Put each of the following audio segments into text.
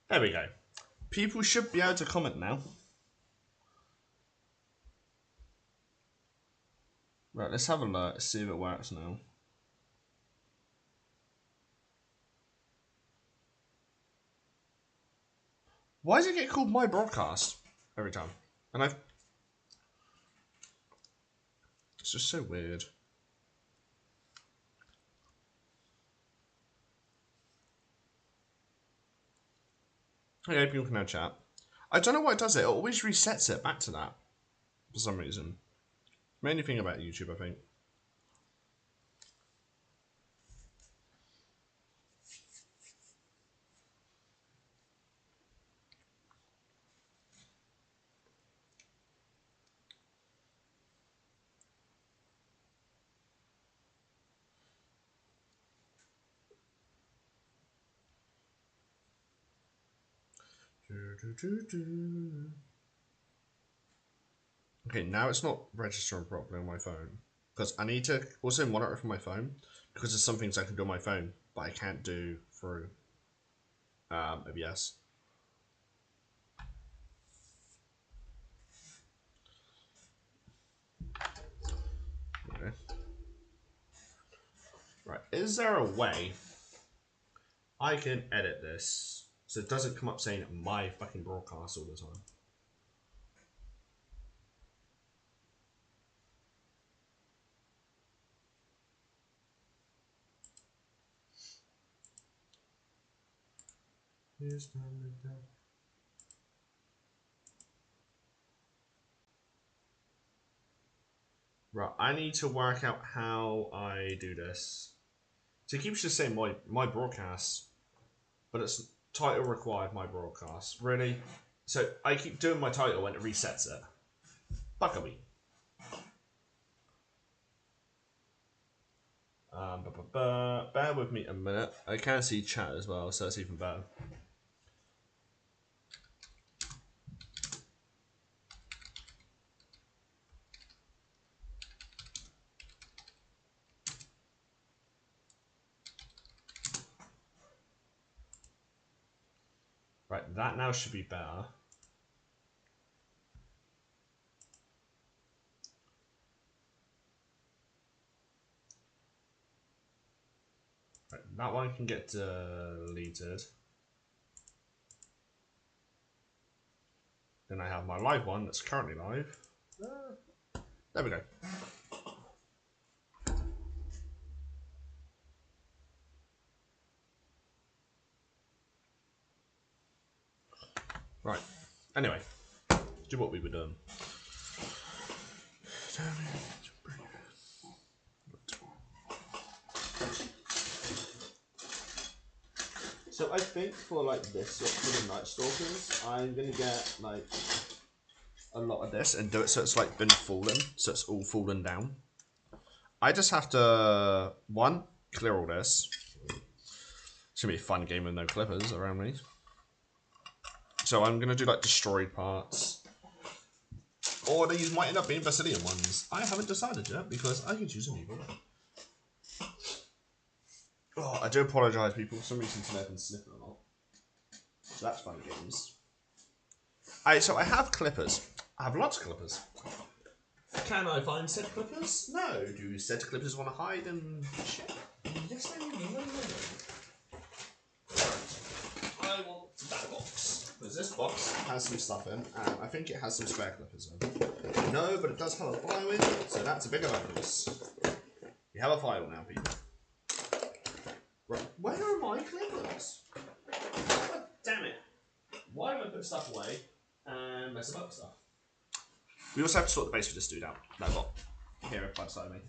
There we go. People should be able to comment now. Right, let's have a look. Let's see if it works now. Why does it get called my broadcast every time? And it's just so weird. Okay, people can now chat. I don't know why it does it. It always resets it back to that for some reason. Mainly thing about YouTube, I think. Okay, now it's not registering properly on my phone. Because I need to also monitor it from my phone. Because there's some things I can do on my phone, but I can't do through OBS. Okay. Right, is there a way I can edit this so it doesn't come up saying my fucking broadcast all the time? Right, I need to work out how I do this. So it keeps just saying my broadcast, but it's title required my broadcast. Really? So I keep doing my title and it resets it. Buckabee. Bear with me a minute. I can see chat as well, so that's even better. Right, that now should be better. Right, that one can get deleted. Then I have my live one that's currently live. There we go. Right. Anyway, do what we were doing. So I think for like this, for the Night Stalkers, I'm gonna get like a lot of this and do it so it's like been fallen, so it's all fallen down. I just have to clear all this. It's gonna be a fun game with no clippers around me. So I'm gonna do like destroyed parts. Or these might end up being Basilian ones. I haven't decided yet because I can choose an evil. Oh, I do apologise, people. For some reason today I've been sniffing a lot. So that's fun games. So I have clippers. I have lots of clippers. Can I find said clippers? No. Do said clippers want to hide and shit? Yes, I do. I want that box. Because this box has some stuff in, and I think it has some spare clippers in. No, but it does have a file in, so that's a bigger bonus. You have a file now, people. Right, where are my clippers? God damn it. Why do I put stuff away and mess up stuff? We also have to sort the base for this dude out. That got here by the side of me.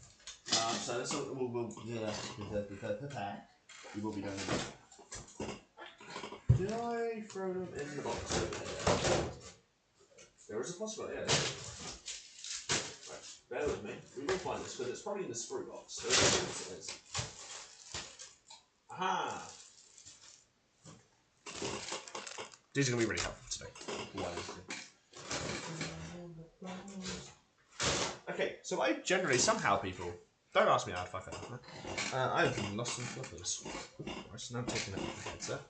So that's something we will be doing. Did I throw them in the box over here? There is a possibility, yeah. Right, bear with me. We will find this because it's probably in the sprue box. There's no chance it is. Aha! These are going to be really helpful today. Okay, so I generally, somehow, people, don't ask me how to fuck it. I've lost some flippers. Right, so now I'm taking out the headset.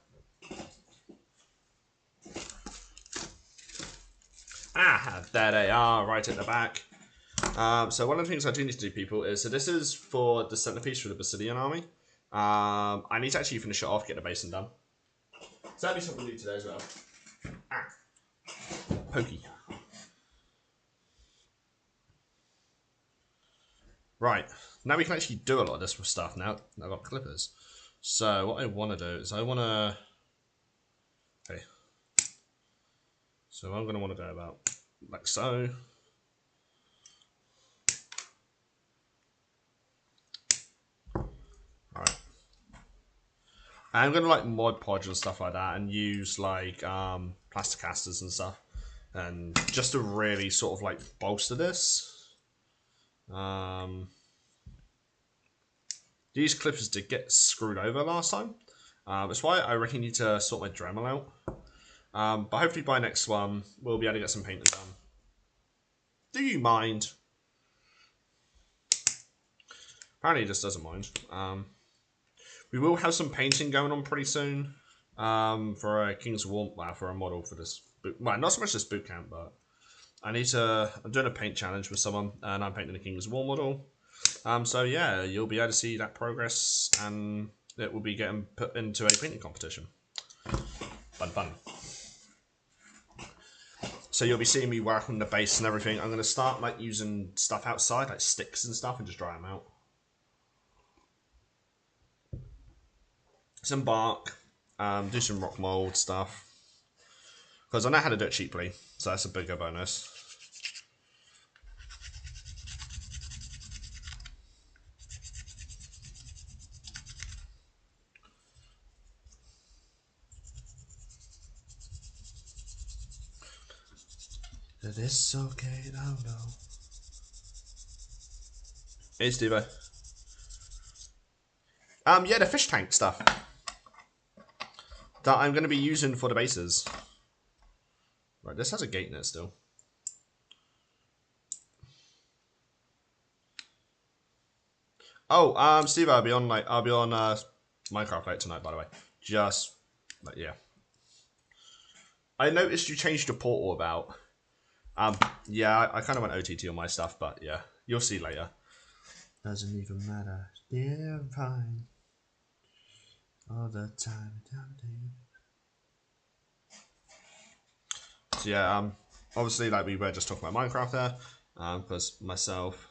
Ah, there they are, right at the back. So one of the things I do need to do, people, is so this is for the centerpiece for the Basilian army. I need to actually finish it off, get the basin done. So that'll be something we do today as well. Ah, pokey. Right, now we can actually do a lot of this stuff now. I've got clippers. So what I want to do is I want to... Okay. So I'm going to want to go about like so. Alright. I'm going to like Mod Podge and stuff like that and use like Plasticasters and stuff. And just to really sort of like bolster this. These clippers did get screwed over last time. That's why I reckon need to sort my Dremel out. But hopefully by next one, we'll be able to get some painting done. Do you mind? Apparently he just doesn't mind. We will have some painting going on pretty soon. For a King's War, for a model for this boot, well, not so much this boot camp, but I'm doing a paint challenge with someone and I'm painting a King's War model. So yeah, you'll be able to see that progress and it will be getting put into a painting competition. Fun. So you'll be seeing me work on the base and everything. I'm going to start like using stuff outside, like sticks and stuff, and just dry them out. Some bark, do some rock mold stuff. Because I know how to do it cheaply, so that's a bigger bonus. It is okay, no. Hey, Steve-O. Yeah, the fish tank stuff that I'm going to be using for the bases. Right, this has a gate in it still. Oh, Steve, I'll be on Minecraft late tonight, by the way. Just, like, yeah. I noticed you changed your portal about. Yeah, I kind of went OTT on my stuff, but yeah, you'll see later. Doesn't even matter. Yeah, I'm fine. All the time. So yeah, obviously, like we were just talking about Minecraft there, because myself.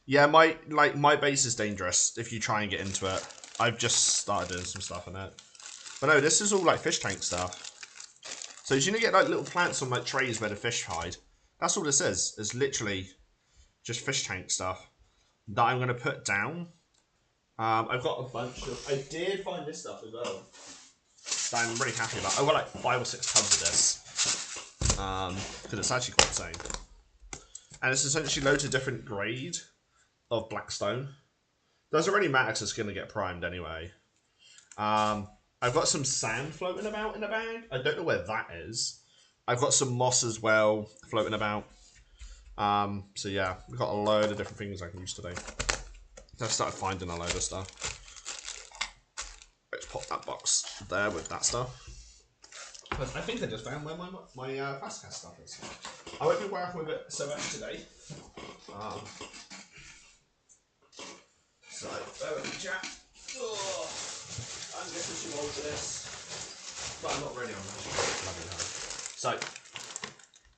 Yeah, my base is dangerous if you try and get into it. I've just started doing some stuff on it. But no, this is all like fish tank stuff. So you're gonna get like little plants on like trays where the fish hide. That's all this is. It's literally just fish tank stuff that I'm gonna put down. I've got a bunch of. I did find this stuff as well that I'm really happy about. I've got like 5 or 6 tubs of this because it's actually quite insane. And it's essentially loads of different grade of black stone. Doesn't really matter because it's gonna get primed anyway. I've got some sand floating about in the bag. I don't know where that is. I've got some moss as well floating about. So yeah, we've got a load of different things I can use today. So I've started finding a load of stuff. Let's pop that box there with that stuff. But I think I just found where my fastcast stuff is. I won't be working with it so much today. So, bear with me, chat. Oh, I'm getting too old for this. But I'm not ready on that. So,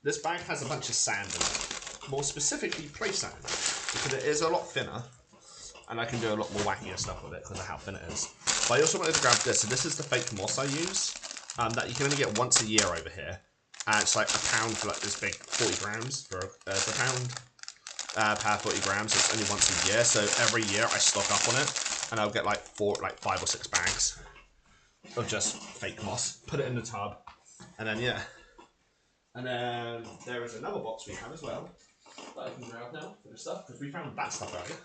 this bag has a bunch of sand in it. More specifically, play sand. Because it is a lot thinner. And I can do a lot more wackier stuff with it because of how thin it is. But I also wanted to grab this. So this is the fake moss I use. That you can only get once a year over here. And it's like £1 for like this big 40 grams for a pound. Per 40 grams. It's only once a year. So every year I stock up on it. And I'll get like 5 or 6 bags of just fake moss. Put it in the tub. And then yeah. And then there is another box we have as well. That I can grab now for this stuff. Because we found that stuff earlier.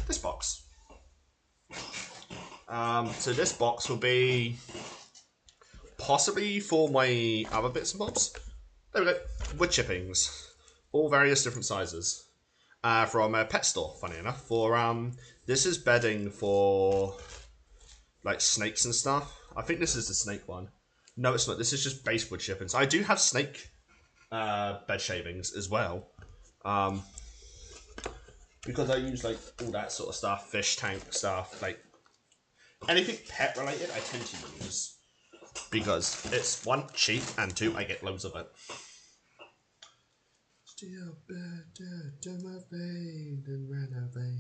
This box. So this box will be possibly for my other bits and bobs. There we go. Wood chippings. All various different sizes. From a pet store, funny enough. For this is bedding for like snakes and stuff. I think this is the snake one. No, it's not. This is just base wood chippings. I do have snake bed shavings as well. Because I use like all that sort of stuff, fish tank stuff, like anything pet related I tend to use. Because it's one, cheap, and two, I get loads of it. Still better to my vein than ran away.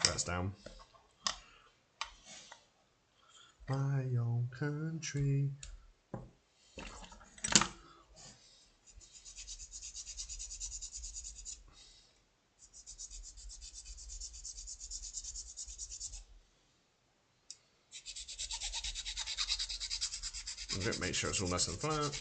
That's down. My own country. Okay, make sure it's all nice and flat.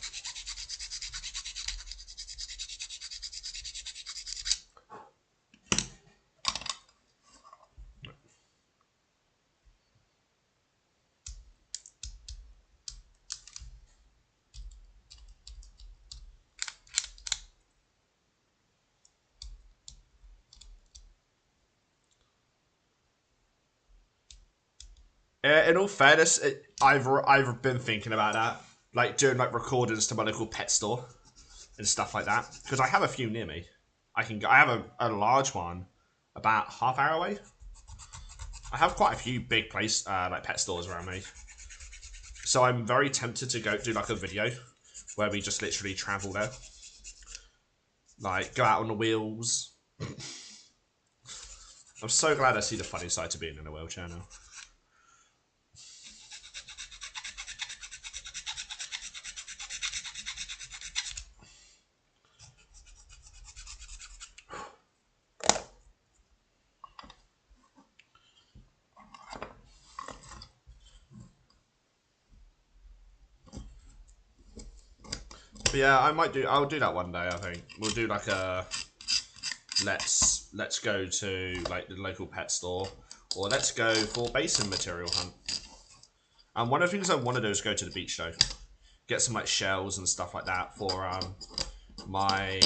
In all fairness, I've been thinking about that, like doing like recordings to my local pet store and stuff like that, because I have a few near me. I have a large one about half hour away. I have quite a few big like pet stores around me, so I'm very tempted to go do like a video where we just literally travel there, like go out on the wheels. I'm so glad I see the funny side to being in a wheelchair now. But yeah, I'll do that one day. I think we'll do like a let's go to like the local pet store, or let's go for basin material hunt. And one of the things I want to do is go to the beach though, get some like shells and stuff like that for my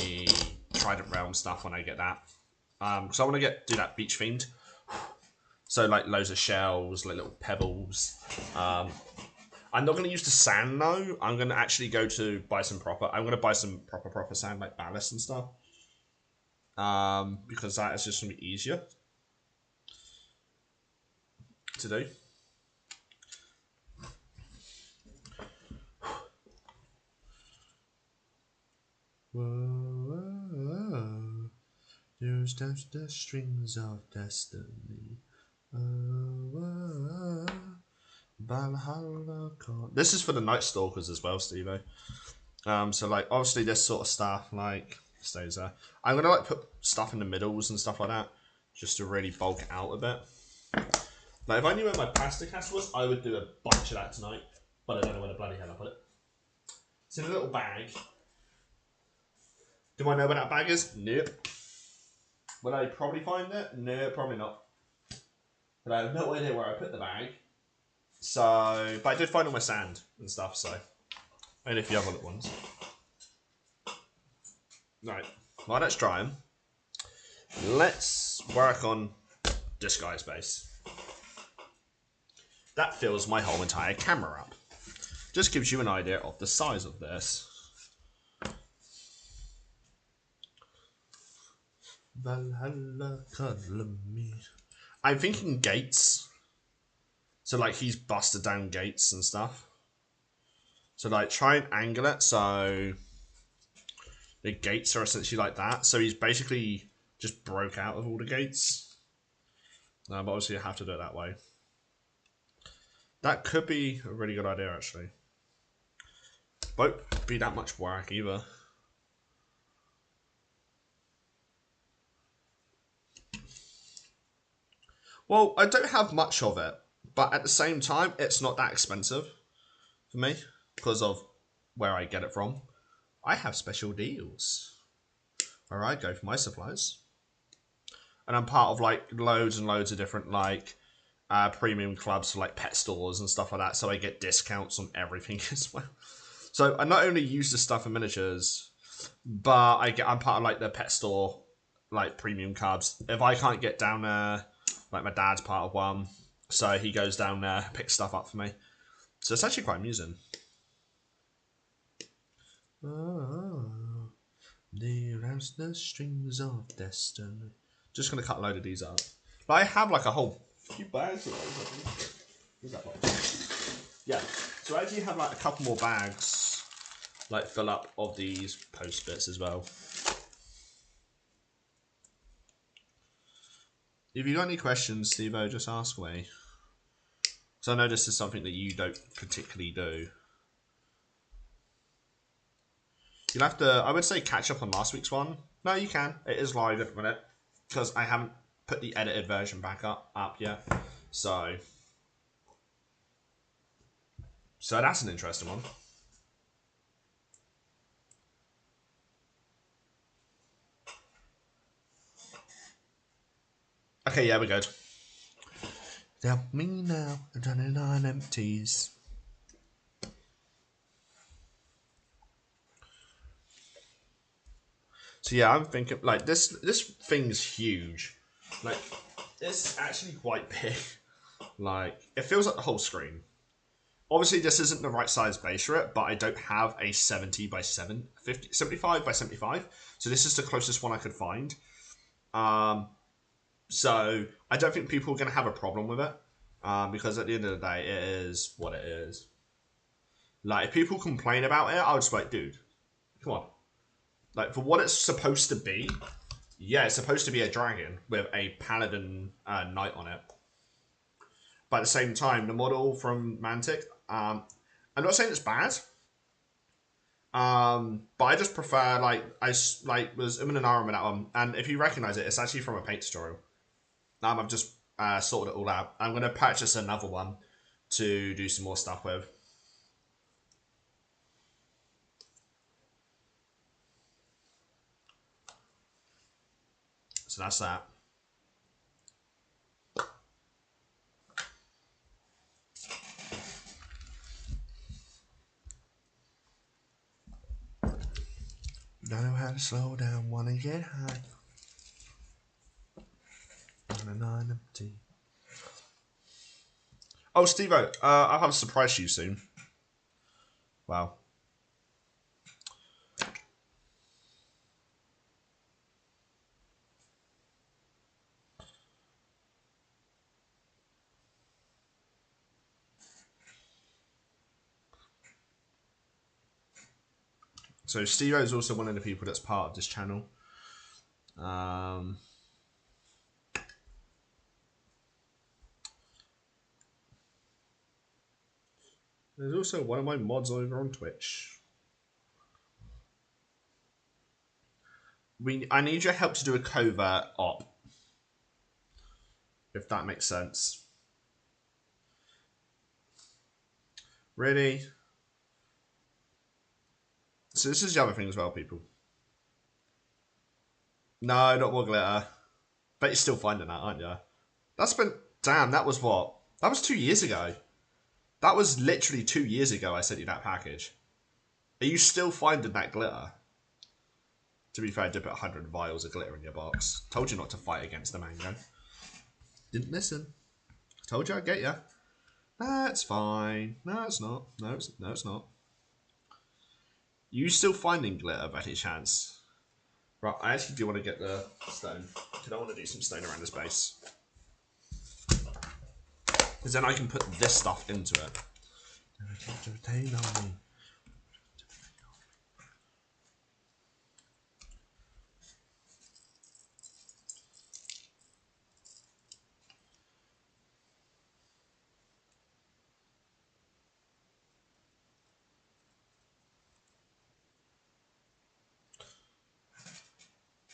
Trident Realm stuff when I get that. Because I want to do that beach themed. So like loads of shells, like little pebbles. I'm not going to use the sand though. I'm going to actually go to buy some proper. I'm going to buy some proper sand, like ballast and stuff. Because that is just going to be easier to do. Whoa, there's just the strings of destiny. Valhalla. This is for the Night Stalkers as well, Steve. So like obviously this sort of stuff like stays there. I'm gonna like put stuff in the middles and stuff like that, just to really bulk it out a bit. Like if I knew where my plastic cast was, I would do a bunch of that tonight. But I don't know where the bloody hell I put it. It's in a little bag. Do I know where that bag is? Nope. Will I probably find it? No, probably not. But I have no idea where I put the bag. So, but I did find all my sand and stuff, so. And if you have other ones. Right, well let's try them. Let's work on this guy's base. That fills my whole entire camera up. Just gives you an idea of the size of this. Valhalla, cuddle me. I'm thinking gates. So like he's busted down gates and stuff. So like try and angle it so the gates are essentially like that. So he's basically just broke out of all the gates. But obviously you have to do it that way. That could be a really good idea actually. Won't be that much work either. Well, I don't have much of it, but at the same time, it's not that expensive for me because of where I get it from. I have special deals where I go for my supplies. And I'm part of like loads and loads of different like premium clubs for like pet stores and stuff like that, so I get discounts on everything as well. So I not only use the stuff in miniatures, but I'm part of like the pet store, like premium clubs. If I can't get down there, like my dad's part of one, so he goes down there, picks stuff up for me. So it's actually quite amusing. Oh, the strings of destiny. Just gonna cut a load of these up. But I have like a whole few bags of those. Where's that box? Yeah. So I actually have like a couple more bags, like fill up of these post bits as well. If you got any questions, Steve-O, just ask me. Because I know this is something that you don't particularly do. You'll have to, I would say, catch up on last week's one. No, you can. It is live at the minute. Because I haven't put the edited version back up yet. So that's an interesting one. Okay, yeah, we're good. Help me now, I'm running on empties. So yeah, I'm thinking like this thing's huge. Like it's actually quite big. Like it feels like the whole screen. Obviously this isn't the right size base for it, but I don't have a 70 by 75 by 75. So this is the closest one I could find. So I don't think people are going to have a problem with it. Because at the end of the day, it is what it is. Like, if people complain about it, I'll just be like, dude, come on. Like, for what it's supposed to be, yeah, it's supposed to be a dragon with a paladin knight on it. But at the same time, the model from Mantic, I'm not saying it's bad. But I just prefer, like, I was in an arm with that one. And if you recognize it, it's actually from a paint tutorial. I've just sorted it all out. I'm going to purchase another one to do some more stuff with. So that's that. Don't know how to slow down, wanna get high. Empty. Oh, Steve-O, I'll have a surprise for you soon. Wow. So Steve-O is also one of the people that's part of this channel. There's also one of my mods over on Twitch. I need your help to do a covert op. If that makes sense. Really? So this is the other thing as well, people. No, not more glitter. Bet you're still finding that, aren't you? That's been... Damn, that was what? That was 2 years ago. That was literally 2 years ago I sent you that package. Are you still finding that glitter? To be fair, I did put 100 vials of glitter in your box. Told you not to fight against the mango. Didn't listen. Told you I'd get you. That's fine. No, it's not. No, it's not. You still finding glitter by any chance? Right, I actually do want to get the stone. Because I want to do some stone around this base. Because then I can put this stuff into it.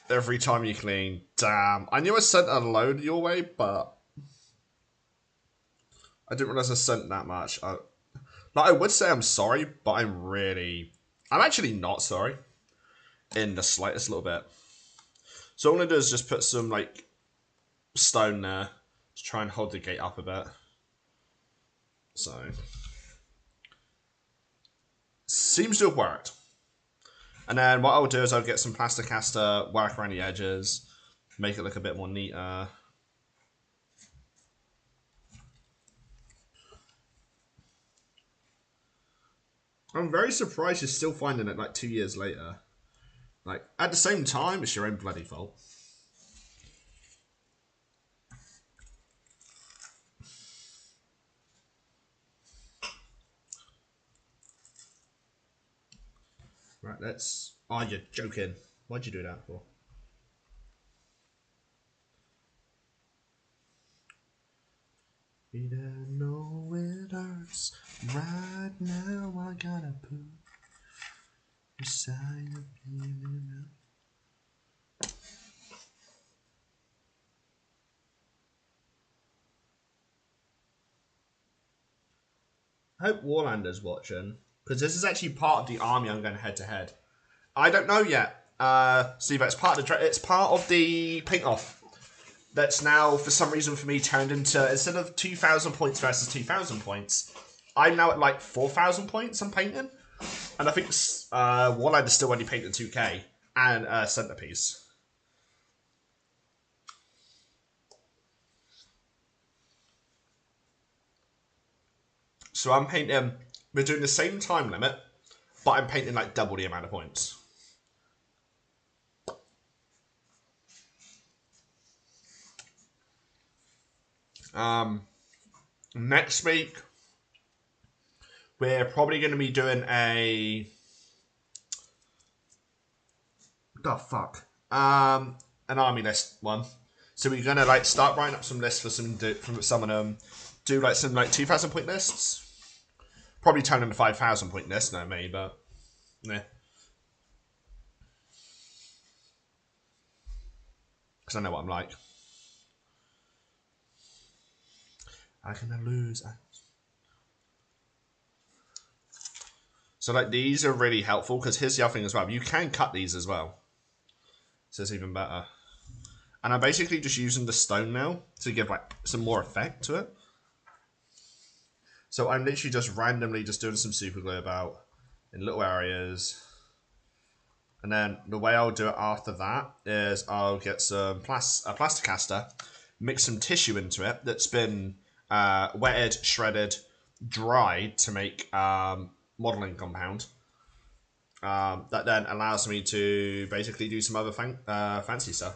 Every time you clean. Damn. I knew I sent a load your way, but I didn't realize I sent that much. I would say I'm sorry, but I'm actually not sorry. In the slightest little bit. So all I'm going to do is just put some, like, stone there. Just try and hold the gate up a bit. So, seems to have worked. And then what I'll do is I'll get some plasticaster, work around the edges, make it look a bit more neater. I'm very surprised you're still finding it like 2 years later. Like, at the same time, it's your own bloody fault. Right, let's... Oh, you're joking. Why'd you do that for? We don't know it hurts. Right now I gotta put beside the pain. I hope Warlander's watching, because this is actually part of the army I'm going head to head. I don't know yet, Steve. It's part of the paint off. That's now, for some reason, for me, turned into, instead of 2,000 points versus 2,000 points, I'm now at like 4,000 points I'm painting. And I think Warlander's still only painted 2k and Centerpiece. So I'm painting, we're doing the same time limit, but I'm painting like double the amount of points. Next week, we're probably going to be doing a... The fuck? An army list one. So we're going to like start writing up some lists for some of them. Do like some like 2,000 point lists. Probably turn into 5,000 point lists, no me, but yeah. Because I know what I'm like. I can lose. So like these are really helpful because here's the other thing as well. You can cut these as well. So it's even better. And I'm basically just using the stone now to give like some more effect to it. So I'm literally just randomly just doing some super glue about in little areas. And then the way I'll do it after that is I'll get some plasticaster, mix some tissue into it that's been wetted, shredded, dried to make modeling compound. That then allows me to basically do some other fancy stuff.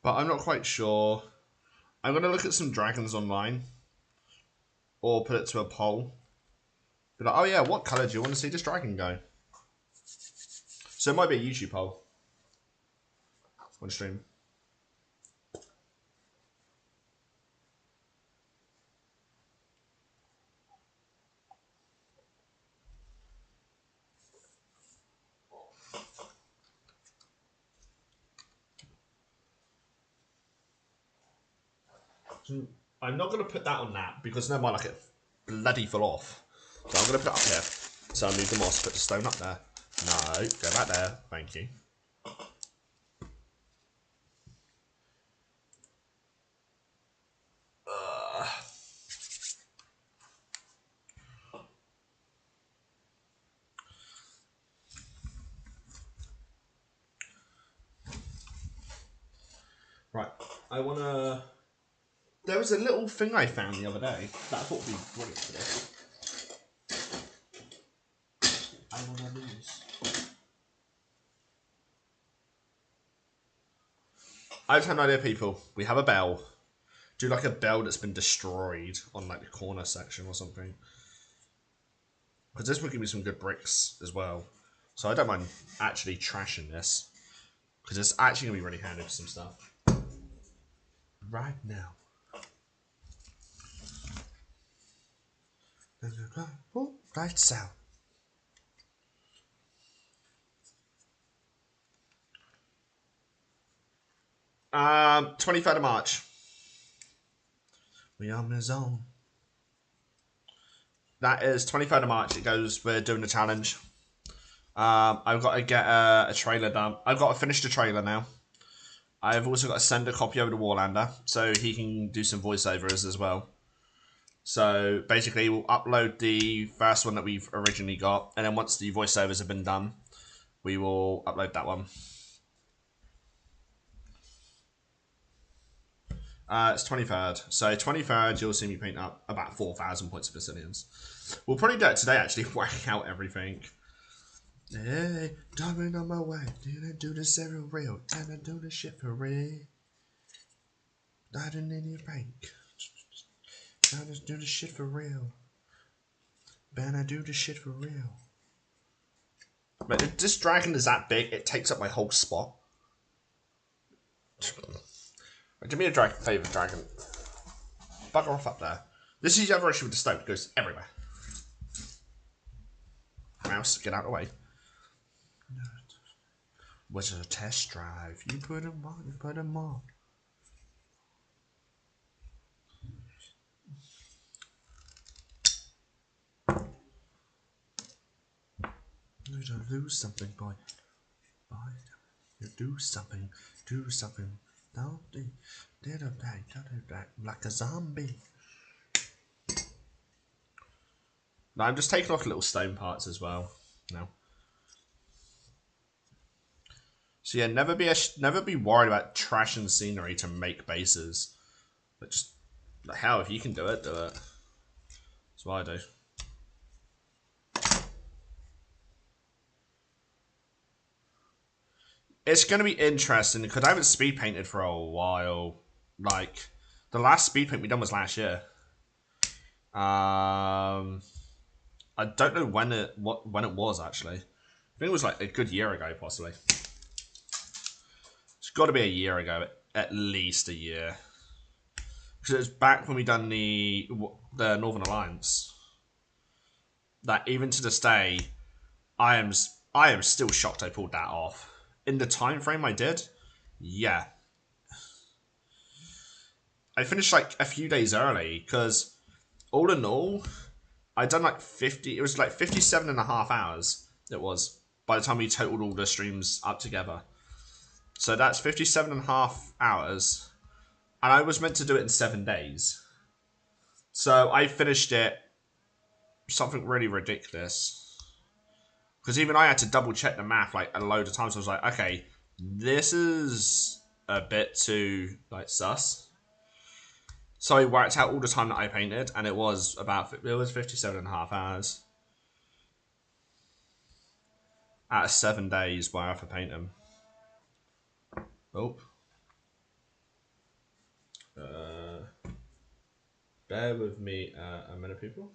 But I'm not quite sure. I'm going to look at some dragons online. Or put it to a poll. Be like, oh yeah, what colour do you want to see this dragon go? So it might be a YouTube poll. On stream. I'm not going to put that on that because then I might like it bloody full off. So I'm going to put it up here. So I'll move the moss, put the stone up there. No, go back there. Thank you. Right, I want to... There was a little thing I found the other day that I thought would be brilliant for this. I want to lose. I just had an idea, people. We have a bell. Do like a bell that's been destroyed on like the corner section or something. Because this would give me some good bricks as well. So I don't mind actually trashing this. Because it's actually going to be really handy for some stuff. Right now. Right south. 23rd of March. We are in the zone. That is 23rd of March. It goes. We're doing the challenge. I've got to get a trailer done. I've got to finish the trailer now. I've also got to send a copy over to Warlander so he can do some voiceovers as well. So basically, we'll upload the first one that we've originally got, and then once the voiceovers have been done, we will upload that one. It's 23rd. So 23rd, you'll see me paint up about 4,000 points of Brazilians. We'll probably do it today, actually, whack out everything. Hey, diving on my way. Didn't do this every real. Didn't do this shit for real. Didn't in your bank. I just do this shit for real. Man, I do this shit for real. But if this dragon is that big, it takes up my whole spot. Give me a favourite dragon. Bugger off up there. This is the other issue with the stone. It goes everywhere. Mouse, get out of the way. Was it a test drive? You put him on. You put him on. You don't lose something, boy. Boy, you do something. Do something. Don't do that like a zombie. Now I'm just taking off little stone parts as well. No. So yeah, never be worried about trashing scenery to make bases. But just hell, if you can do it, do it. That's what I do. It's going to be interesting because I haven't speed painted for a while. Like, the last speed paint we done was last year. I don't know when it was actually. I think it was like a good year ago, possibly. It's got to be a year ago, at least a year. Because it was back when we done the Northern Alliance. That even to this day, I am still shocked I pulled that off. In the time frame I did, yeah. I finished like a few days early because all in all, I'd done like 50, it was like 57 and a half hours it was by the time we totaled all the streams up together. So that's 57 and a half hours and I was meant to do it in 7 days. So I finished it something really ridiculous. Because even I had to double check the math like a load of times. I was like, okay, this is a bit too like sus. So I worked out all the time that I painted, and it was 57 and a half hours out of 7 days where I have to paint them. Oh, bear with me a minute, people.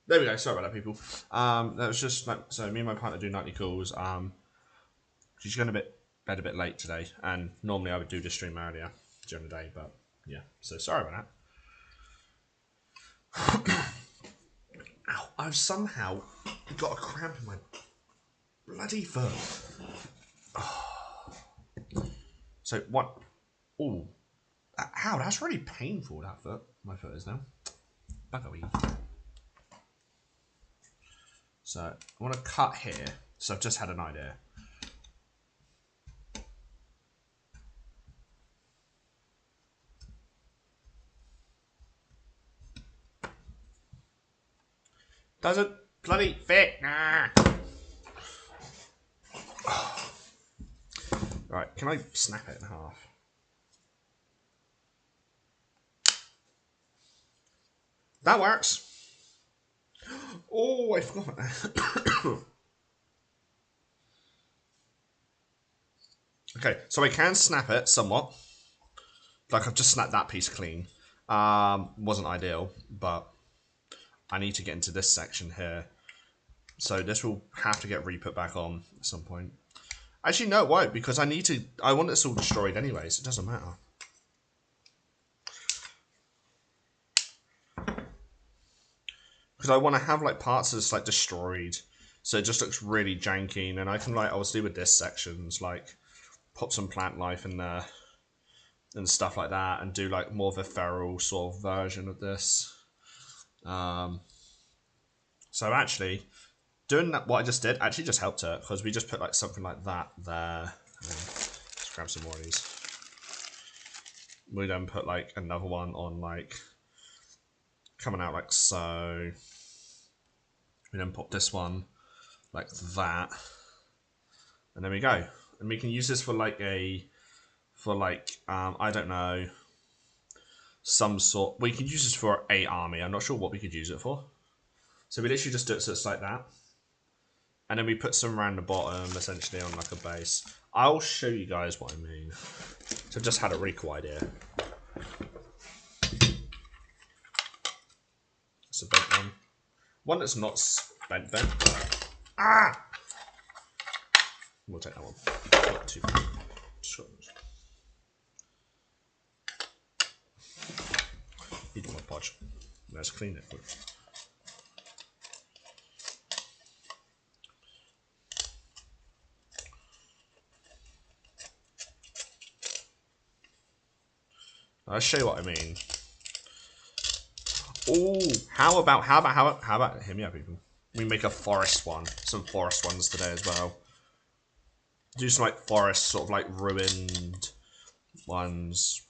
There we go. Sorry about that, people. That was just like, so me and my partner do nightly calls. She's going to bed a bit late today, and normally I would do this stream earlier during the day, but yeah. So sorry about that. Ow! I've somehow got a cramp in my bloody foot. So what? Oh, ow! That's really painful. That foot. My foot is now. Buggery. So I want to cut here. So I've just had an idea. Doesn't bloody fit. Nah. Right, can I snap it in half? That works. Oh, I forgot that. Okay, so I can snap it somewhat. Like I've just snapped that piece clean. Wasn't ideal, but I need to get into this section here. So this will have to get re-put back on at some point. Actually, no, it won't, because I want this all destroyed anyways. It doesn't matter. Because I want to have like parts of this like destroyed, so it just looks really janky. And I can like obviously with this sections like put some plant life in there and stuff like that, and do like more of a feral sort of version of this. So actually, doing that, what I just did, actually just helped it, because we just put like something like that there. Let's grab some more of these. We then put like another one on like coming out like so. We then pop this one like that, and there we go. And we can use this for like I don't know, some sort. We could use this for a army. I'm not sure what we could use it for. So we literally just do it so it's like that. And then we put some around the bottom, essentially on like a base. I'll show you guys what I mean. So I've just had a really cool idea. It's a bent one. One that's not bent. Ah! We'll take that one. Not too bad. Need more podge. Let's clean it. I'll show you what I mean. Oh, how about, hear me out, people. We make a forest one. Some forest ones today as well. Do some like forest, sort of like ruined ones.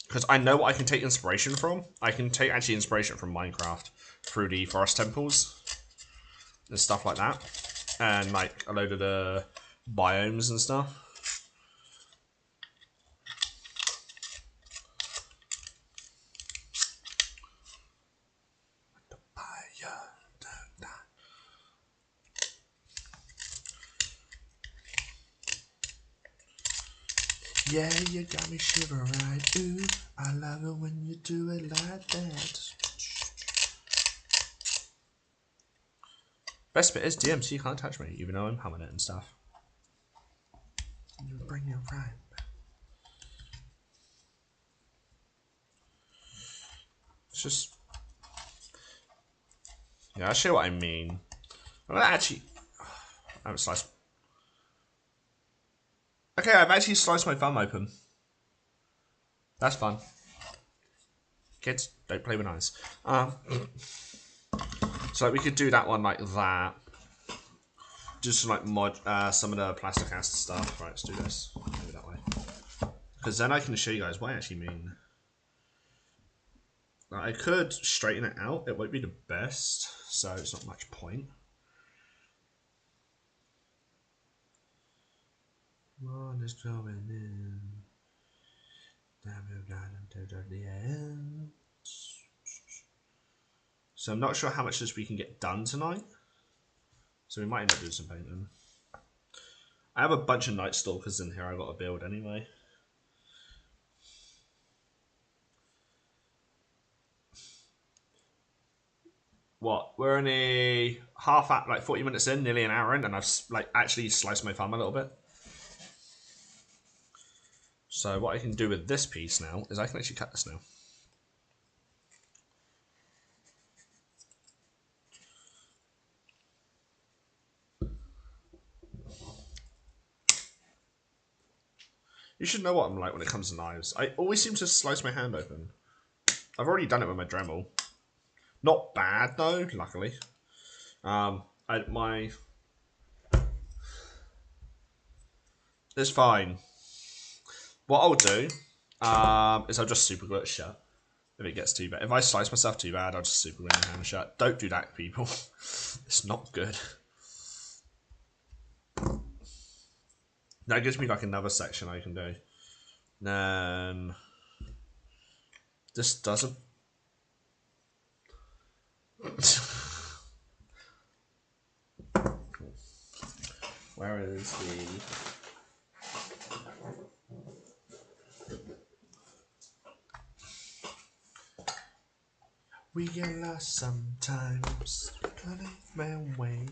Because I know what I can take inspiration from. I can take actually inspiration from Minecraft through the forest temples and stuff like that. And like a load of the biomes and stuff. Yeah, you got me shivering, right? Ooh, I love it when you do it like that. Best bit is DMC, you can't touch me, even though I'm humming it and stuff. You bring your rhyme. It's just... yeah, I'll show you what I mean. I'm gonna actually... I haven't sliced... okay, I've actually sliced my thumb open. That's fun. Kids, don't play with knives. So we could do that one like that. Just like mod some of the plastic acid stuff. Right, let's do this. Maybe that way. Because then I can show you guys what I actually mean. I could straighten it out. It won't be the best, so it's not much point. One is going in. The end. So I'm not sure how much this we can get done tonight. So we might end up doing some painting. I have a bunch of night stalkers in here I've got to build anyway. what? We're only half at like 40 minutes in, nearly an hour in, and I've like actually sliced my thumb a little bit. So what I can do with this piece now is I can actually cut this now. You should know what I'm like when it comes to knives. I always seem to slice my hand open. I've already done it with my Dremel. Not bad though, luckily. It's fine. What I'll do is I'll just super glue it shut if it gets too bad. If I slice myself too bad, I'll just super glue my hand shut. Don't do that, people. It's not good. That gives me like another section I can do. Then this doesn't. Where is the? We get lost sometimes. Running my way.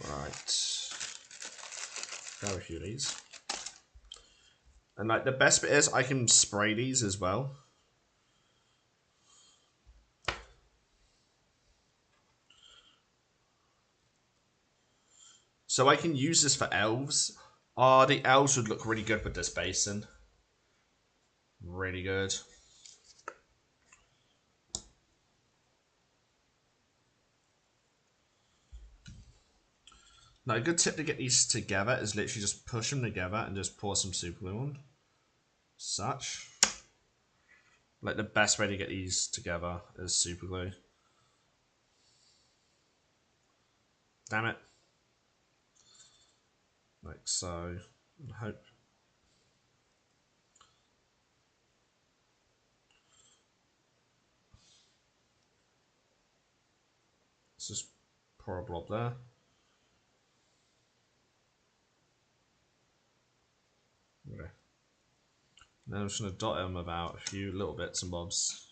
Right. Grab a few of these. And like the best bit is I can spray these as well. So I can use this for elves. Oh, the elves would look really good with this basin. Really good. Now, a good tip to get these together is literally just push them together and just pour some super glue on. Such. Like the best way to get these together is super glue. Damn it. Like so. I hope. Let's just pour a blob there. Okay. Now I'm just going to dot them about a few little bits and bobs.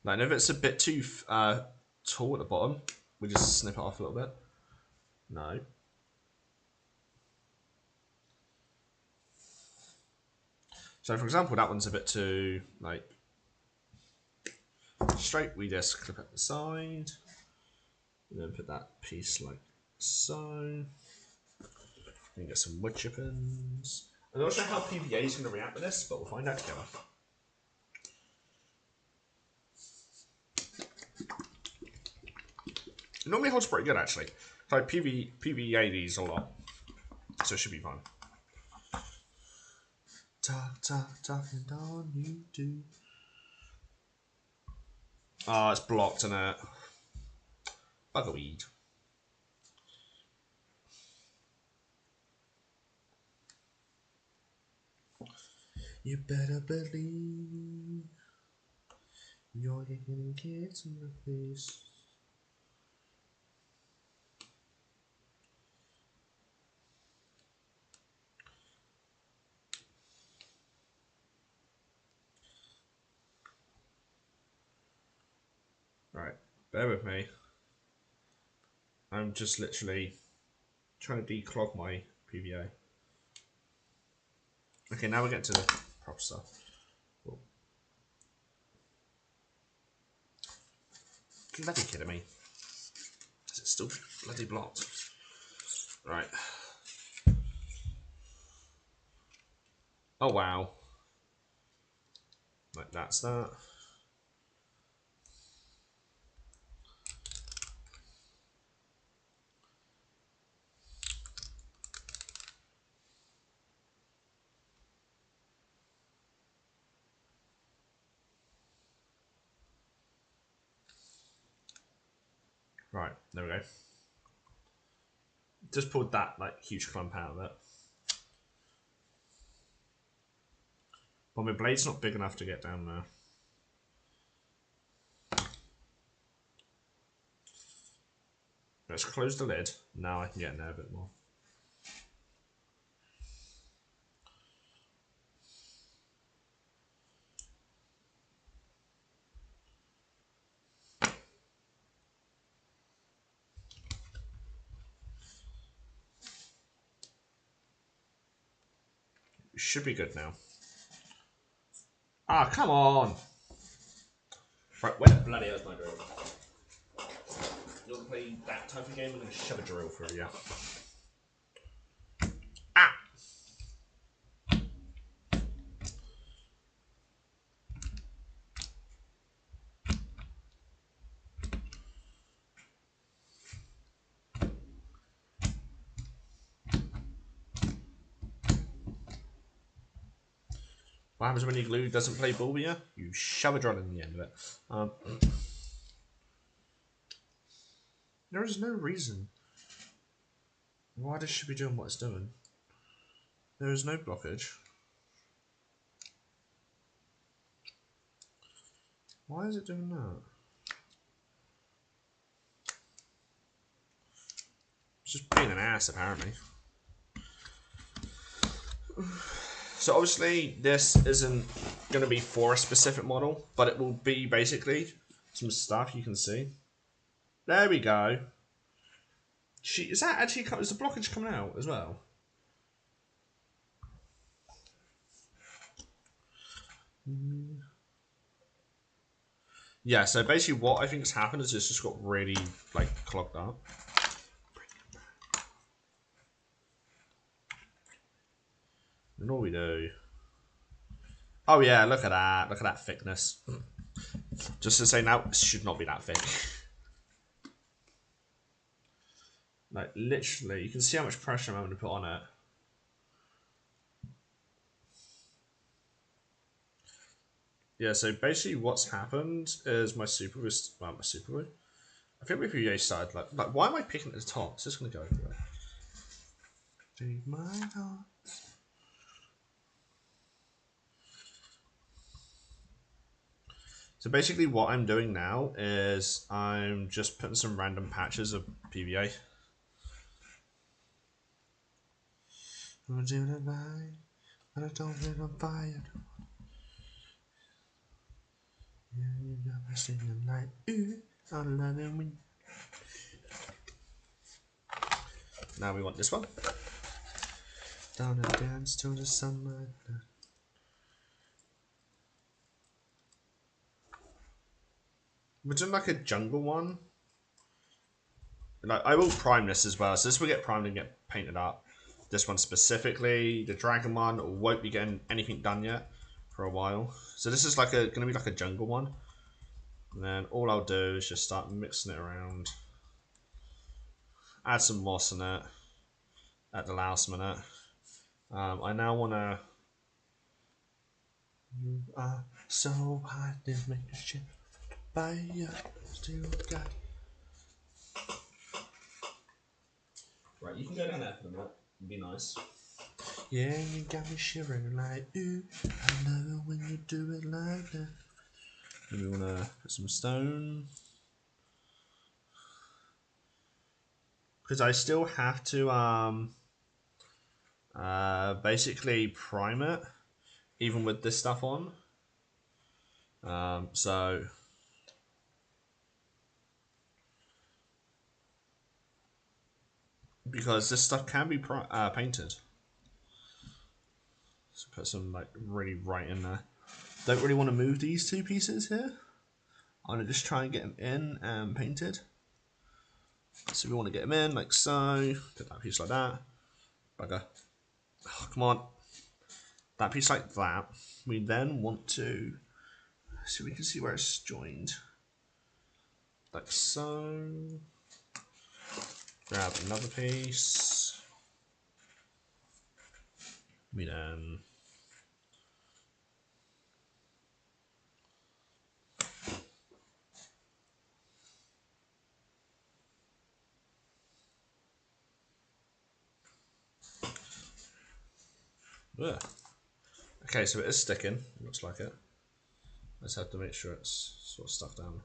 Now, and if it's a bit too tall at the bottom, we just snip it off a little bit. No. So, for example, that one's a bit too, like, straight. We just clip at the side. And then put that piece like so. And get some wood chippings. I'm not sure how PVA is going to react with this, but we'll find out together. It normally holds pretty good, actually. So I PVA these a lot, so it should be fun. Talking on YouTube. Oh, it's blocked in it. Buggerweed. You better believe you're getting kids in the face. Right, bear with me. I'm just literally trying to declog my PVA. Okay, now we get to the proper stuff. Cool. Bloody kidding me? Is it still bloody blocked? Right. Oh wow. Like that's that. Right, there we go. Just pulled that like huge clump out of it. But my blade's not big enough to get down there. Let's close the lid. Now I can get in there a bit more. Should be good now. Ah, come on! Right, where the bloody hell's my drill? You're playing that type of game, I'm gonna shove a drill through you. Ah! What happens when your glue doesn't play ball with you? You shove a drill in the end of it. There is no reason why this should be doing what it's doing. There is no blockage. Why is it doing that? It's just being an ass, apparently. So obviously this isn't going to be for a specific model, but it will be basically some stuff you can see. There we go. Is that actually, is the blockage coming out as well? Yeah, so basically what I think has happened is it's just got really like clogged up. And all we do. Oh yeah, look at that. Look at that thickness. Just to say now, it should not be that thick. Like literally, you can see how much pressure I'm having to put on it. Yeah, so basically what's happened is my super glue, I think my PVA started like why am I picking at the top? It's just gonna go everywhere. Take my heart. So basically what I'm doing now is I'm just putting some random patches of PVA. I'm doing it right, but I don't feel on fire. Yeah, you got me singing like, ooh, I love it when. Now we want this one. Down and dance till the sunlight. We're doing like a jungle one. Like I will prime this as well, so this will get primed and get painted up. This one specifically, the dragon one, won't be getting anything done yet for a while. So this is like gonna be like a jungle one. And then all I'll do is just start mixing it around. Add some moss in it at the last minute. I now wanna. You are so hot, this make a shit by you. Still got. Right, you can go down there for a minute. It'd be nice. Yeah, you got me shivering like, ooh, I love it when you do it like that. And we want to put some stone. Because I still have to basically prime it, even with this stuff on. So because this stuff can be painted. So put some like really right in there. Don't really want to move these two pieces here. I'm gonna just try and get them in and painted. So we want to get them in like so. Put that piece like that. Bugger. Oh, come on. That piece like that. We then want to, so we can see where it's joined. Like so. Grab another piece. We then ugh. Okay, so it is sticking. It looks like it. Let's have to make sure it's sort of stuck down.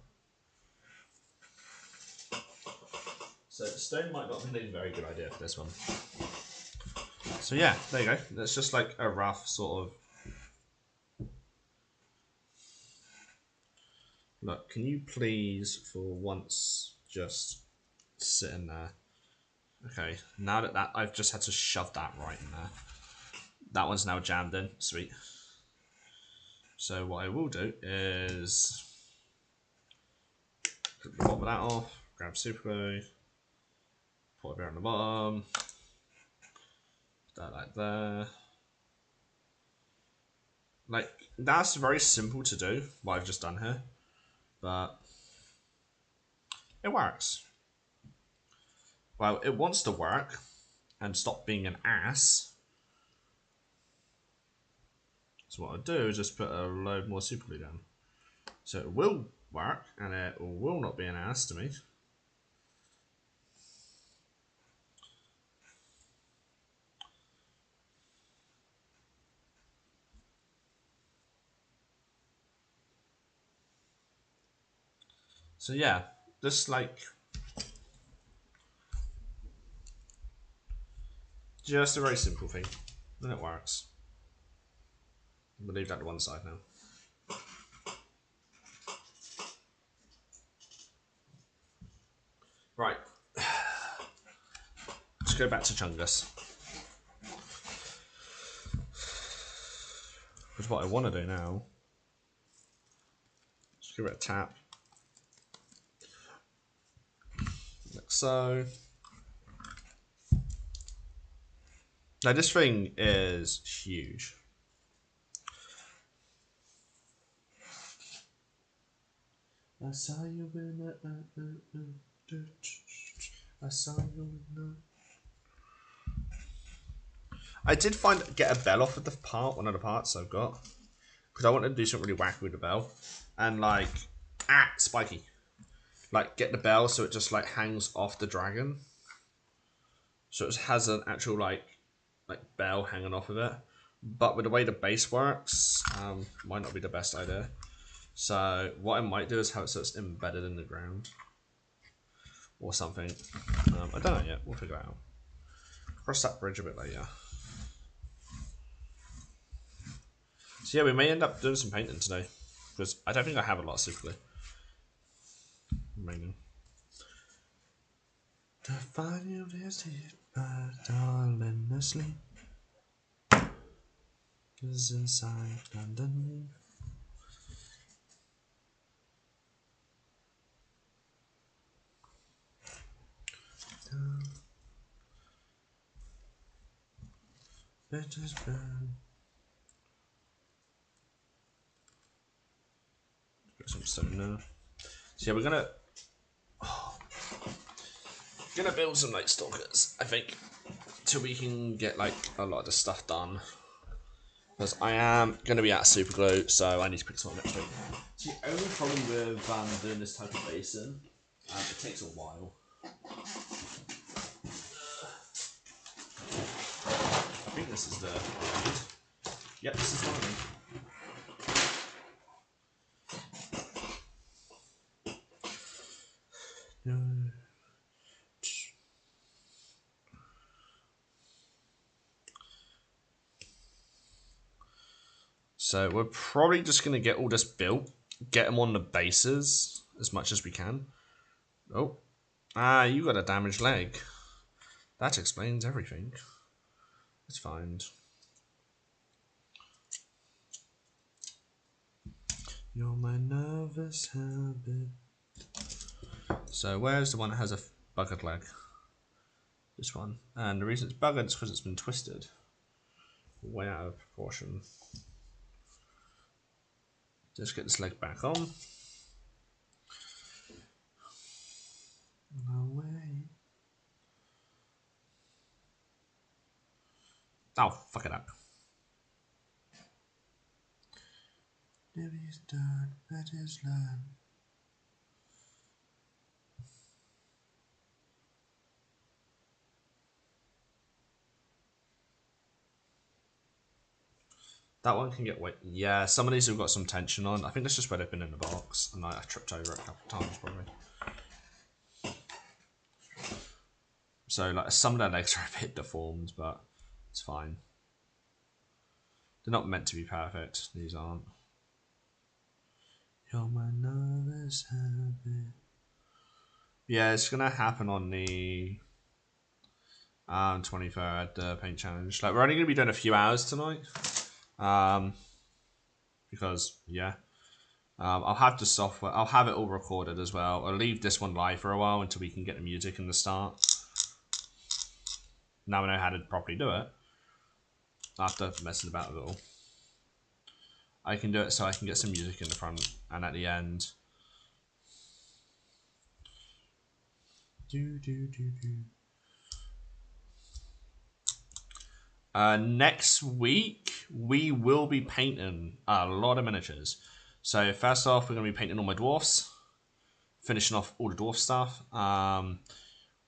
So stone might not have been a very good idea for this one. So yeah, there you go. That's just like a rough sort of... Look, can you please for once just sit in there? Okay, now that I've just had to shove that right in there. That one's now jammed in. Sweet. So what I will do is clip the bottom of that off, grab super glue, put it there on the bottom, put that like there. Like, that's very simple to do, what I've just done here, but it works. Well, it wants to work and stop being an ass. So what I'll do is just put a load more super glue down. So it will work and it will not be an ass to me. So yeah, just a very simple thing, and it works. We'll leave that to one side now. Right, let's go back to Chungus. Because what I want to do now, just give it a tap, like so. Now this thing is huge. I saw you in I saw you in I did get a bell off of the part, one of the parts I've got, because I wanted to do something really wacky with the bell, and like, spiky, like get the bell so it just like hangs off the dragon, so it has an actual like bell hanging off of it. But with the way the base works, might not be the best idea. So what I might do is have it so it's embedded in the ground or something. I don't know yet. We'll figure it out. Cross that bridge a bit later. So yeah, we may end up doing some painting today because I don't think I have a lot of super glue. Maybe. To find you this but darling asleep is inside underneath. It is burn. Got some stone now. So yeah, we're gonna build some night stalkers, I think, till we can get like a lot of the stuff done. Because I am gonna be out of super glue, so I need to pick some up next week. So the only problem with doing this type of basin, it takes a while. I think this is the end. Yep, this is one of them. So we're probably just going to get all this built, get them on the bases as much as we can. Oh, you got a damaged leg. That explains everything. It's fine. You're my nervous habit. So where's the one that has a buggered leg? This one. And the reason it's buggered is because it's been twisted. Way out of proportion. Just get this leg back on. No way. Oh, fuck it up. Nevy's done, that is learned. That one can get wet. Yeah, some of these have got some tension on. I think that's just where they've been in the box, and I tripped over it a couple of times probably. So like some of their legs are a bit deformed, but it's fine. They're not meant to be perfect. These aren't. You're my nervous habit. Yeah, it's gonna happen on the 23rd, the paint challenge. Like we're only gonna be doing a few hours tonight. Because yeah. I'll have the software. I'll have it all recorded as well. I'll leave this one live for a while until we can get the music in the start. Now I know how to properly do it. After messing about with it all, I can do it so I can get some music in the front and at the end. Next week we will be painting a lot of miniatures. So first off, we're going to be painting all my dwarfs, finishing off all the dwarf stuff.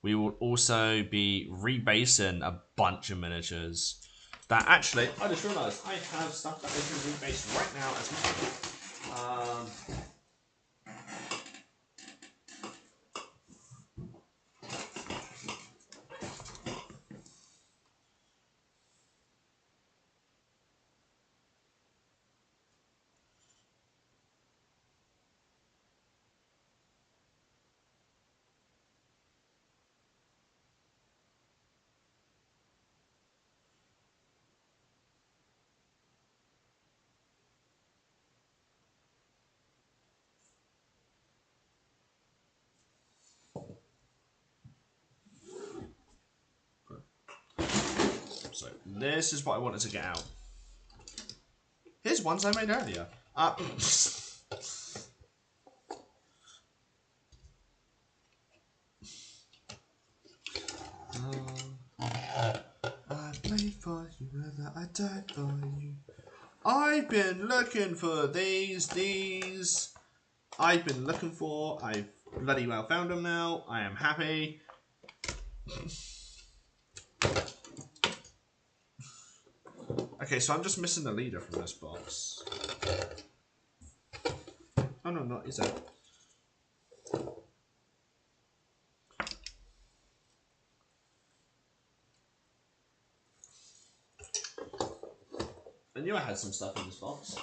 We will also be rebasing a bunch of miniatures. That actually, I just realised I have stuff that I can rebase right now as we speak. So this is what I wanted to get out. Here's ones I made earlier. I played for you, whether I died for you. I've been looking for these. I've been looking for. I've bloody well found them now. I am happy. Okay, so I'm just missing the leader from this box. Oh no, not is it? I knew I had some stuff in this box.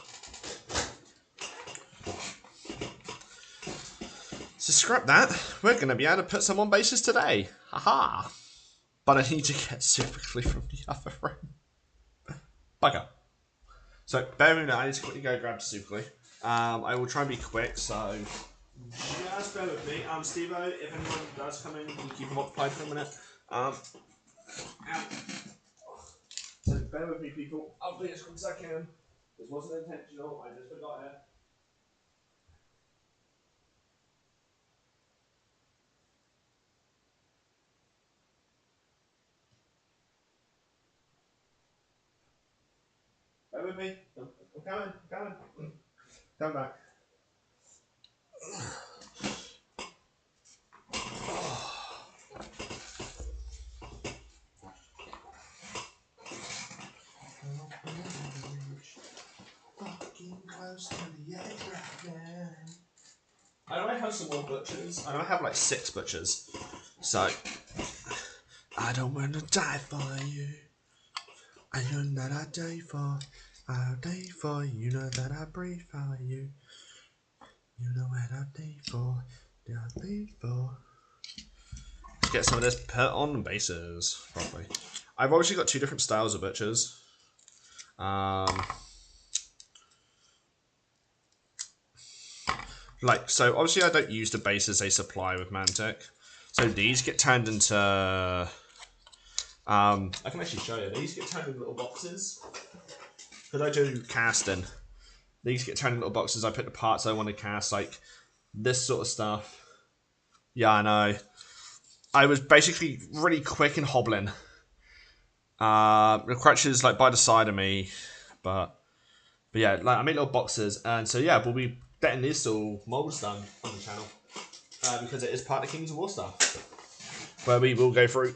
So scrap that. We're going to be able to put some on bases today. Haha. But I need to get Super Glue from the other room. Bugger. So bear with me, I need to quickly go grab the Super Glue. I will try and be quick, so just bear with me. Steve-O, if anyone does come in, you can keep them occupied for a minute. So bear with me, people. I'll be as quick as I can. This wasn't intentional, I just forgot it. Bear with me. I'm coming. Come back. Close to the edge right now. I know I have some more butchers. I know I have like 6 butchers. So I don't wanna die for you. I know that I die for. I'll die for you. You know that I breathe for you. You know what I die for. I'll die for. Let's get some of this put on the bases properly. I've obviously got 2 different styles of butchers. Like, so obviously I don't use the bases they supply with Mantic. So these get turned into... I can actually show you. These get turned into little boxes. Because I do casting. These get turned into little boxes. I put the parts I want to cast, like this sort of stuff. Yeah, I know. I was basically really quick and hobbling. The crutches like by the side of me. But yeah, like I made little boxes. And so yeah, we'll be getting this all molds done on the channel. Because it is part of Kings of War stuff. Where we will go through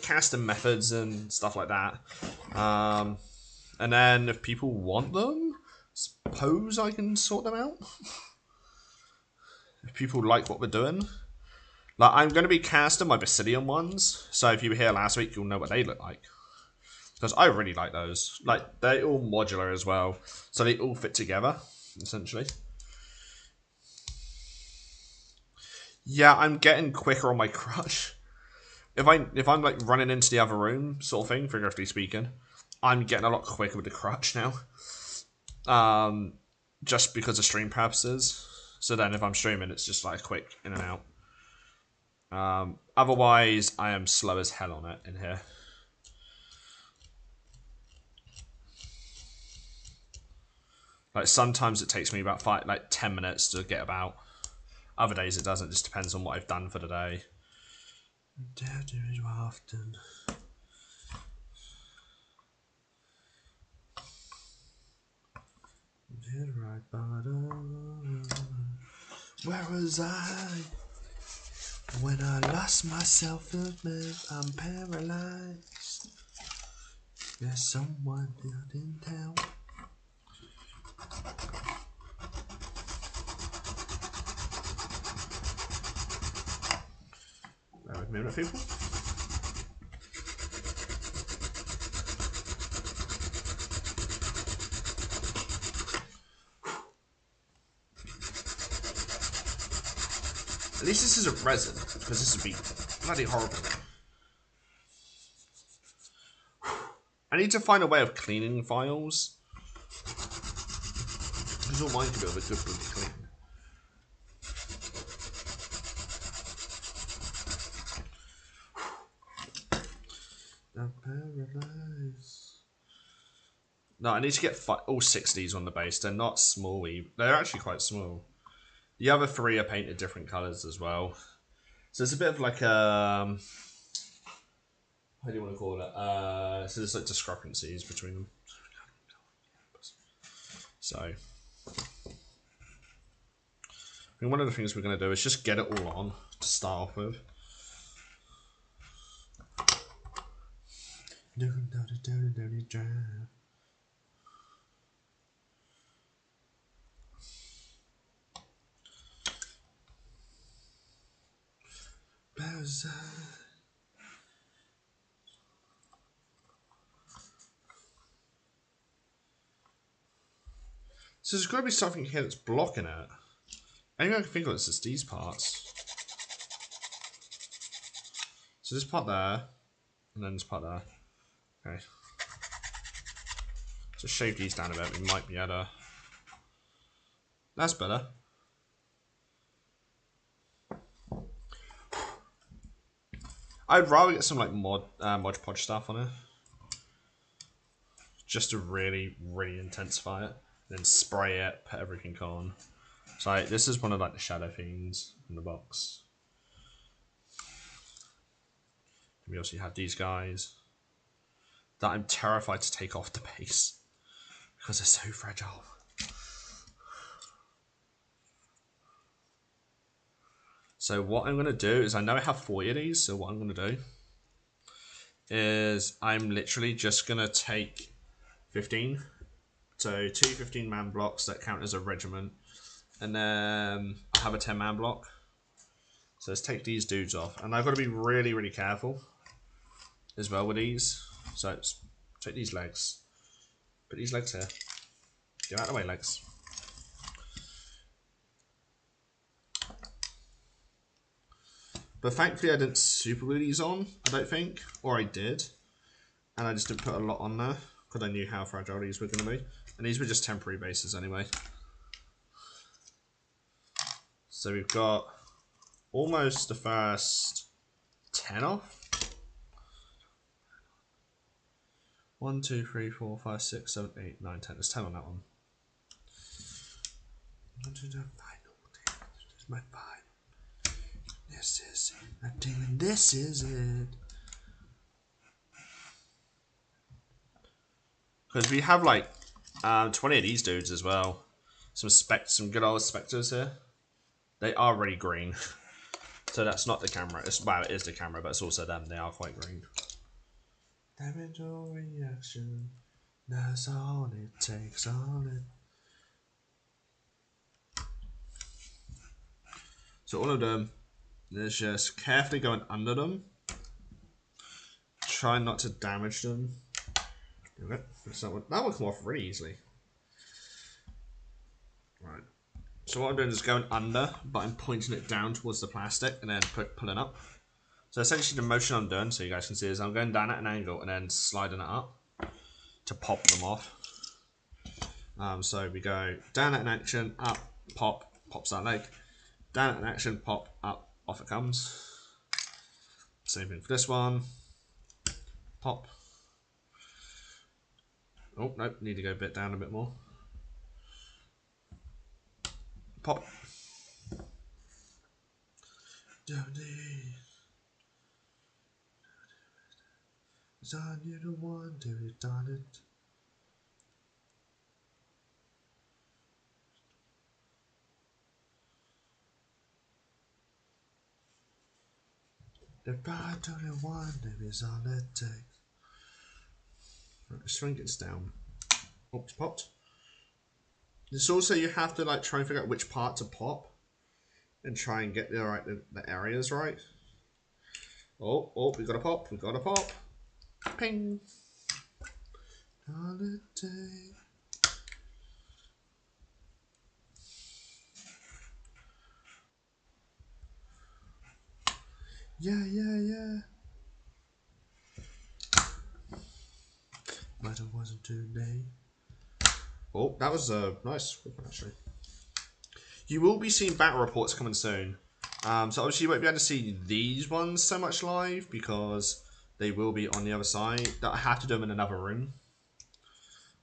casting methods and stuff like that. And then if people want them, suppose I can sort them out. If people like what we're doing. Like, I'm going to be casting my Basilian ones, so if you were here last week, you'll know what they look like. Because I really like those. Like, they're all modular as well, so they all fit together, essentially. Yeah, I'm getting quicker on my crush. If I'm like running into the other room, sort of thing, figuratively speaking, I'm getting a lot quicker with the crutch now. Just because of stream purposes. So then if I'm streaming, it's just like quick in and out. Otherwise, I am slow as hell on it in here. Like sometimes it takes me about 10 minutes to get about. Other days it doesn't. It just depends on what I've done for the day. Often. Where was I when I lost myself? I'm paralyzed. There's someone in town. Bear with me a minute, people. At least this isn't resin, because this would be bloody horrible. I need to find a way of cleaning files. Because all mine can be a bit good to clean. No, I need to get all 6 of these on the base. They're not small. They're actually quite small. The other 3 are painted different colours as well. So it's a bit of like a... how do you want to call it? So there's like discrepancies between them. So... I mean, one of the things we're going to do is just get it all on to start off with. So there's got to be something here that's blocking it. Only I can think of is just these parts. So this part there, and then this part there. Okay. Just shave these down a bit. We might be able to. That's better. I'd rather get some like Mod Podge stuff on it, just to really intensify it. Then spray it, put everything on. So this is one of like the shadow themes in the box. We also have these guys that I'm terrified to take off the base because they're so fragile. So what I'm going to do is, I know I have 40 of these, so what I'm going to do is I'm literally just going to take 15. So 2 15-man blocks that count as a regiment. And then I have a 10-man block. So let's take these dudes off. And I've got to be really careful as well with these. So let's take these legs. Put these legs here. Get out of the way, legs. But thankfully I didn't super glue these on, I don't think. Or I did. And I just didn't put a lot on there, because I knew how fragile these were going to be. And these were just temporary bases anyway. So we've got almost the first 10 off. 1, 2, 3, 4, 5, 6, 7, 8, 9, 10. There's 10 on that one. This is my final. This is it. Demon, this is it. Because we have like 20 of these dudes as well. Some good old specters here. They are really green. So that's not the camera. Well, it is the camera, but it's also them. They are quite green. Damage or reaction. That's all it takes. So all of them There's just carefully going under them. Try not to damage them. Okay. That one come off really easily. Right. So what I'm doing is going under, but I'm pointing it down towards the plastic and then pulling up. So essentially the motion I'm doing, so you guys can see, is I'm going down at an angle and then sliding it up to pop them off. So we go down at an action, up, pop, pops that leg. Down at an action, pop, up, off it comes. Same thing for this one. Pop. Oh, nope, need to go a bit down a bit more. Pop. Son, you're the one to have done it. The pride to the one that is all it takes. Right, the string gets down. Oops, popped. This also, you have to like try and figure out which part to pop and try and get the areas right. Oh, we got a pop, we got a pop. Ping. Holiday. Yeah. But it wasn't today. Oh, that was a nice one, actually. You will be seeing battle reports coming soon. So obviously you won't be able to see these ones so much live because they will be on the other side. I have to do them in another room.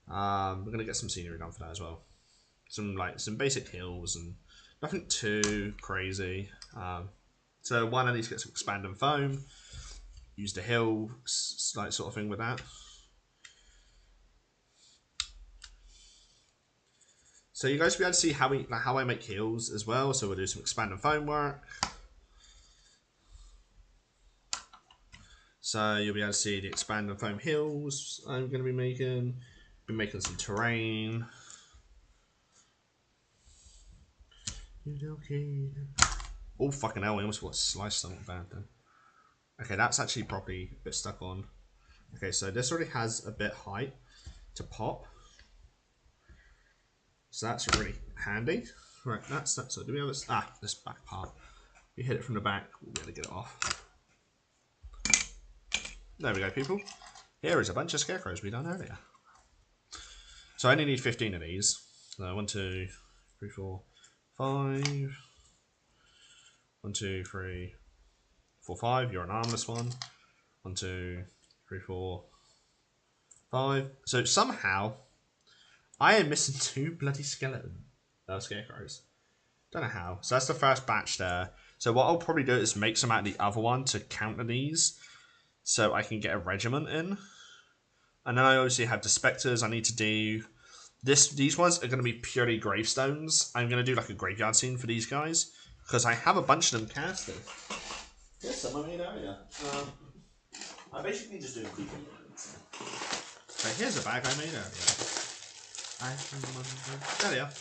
We're gonna get some scenery done for that as well. Some basic hills and nothing too crazy. So one, I need to get some expand and foam. Use the hill sort of thing with that. So you guys will be able to see how I make heels as well. So we'll do some expand and foam work. So you'll be able to see the expand and foam hills I'm going to be making. Be making some terrain. Okay. Oh fucking hell! I almost got sliced something bad then. Okay, that's actually properly a bit stuck on. Okay, so this already has a bit height to pop. So that's really handy. Right, that's that. So do we have this back part? If you hit it from the back, we'll be able to get it off. There we go, people. Here is a bunch of scarecrows we done earlier. So I only need 15 of these. So 1, 2, 3, 4, 5. 1, 2, 3, 4, 5. You're an armless one. 1, 2, 3, 4, 5. So somehow I am missing 2 bloody scarecrows. Don't know how. So that's the first batch there. So what I'll probably do is make some out of the other one to counter these, so I can get a regiment in. And then I obviously have the spectres I need to do. These ones are going to be purely gravestones. I'm going to do like a graveyard scene for these guys because I have a bunch of them casted. Here's some I made earlier. I basically just do creepy ones. So here's a bag I made earlier. There we are.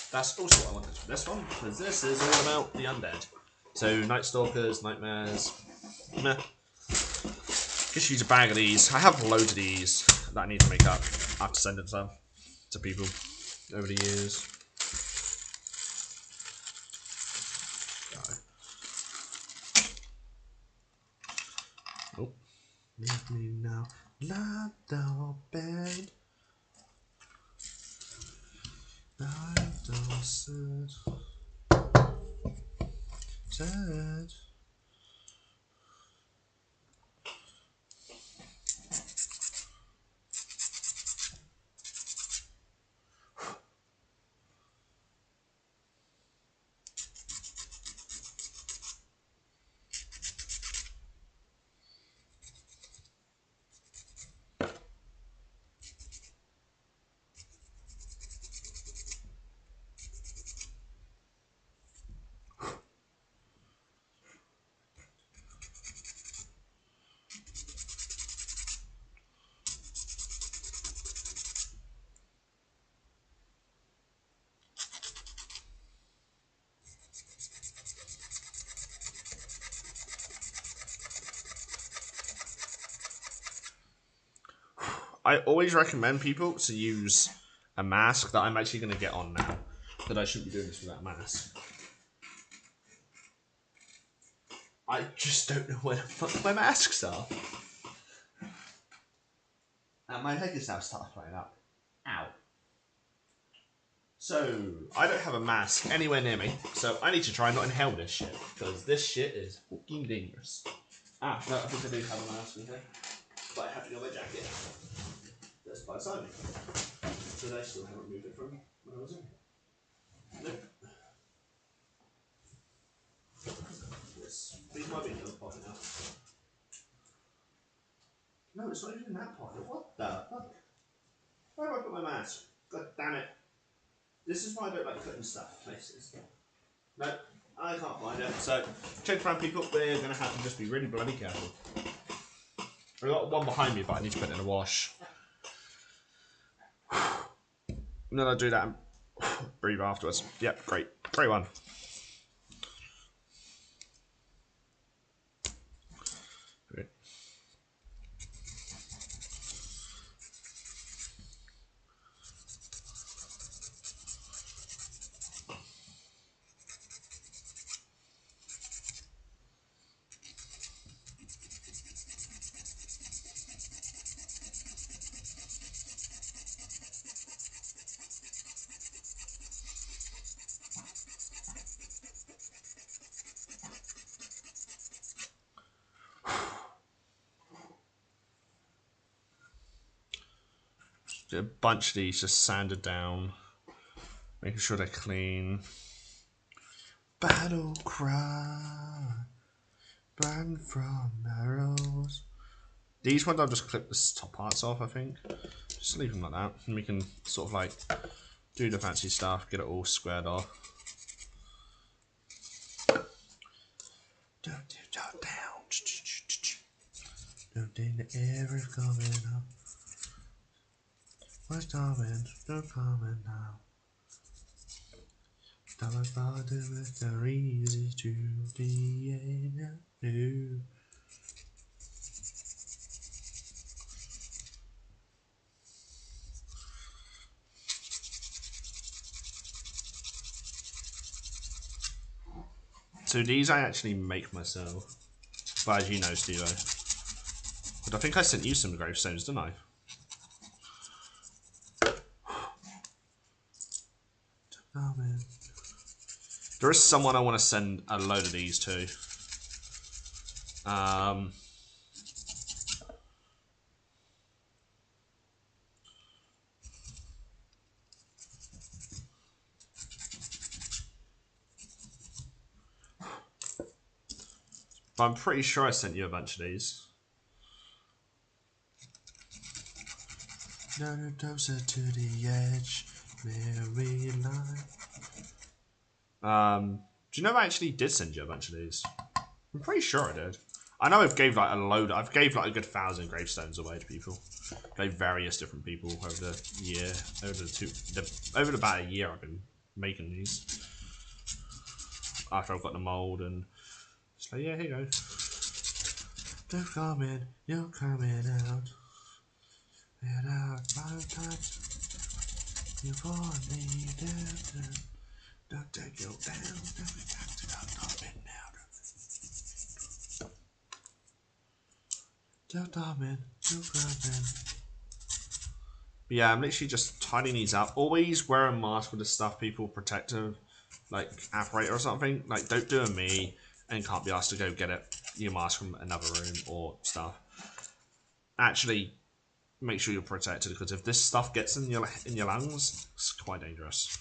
That's also what I wanted for this one, because this is all about the undead. So nightstalkers, nightmares. Meh. Just use a bag of these. I have loads of these that I need to make up after sending some to people over the years. Oh, leave me now, lie down bed. I don't sit. I always recommend people to use a mask that I'm actually going to get on now. That I shouldn't be doing this without a mask. I just don't know where the fuck my masks are. And my leg is now starting playing up. Ow. So, I don't have a mask anywhere near me, so I need to try and not inhale this shit, because this shit is fucking dangerous. Ah, no, I think I do have a mask in here, but I have to go my jacket. That's by the side of me. So they still haven't moved it from when I was in here. Nope. These might be in the other pocket now. No, it's not even in that pocket. What the fuck? Where have I put my mask? God damn it. This is why I don't like putting stuff in places. No, I can't find it. So, check around people, we're going to have to just be really bloody careful. I've got one behind me, but I need to put it in a wash. And then I'll do that and breathe afterwards. Yep, great. Great one. Okay. A bunch of these just sanded down, making sure they're clean. Battle cry, burn from arrows. These ones I'll just clip the top parts off, I think. Just leave them like that, and we can sort of like do the fancy stuff, get it all squared off. Down. Don't think the air is coming up. What's coming? Still coming now. Double body with the easy to the end. So these I actually make myself. But as you know, Steve, but I think I sent you some gravestones, didn't I? Oh, man. There is someone I want to send a load of these to. But I'm pretty sure I sent you a bunch of these. No closer to the edge, very line. Do you know I actually did send you a bunch of these? I'm pretty sure I did. I know I've gave like a load. I've gave like a good 1,000 gravestones away to people. Gave various different people over the year, over about a year I've been making these. After I've got the mold and just like, yeah, here you go. They're coming, you're coming out. Without my touch, you want me down. Don't take you down. Yeah, I'm literally just tidying these up. Always wear a mask with the stuff, people, protective, like apparator or something. Like, don't do a me and can't be asked to go get your mask from another room or stuff. Actually, make sure you're protected, because if this stuff gets in your lungs, it's quite dangerous.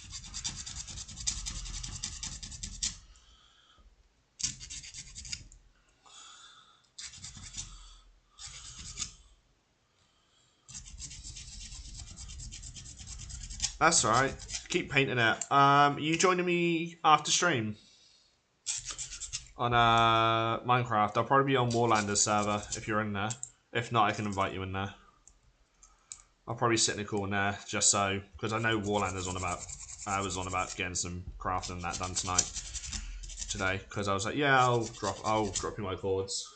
That's alright. Keep painting it. You joining me after stream on Minecraft? I'll probably be on Warlander's server if you're in there. If not, I can invite you in there. I'll probably sit in a corner just so, because I know Warlander's on about. I was on about getting some crafting and that done today, because I was like, yeah, I'll drop you my cords.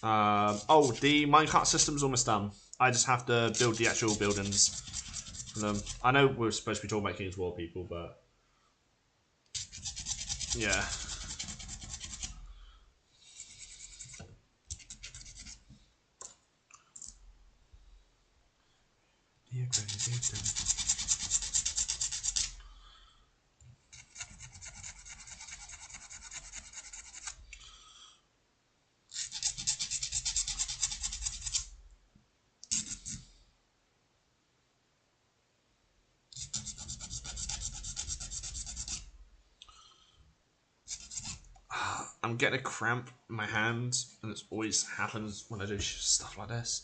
Oh, the minecart system's almost done. I just have to build the actual buildings for them. I know we're supposed to be talking about King's War people, but yeah. I'm getting a cramp in my hand, and it always happens when I do stuff like this.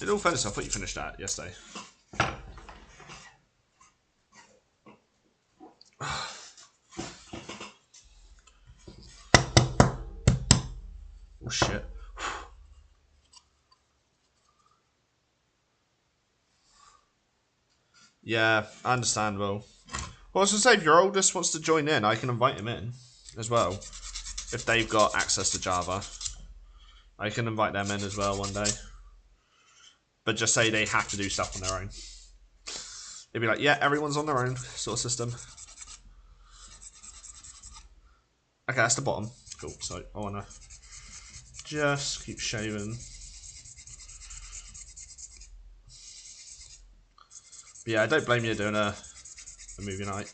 In all fairness, I thought you finished that yesterday. Oh shit. Yeah, I understand, Will. Well, I was going to say, if your oldest wants to join in, I can invite him in as well. If they've got access to Java, I can invite them in as well one day. But just say they have to do stuff on their own. They'd be like, yeah, everyone's on their own sort of system. Okay, that's the bottom. Cool, so I want to just keep shaving. But yeah, I don't blame you doing a movie night.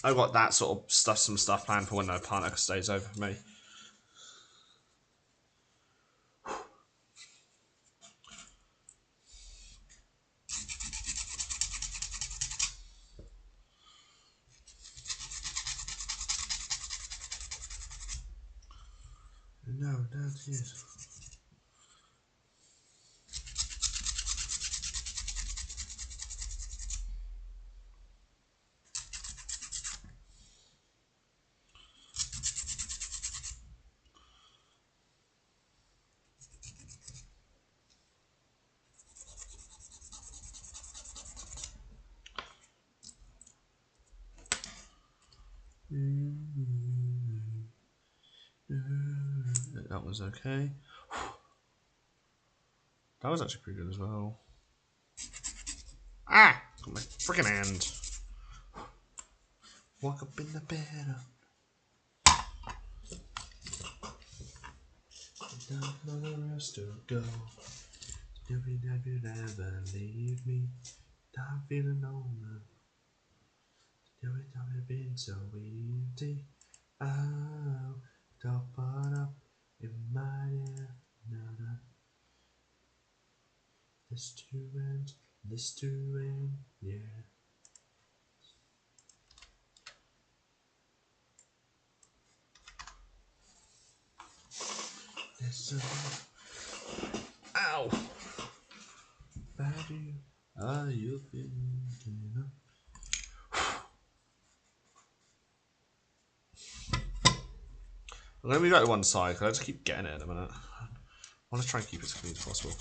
I've got that sort of stuff, some stuff planned for when the partner stays over for me. No, that is. That was okay. That was actually pretty good as well. Ah! Got my freaking hand. Walk up in the bed. Don't know the rest to go. You'll never leave me. I'm feeling older. You've been so easy. Oh, don't put up in my ear. This to end, yeah. Ow! Bad you, you've been enough. I'm gonna move that to one side because I just keep getting it in a minute. I want to try and keep it as clean as possible.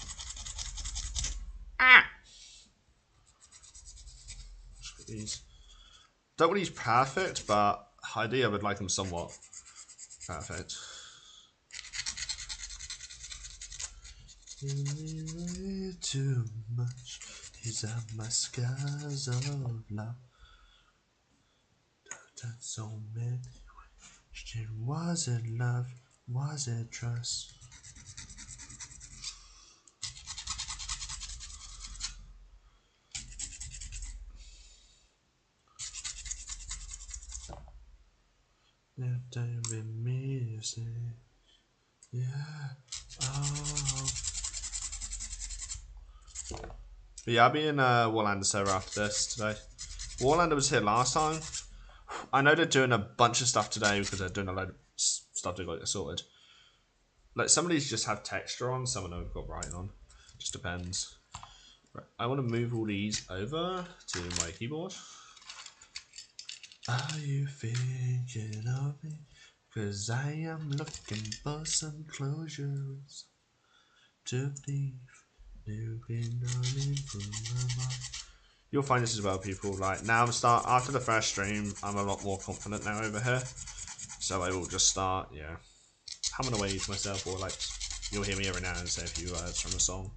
Ah! These. Don't want these perfect, but ideally I would like them somewhat perfect. Too much. These are my scars of love. Done so many. Was it love? Was it trust? That time with me, you say, yeah. Oh. But yeah, I'll be in Warlander server after this today. Warlander was here last time. I know they're doing a bunch of stuff today because they're doing a load of stuff to get sorted. Like some of these just have texture on, some of them have got writing on. Just depends. Right, I want to move all these over to my keyboard. Are you thinking of me? 'Cause I am looking for some closures to leave. Moving on into my mind. You'll find this as well, people. Like now, after the first stream, I'm a lot more confident now over here. So I will just start, yeah, humming away to myself, or like you'll hear me every now and say a few words from a song.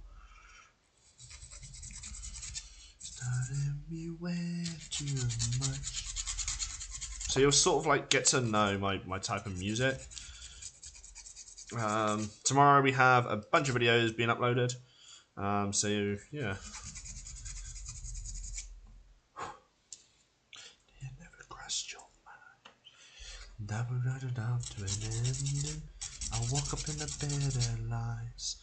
Starting me way too much. So you'll sort of like get to know my type of music. Tomorrow we have a bunch of videos being uploaded. So yeah. It never crossed your mind that we're running down to an ending. I woke up in a bed of lies.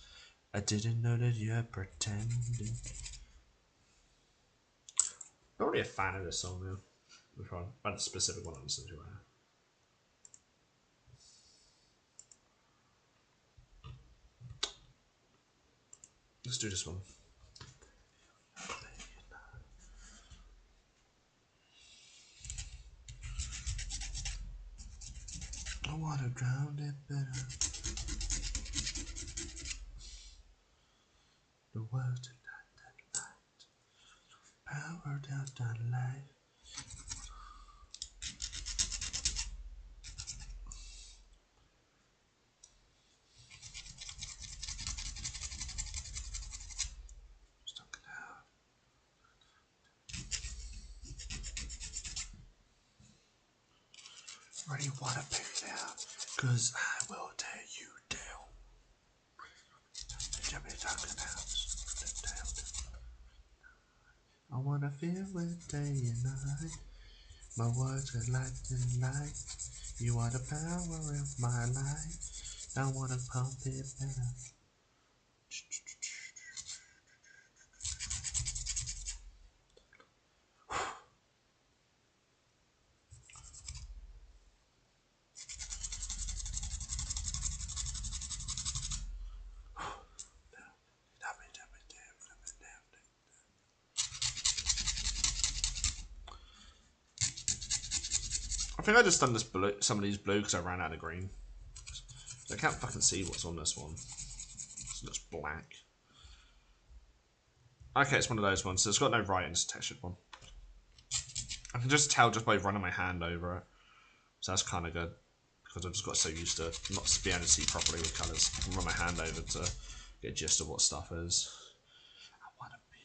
I didn't know that you're pretending. Not really a fan of this song though. But a specific one I'm listening to right now. Let's do this one. I wanna drown it better. The world tonight, that light. Power down that light. Stuck it out. Where do you wanna pick it out? 'Cause I will tear you down. I wanna feel it day and night. My words are light and light. You are the power of my life. I wanna pump it better. I think I just done this blue, some of these blue because I ran out of green. I can't fucking see what's on this one. It looks black. Okay, it's one of those ones. So it's got no writing, it's a textured one. I can just tell just by running my hand over it. So that's kind of good. Because I've just got so used to not being able to see properly with colours. I can run my hand over to get a gist of what stuff is. I want to be.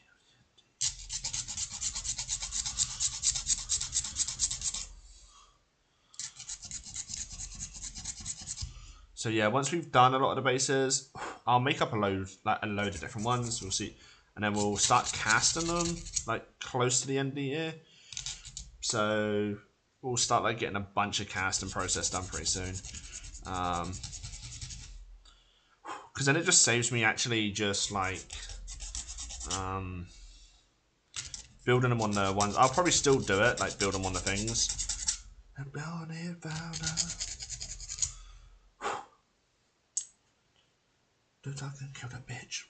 So yeah, once we've done a lot of the bases, I'll make up a load of different ones. We'll see, and then we'll start casting them like close to the end of the year. So we'll start like getting a bunch of casting process done pretty soon. Because then it just saves me actually just like building them on the ones. I'll probably still do it, like build them on the things. Dude, I can kill that bitch.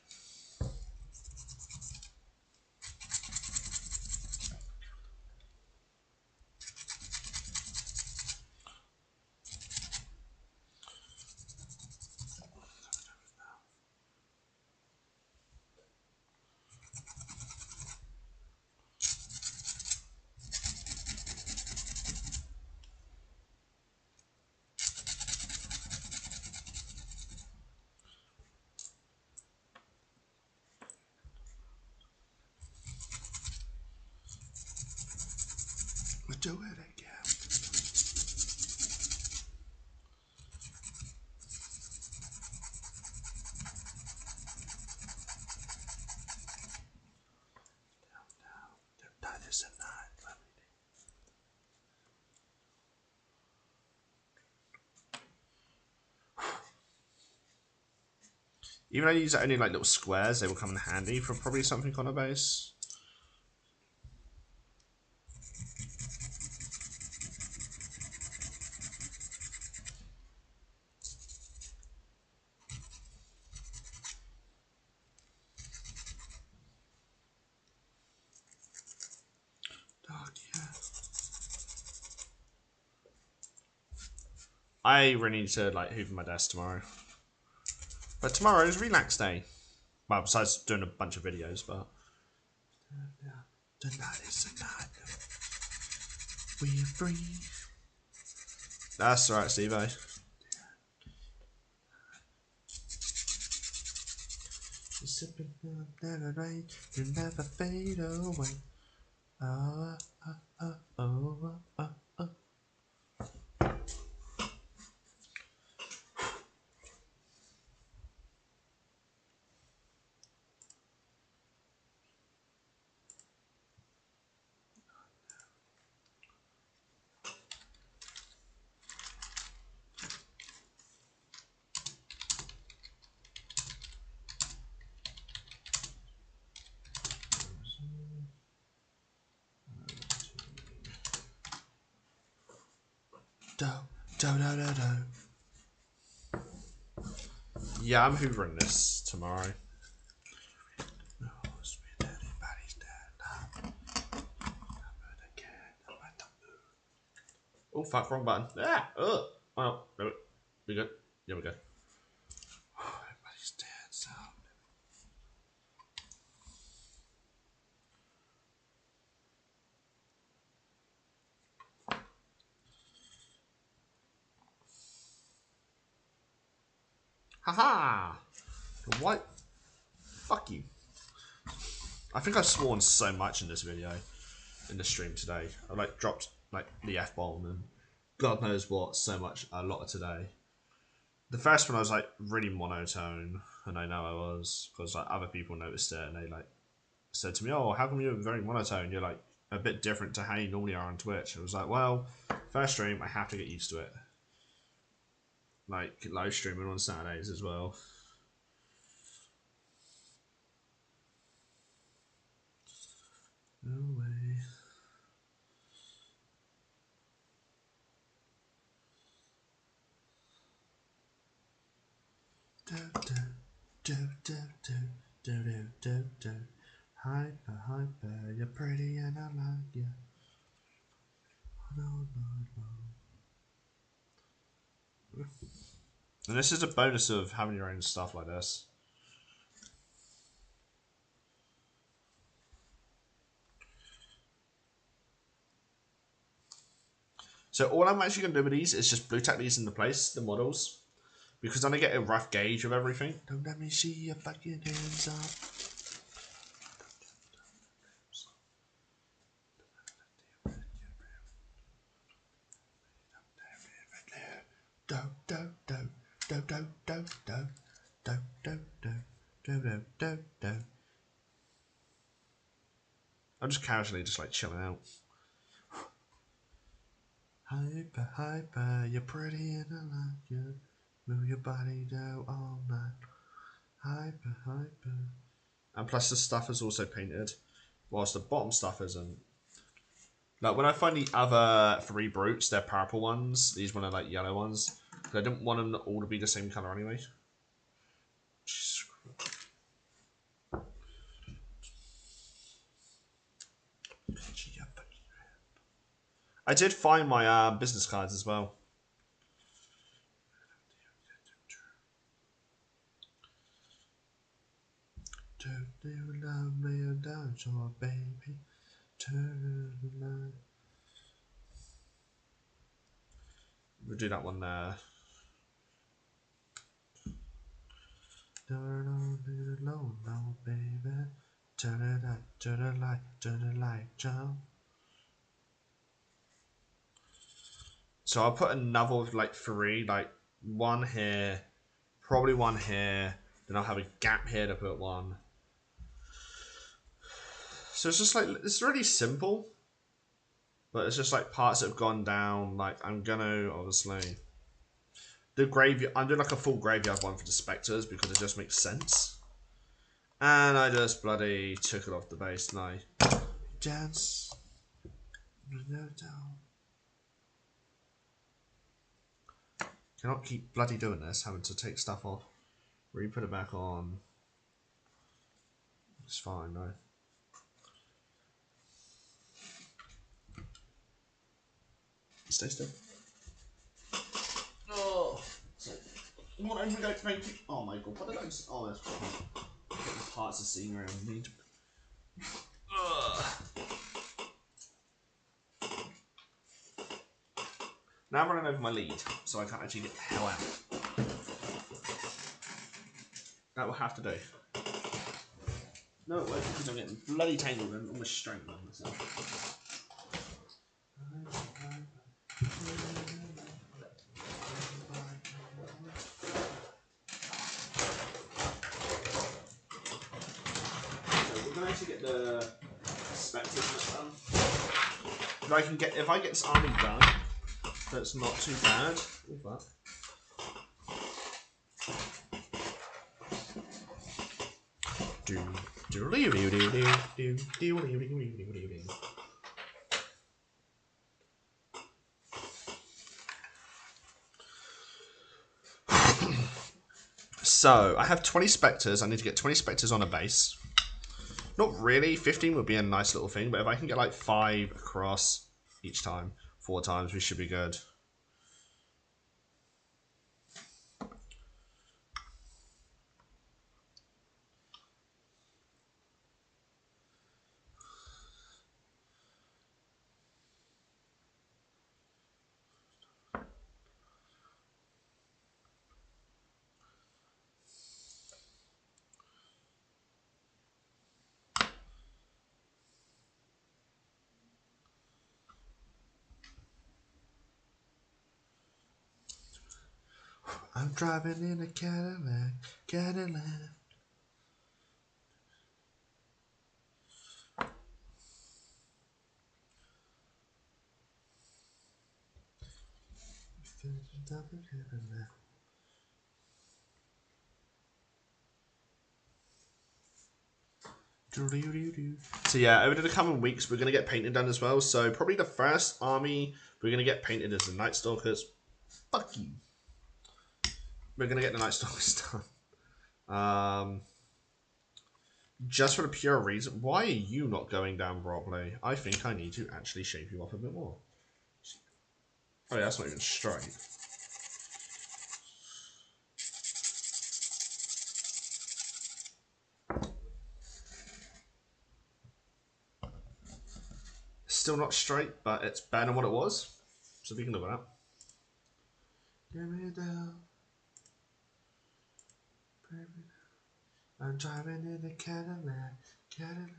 We'll do it again. That is a night. Even though I use only like little squares, they will come in handy for probably something on a base. Dark, yeah. I really need to like hoover my desk tomorrow. But tomorrow is relax day. Well, besides doing a bunch of videos, but tonight is the night we're free. That's alright, Steve. Sipping on that rain, you never fade away. Oh, oh, oh, oh, oh, oh. Do, do, do, do, do. Yeah, I'm hoovering this tomorrow. Oh fuck, wrong button. Ah, ugh. Oh, no, we good? Yeah, we're good. Everybody's dead, so. Haha! What? Fuck you. I think I've sworn so much in this video, in the stream today. I like dropped like the F-bomb and God knows what so much a lot of today. The first one I was like really monotone, and I know I was because like other people noticed it and they like said to me, "Oh, how come you're very monotone? You're like a bit different to how you normally are on Twitch." I was like, "Well, first stream I have to get used to it." Like live streaming on Saturdays as well. No way. Do, do, do, do, do, do, do, do, do. Hyper, hyper, you're pretty and I like you. No, no, no. And this is a bonus of having your own stuff like this. So all I'm actually going to do with these is just blue tack these into place, the models. Because then I get a rough gauge of everything. Don't let me see your fucking hands up. Do, do, do, do, do, do, do, do, do, do, do, do, do, do. I'm just casually just like chilling out. Hyper, hyper, you're pretty and I like you. Move your body down all night. Hyper, hyper. And plus the stuff is also painted, whilst the bottom stuff isn't. Like when I find the other three brutes, they're purple ones. These one are like yellow ones. I didn't want them all to be the same colour anyway. I did find my business cards as well. Baby. We'll do that one there. No, baby. Turn the light, jump. So I'll put another like three, like one here, probably one here. Then I'll have a gap here to put one. So it's just like, it's really simple. But it's just like parts that have gone down. Like I'm gonna obviously the graveyard. I'm doing like a full graveyard one for the specters because it just makes sense. And I just bloody took it off the base and I dance. Cannot keep bloody doing this, having to take stuff off, re-put it back on. It's fine though. Stay still. What am I going to make? Oh my god, what did I just... Oh, that's parts of scene around me. Now I'm running over my lead, so I can't actually get the hell out. That will have to do. No, it won't, because I'm getting bloody tangled and almost strangling myself. So we're going to actually get the specters done. If I get this army done, that's not too bad. Oh, fuck. So, I have 20 spectres. I need to get 20 spectres on a base. Not really. 15 would be a nice little thing, but if I can get like 5 across each time, 4 times, we should be good. I'm driving in a Cadillac, Cadillac. So yeah, over the coming weeks we're going to get painting done as well. So probably the first army we're going to get painted as the Nightstalkers. Fuck you. We're going to get the Nightstalkers done. Just for the pure reason, why are you not going down properly? I think I need to actually shape you up a bit more. Oh yeah, that's not even straight. Still not straight, but it's better than what it was. So we can look at that. Get me down. I'm driving in a Cadillac, Cadillac.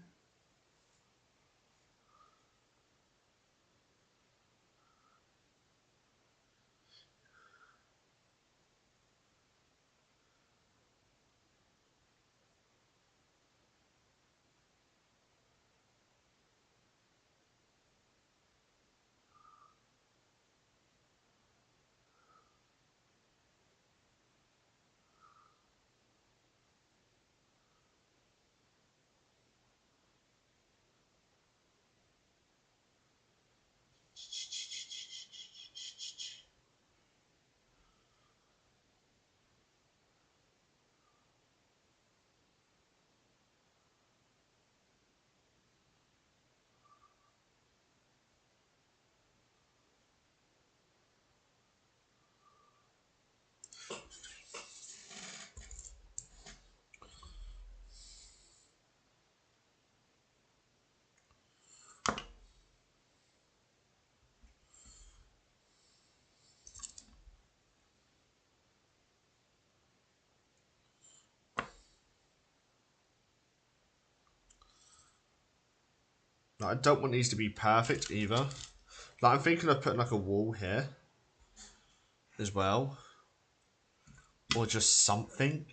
Like, I don't want these to be perfect either. Like, I'm thinking of putting like a wall here as well, or just something.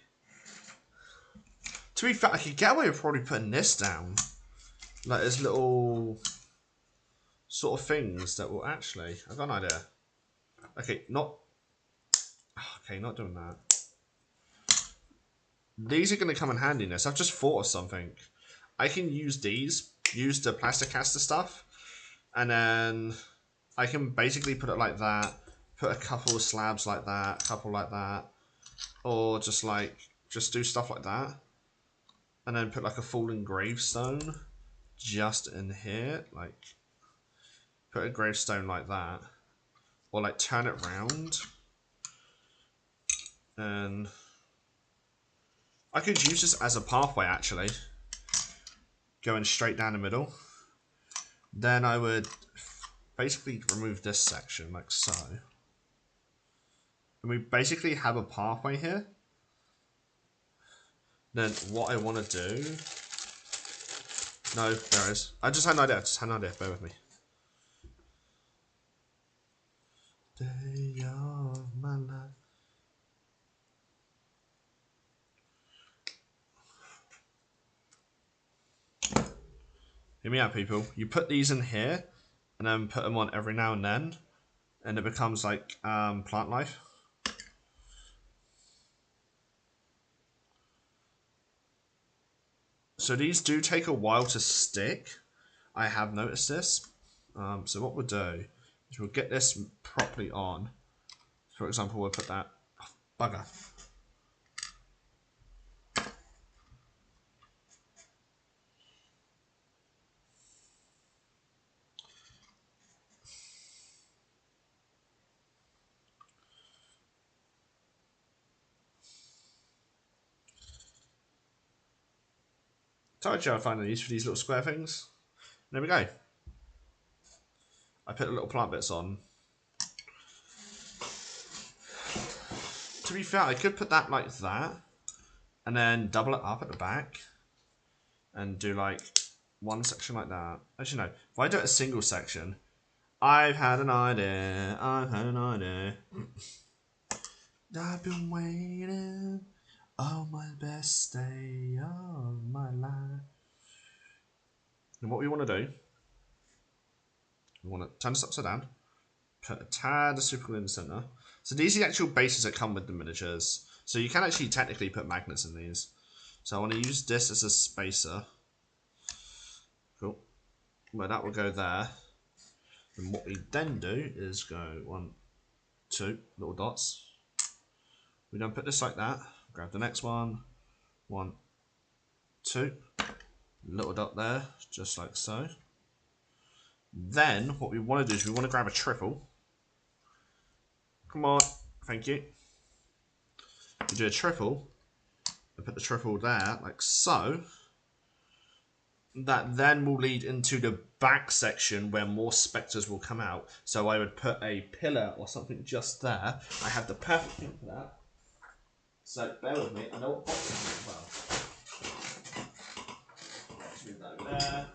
To be fair, I could get away with probably putting this down. Like, there's little sort of things that will actually... I've got an idea. Okay, not... Okay, not doing that. These are going to come in handy in this. I've just thought of something. I can use these, use the Plasticaster stuff, and then I can basically put it like that, put a couple of slabs like that, a couple like that, or just do stuff like that, and then put like a fallen gravestone just in here, like put a gravestone like that, or like turn it round And I could use this as a pathway actually. Going straight down the middle. Then I would basically remove this section like so. And we basically have a pathway here. Then what I want to do... No, there it is. I just had an idea. Bear with me. Day of my life. Hear me out, people. You put these in here, and then put them on every now and then, and it becomes like plant life. So these do take a while to stick. I have noticed this. So what we'll do is we'll get this properly on. For example, we'll put that... Oh, bugger. Told you I'd find a use for these little square things. There we go. I put the little plant bits on. To be fair, I could put that like that, and then double it up at the back, and do like one section like that. Actually, no. If I do it a single section, I've had an idea. I've been waiting on my best day of my life. And what we want to do, we want to turn this upside down, put a tad of super glue in the center. So these are the actual bases that come with the miniatures. So you can actually technically put magnets in these. So I want to use this as a spacer. Cool. Well, that will go there. And what we then do is go 1, 2 little dots. We then put this like that. Grab the next one. 1, 2. Little dot there, just like so. Then what we want to do is we want to grab a triple. Come on, thank you. We do a triple and put the triple there, like so. That then will lead into the back section where more spectres will come out. So I would put a pillar or something just there. I have the perfect thing for that. So bear with me, I know what box as well. Let's move that over there.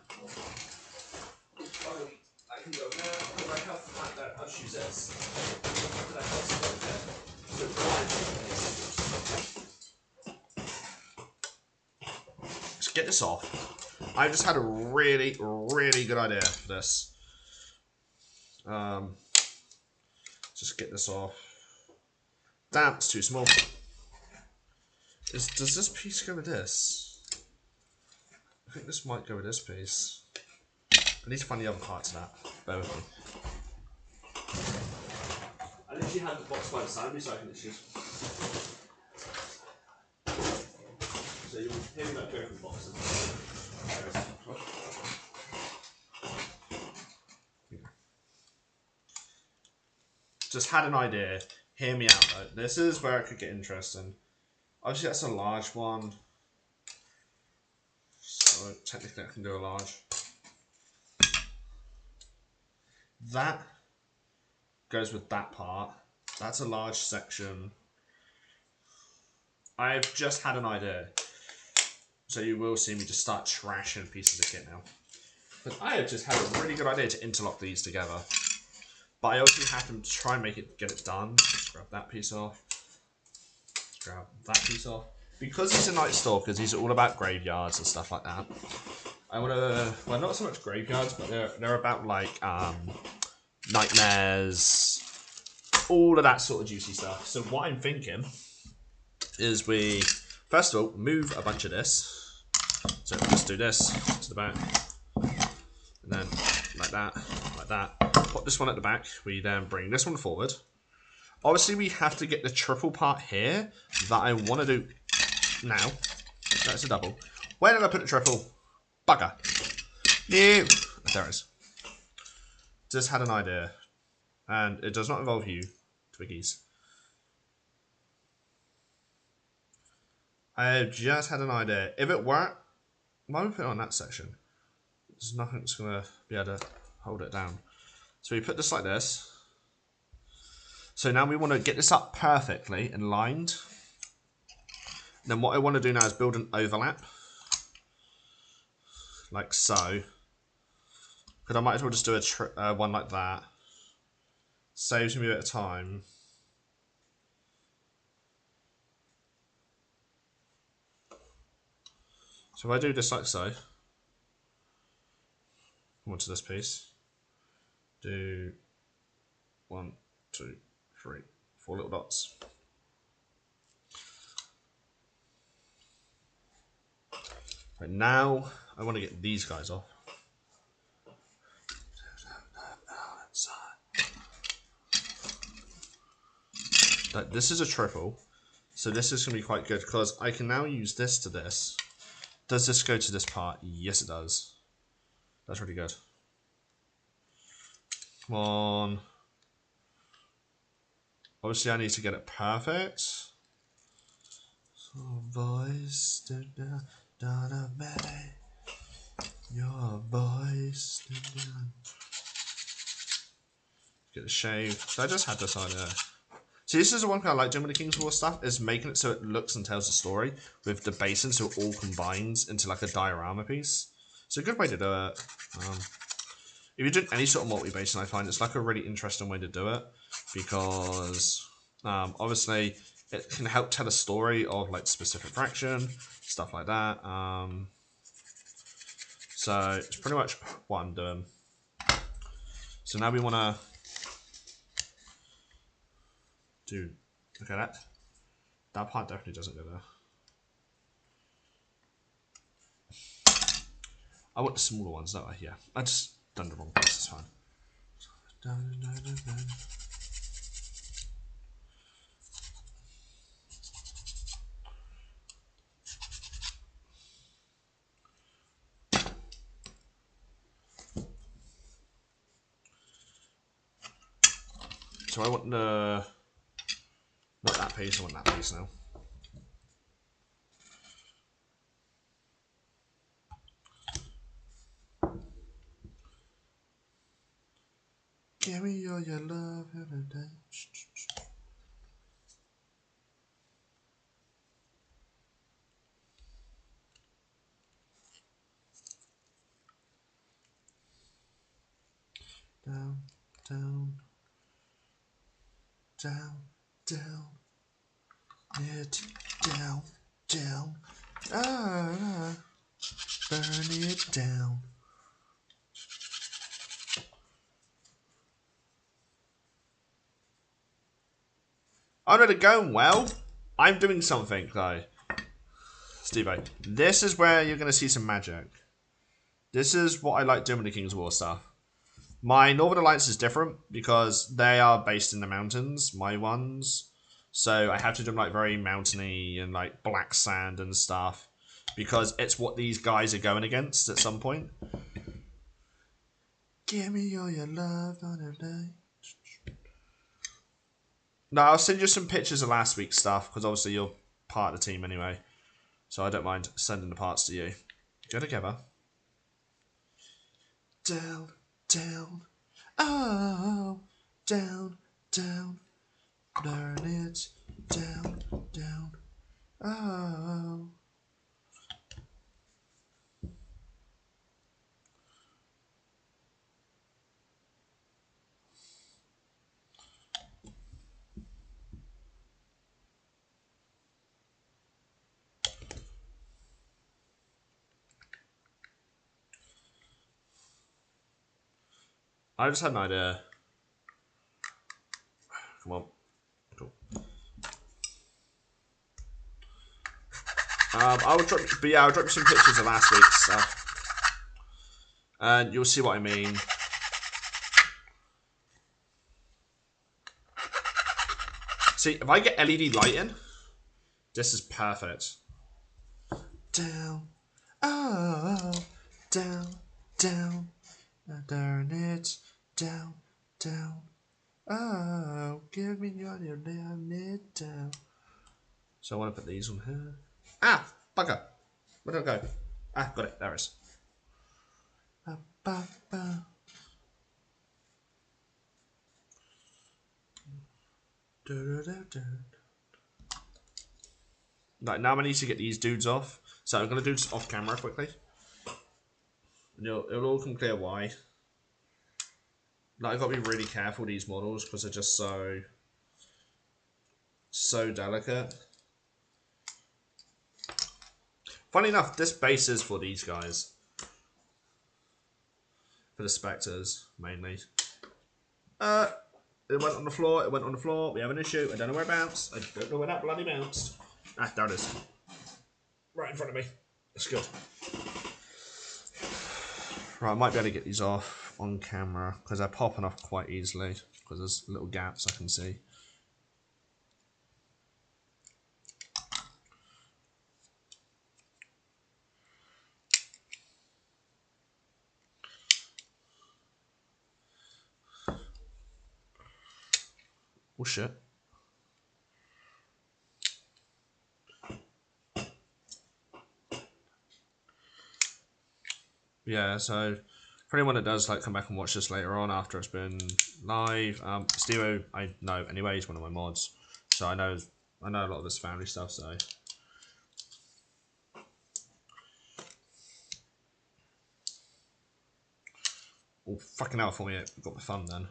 Oh, I can go there. Oh, I have that there. I'll choose this. Let's get this off. I just had a really, really good idea for this. Just get this off. Damn, it's too small. Does this piece go with this? I think this might go with this piece. I need to find the other parts of that. Bear with me. I literally had the box by the side of me, so I can literally... So you'll hear me like go through boxes. Just had an idea. Hear me out though. This is where it could get interesting. Obviously that's a large one. So technically I can do a large. That goes with that part. That's a large section. I've just had an idea. So you will see me just start trashing pieces of kit now. But I have just had a really good idea to interlock these together. But I also have to try and get it done. Let's grab that piece off. Let's grab that piece off. Because these are night stalkers, these are all about graveyards and stuff like that. I want to, well, not so much graveyards, but they're about like nightmares, all of that sort of juicy stuff. So what I'm thinking is we, first of all, move a bunch of this. So we just do this to the back, and then like that, like that. Put this one at the back. We then bring this one forward. Obviously, we have to get the triple part here that I want to do now. That's a double. Where did I put the triple? Bugger. No. There it is. Just had an idea. And it does not involve you, Twiggies. I just had an idea. If it worked, why would we put it on that section? There's nothing that's going to be able to hold it down. So we put this like this. So now we want to get this up perfectly and lined. Then what I want to do now is build an overlap. Like so. Because I might as well just do a one like that. Saves me a bit of time. So if I do this like so. Come on to this piece. Do 1, 2, 3, 4 little dots. Right, now I want to get these guys off. This is a triple, so this is going to be quite good because I can now use this to this. Does this go to this part? Yes, it does. That's really good. Come on. Obviously, I need to get it perfect. So, voice, your voice. Get the shave. So I just had this idea. See, this is the one thing I like doing with the King's War stuff, is making it so it looks and tells a story with the basin, so it all combines into like a diorama piece. It's a good way to do it. If you're doing any sort of multi-basin, I find it's like a really interesting way to do it because obviously it can help tell a story of like specific fraction, stuff like that. So it's pretty much what I'm doing. So now we want to do, okay, that part definitely doesn't go there. I want the smaller ones, don't I? Yeah, I just done the wrong place, it's fine. So I want not that piece, I want that piece now. Give me all your love every day. Down, down, down, down, it down, down, burn it down. Oh no, they're going well. I'm doing something though. Steve-O, this is where you're going to see some magic. This is what I like doing with the King's War stuff. My Northern Alliance is different because they are based in the mountains, my ones. So I have to do them like very mountainy and like black sand and stuff because it's what these guys are going against at some point. Give me all your love on a day. No, I'll send you some pictures of last week's stuff because obviously you're part of the team anyway. So I don't mind sending the parts to you. Go together. Down, down, oh, down, down, burn it, down, down, oh. I just had an idea. Come on. Cool. I'll drop you some pictures of last week's stuff. And you'll see what I mean. See, if I get LED lighting, this is perfect. Down, oh, down, down, turn it, down, down, oh, give me your down it down. So I want to put these on here. Ah, bugger. Where did I go? Ah, got it. There it is. Ba, ba, ba. Right, now I need to get these dudes off. So I'm going to do this off camera quickly. And it'll all come clear why. Like, I've got to be really careful with these models because they're just so delicate. Funny enough, this base is for these guys. For the Spectres, mainly. It went on the floor, it went on the floor. We have an issue. I don't know where it bounced. I don't know where that bloody bounced. Ah, there it is. Right in front of me. That's good. Right, I might be able to get these off on camera because they're popping off quite easily because there's little gaps I can see. Oh shit. Yeah, so for anyone that does like come back and watch this later on after it's been live, Steve, I know anyway, he's one of my mods, so I know a lot of his family stuff. So oh fucking hell, I thought we got the fun then.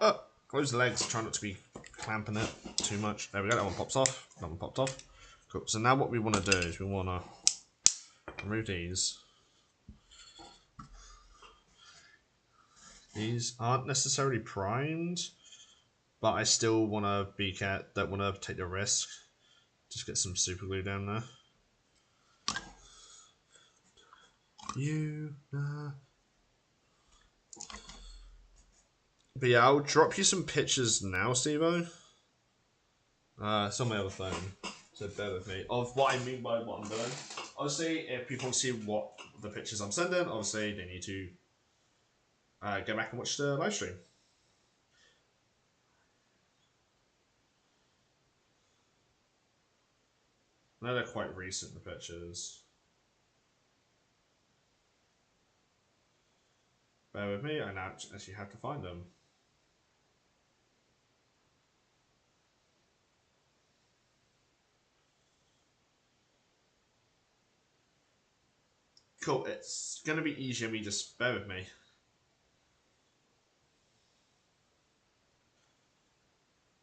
Oh, close the legs, try not to be clamping it too much. There we go, that one pops off. That one popped off. Cool. So now what we want to do is we want to remove these. These aren't necessarily primed, but I still want to don't want to take the risk. Just get some super glue down there. But yeah, I'll drop you some pictures now, Steve-O. It's on my other phone, so bear with me. Of what I mean by what I'm doing. Obviously, if people see what the pictures I'm sending, obviously they need to go back and watch the live stream. I know they're quite recent, the pictures. Bear with me, I now actually have to find them. Cool, it's going to be easier, me just bear with me.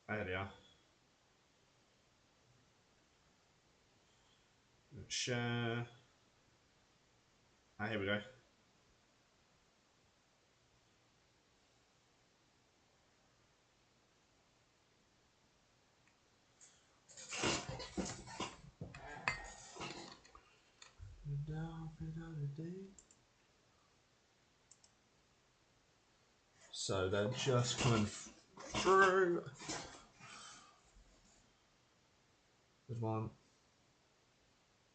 There they are. Share. Ah, here we go. So they're just coming through. There's one.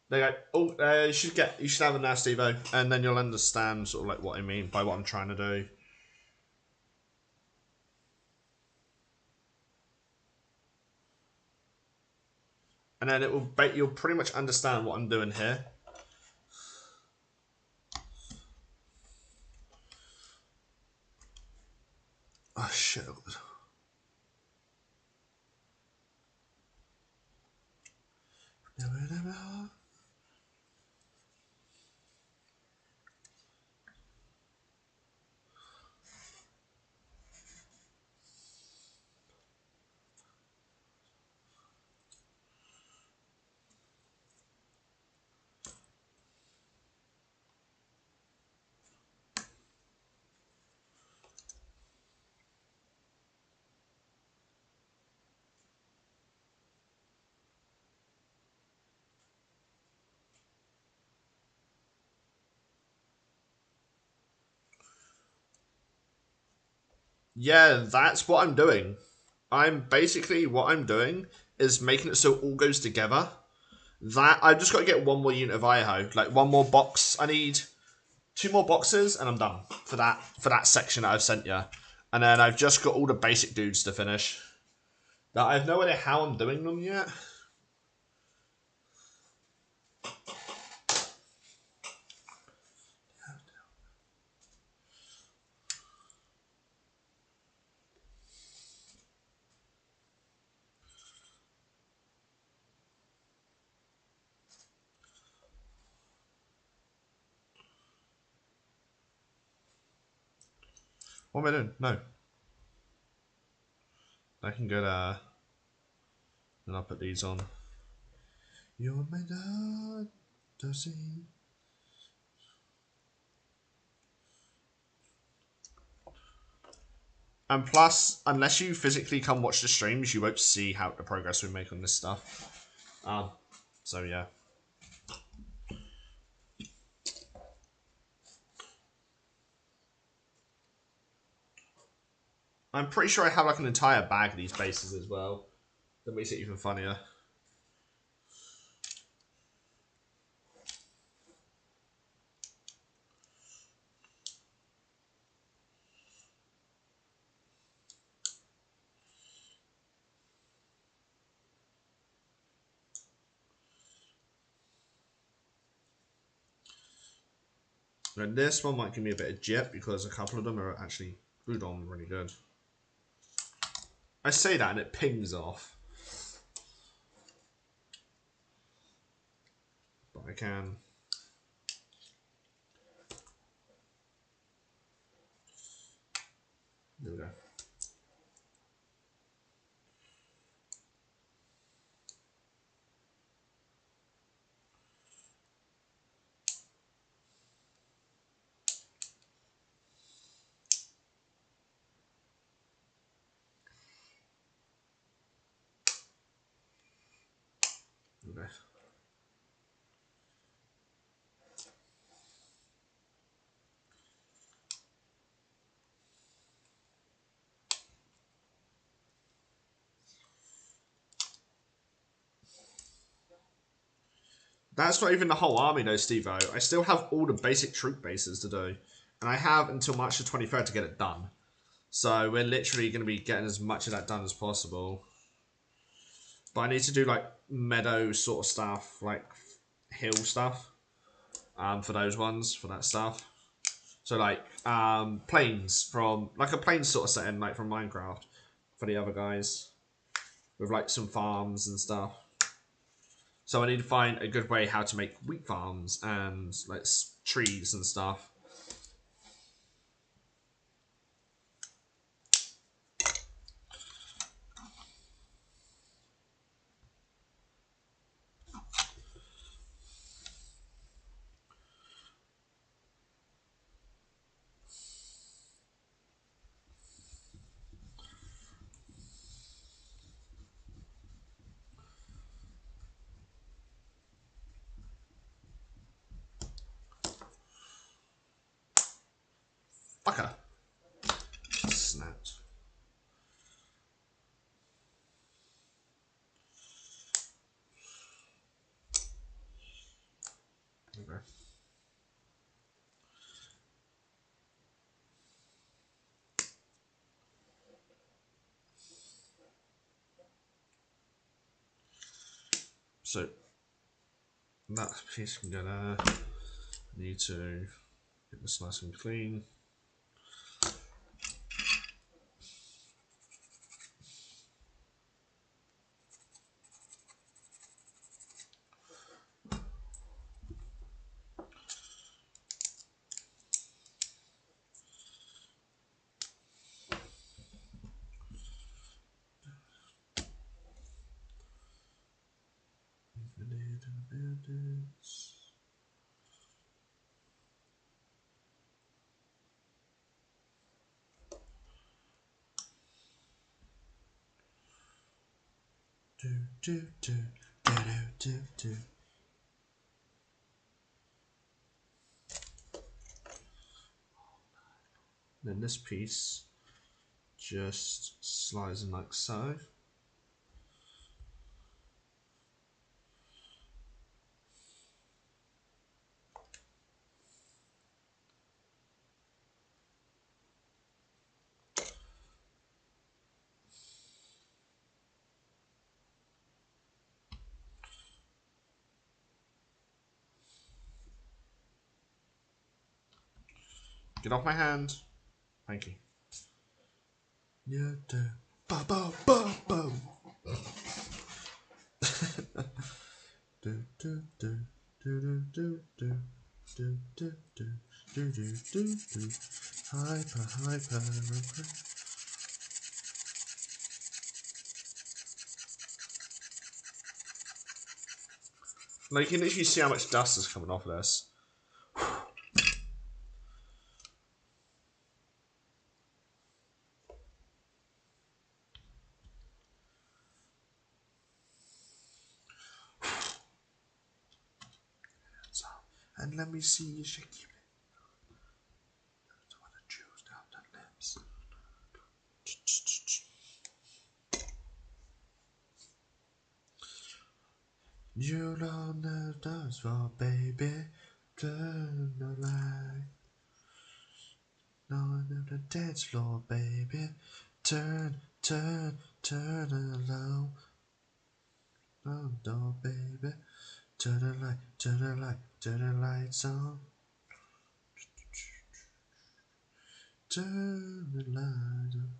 There you go. Oh, you should have a now, Steve-O, and then you'll understand sort of like what I mean by what I'm trying to do. And then you'll pretty much understand what I'm doing here. Oh shit. Yeah, that's what I'm doing. What I'm doing is making it so it all goes together. I've just got to get one more unit of IO, like one more box. I need 2 more boxes and I'm done for that section that I've sent you. And then I've just got all the basic dudes to finish. Now I have no idea how I'm doing them yet. What am I doing? No. I can go there. And I'll put these on. You're my dad to see. And plus, unless you physically come watch the streams, you won't see how the progress we make on this stuff. So yeah. I'm pretty sure I have like an entire bag of these bases as well. That makes it even funnier. And this one might give me a bit of jip because a couple of them are actually glued on really good. I say that and it pings off. But I can. There we go. Okay. That's not even the whole army though, Steve-O. I still have all the basic troop bases to do. And I have until March the 23rd to get it done. So we're literally going to be getting as much of that done as possible. But I need to do like meadow sort of stuff, like hill stuff. For those ones, for that stuff. So like plains from, like a plains sort of setting, like from Minecraft. For the other guys. With like some farms and stuff. So I need to find a good way how to make wheat farms and like trees and stuff. Fucker. Snapped. Okay. So that piece can go there. Need to get this nice and clean. Then this piece just slides in like so. Get off my hand. Thank you. Yeah, ba ba ba ba. hyper. Like, you can literally see how much dust is coming off of this. And let me see you shake your lips. I want to choose down the lips. You don't know dance for baby. Turn the light. No, the dance floor, baby. Turn it low. Oh, no, baby. Turn the lights on. Turn the lights on.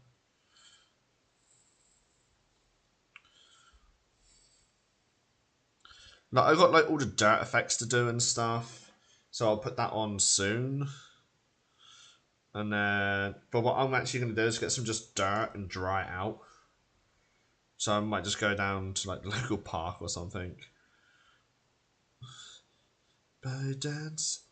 Like, I got like all the dirt effects to do and stuff, so I'll put that on soon. And then, but what I'm actually going to do is get some just dirt and dry it out. So I might just go down to like the local park or something. But dance.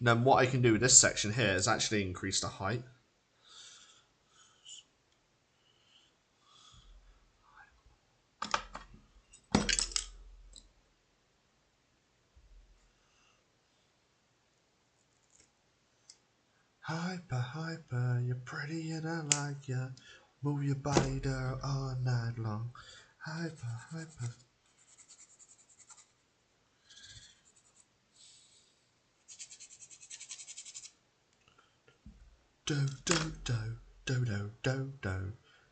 And then what I can do with this section here is actually increase the height. Hyper, you're pretty and I like ya. Move your body there all night long. Hyper. Do.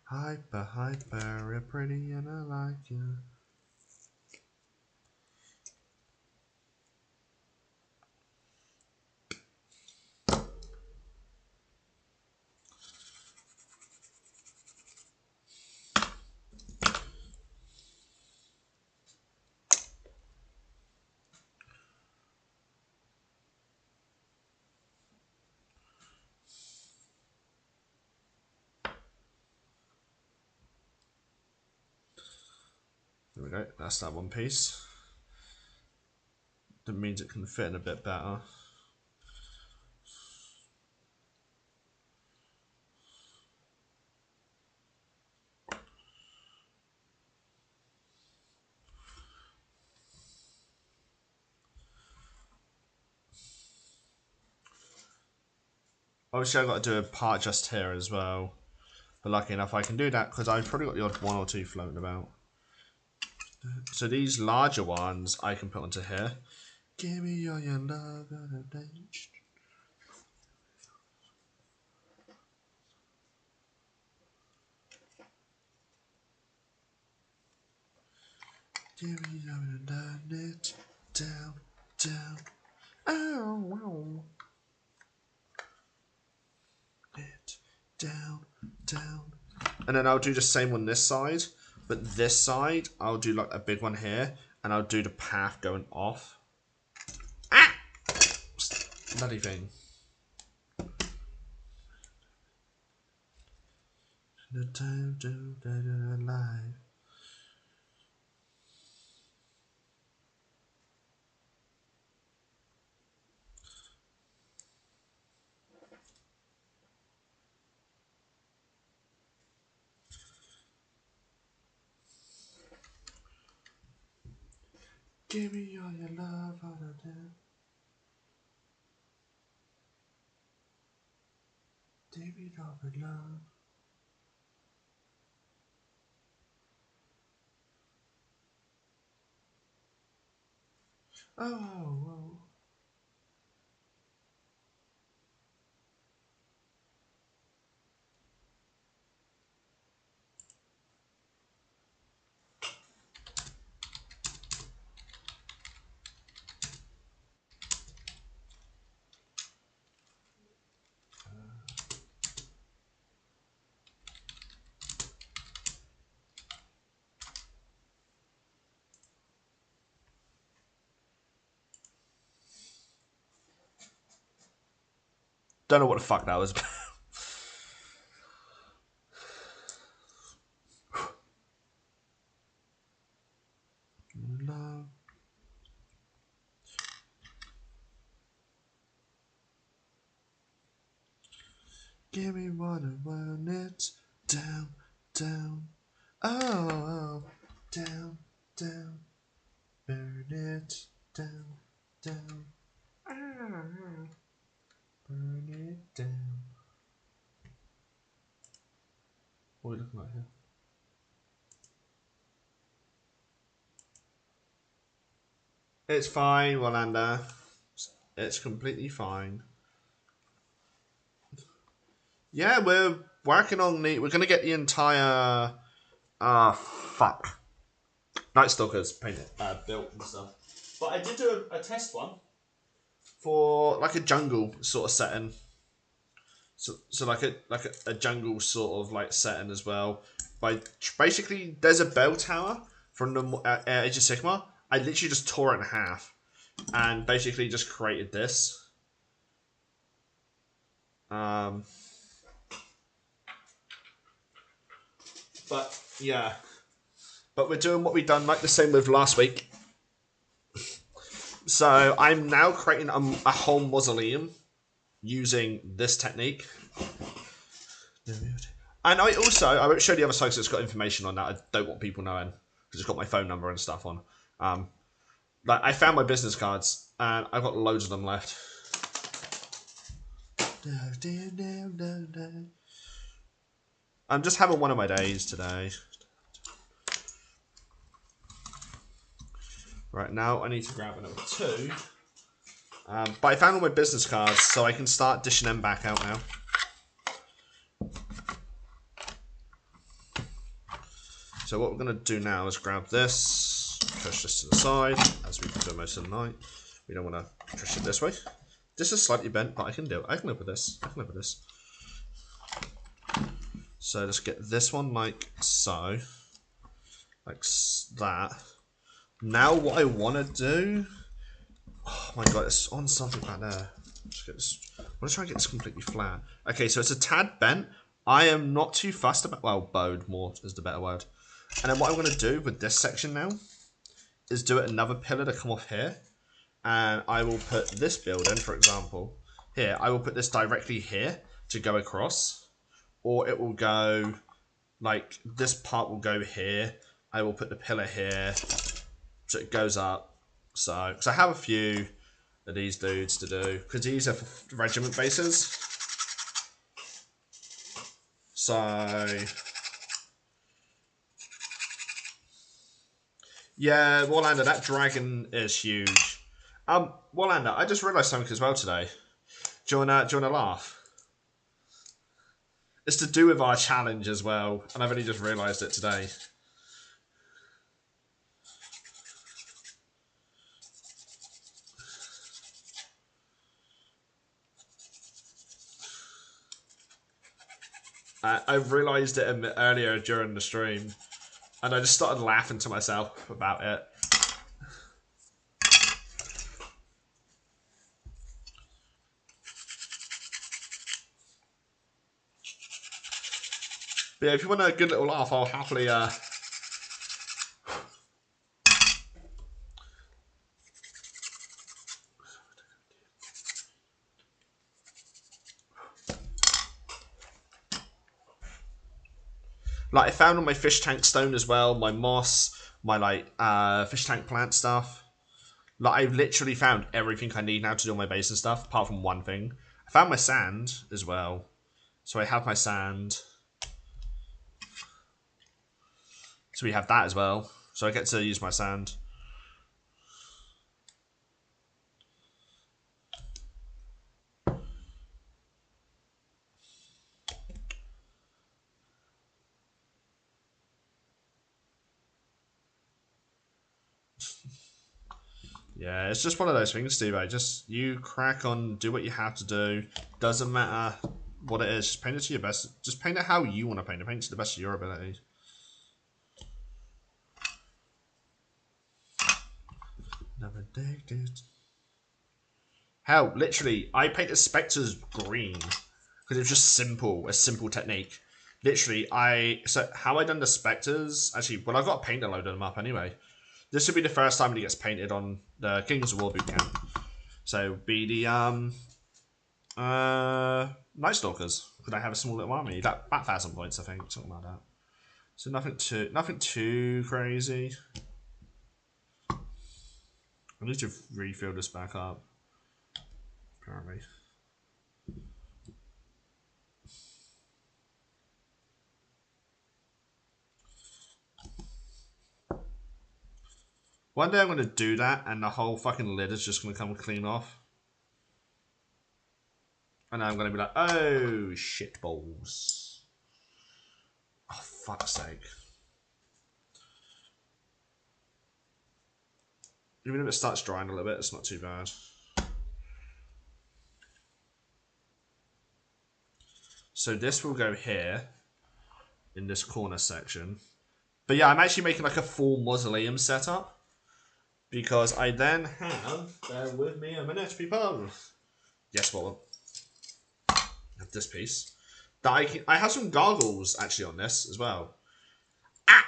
Hyper, you're pretty and I like ya. There we go, that's that one piece. That means it can fit in a bit better. Obviously, I've got to do a part just here as well. But lucky enough, I can do that because I've probably got the odd one or two floating about. So these larger ones I can put onto here. Give me all your love. Give me all your love. Down. Oh. Down. And then I'll do the same on this side. But this side, I'll do like a big one here. And I'll do the path going off. Ah! Bloody thing. The time to alive. Give me all your love out of there. David Robert love. Oh. Don't know what the fuck that was. No. Give me what I want, it down, down, oh, down, down, burn it down, down, burn it down. What are we looking like here? It's fine, Walanda. It's completely fine. Yeah, we're working on the. We're gonna get the entire. Fuck. Nightstalkers painted, built and stuff. But I did do a test one for like a jungle sort of setting. So like a jungle sort of like setting as well. By basically, there's a bell tower from the Age of Sigmar. I literally just tore it in half, and basically just created this. But yeah, but we're doing what we've done like the same with last week. So I'm now creating a whole mausoleum using this technique. And I won't show the other side because it's got information on that. I don't want people knowing because it's got my phone number and stuff on. Like I found my business cards and I've got loads of them left. I'm just having one of my days today. Right, now I need to grab another 2. But I found all my business cards, so I can start dishing them back out now. So what we're going to do now is grab this, push this to the side, as we do most of the night. We don't want to push it this way. This is slightly bent, but I can do it. I can live with this. I can live with this. So let's get this one like so. Like that. Now what I want to do... Oh my god, it's on something back there. I want to try and get this completely flat. Okay, so it's a tad bent. I am not too fussed about... Well, bowed more is the better word. And then what I'm going to do with this section now is do it another pillar to come off here. And I will put this building, for example, here. I will put this directly here to go across. Or it will go... Like, this part will go here. I will put the pillar here. So it goes up. So, because I have a few of these dudes to do. Because these are for regiment bases. So... Yeah, Warlander, that dragon is huge. Warlander, I just realised something as well today. Do you wanna laugh? It's to do with our challenge as well, and I've only just realised it today. I realised it a bit earlier during the stream, and I just started laughing to myself about it. But yeah, if you want a good little laugh, I'll happily... Like, I found all my fish tank stone as well, my moss, my, like, fish tank plant stuff. Like, I've literally found everything I need now to do my base and stuff, apart from one thing. I found my sand as well. So I have my sand. So we have that as well. So I get to use my sand. Yeah, it's just one of those things, Steve. Just you crack on, do what you have to do. Doesn't matter what it is. Just paint it to your best. Just paint it how you want to paint it. Paint it to the best of your ability. Never addicted. Hell, literally, I painted Spectres green because it was just simple, a simple technique. Literally, so how I done the Spectres, actually, well, I've got to paint a load of them up anyway. This would be the first time it gets painted on the Kings of War boot camp. So, be the, Nightstalkers. Could I have a small little army? About 1,000 points, I think, something like that. So nothing too crazy. I need to refill this back up. Apparently. One day I'm going to do that and the whole fucking lid is just going to come clean off. And I'm going to be like, oh, shit balls. Oh, fuck's sake. Even if it starts drying a little bit, it's not too bad. So this will go here, in this corner section. But yeah, I'm actually making like a full mausoleum setup. Because I then have, bear with me a minute, people. Yes, Bob. Have this piece. That I have some gargoyles actually on this as well. Ah!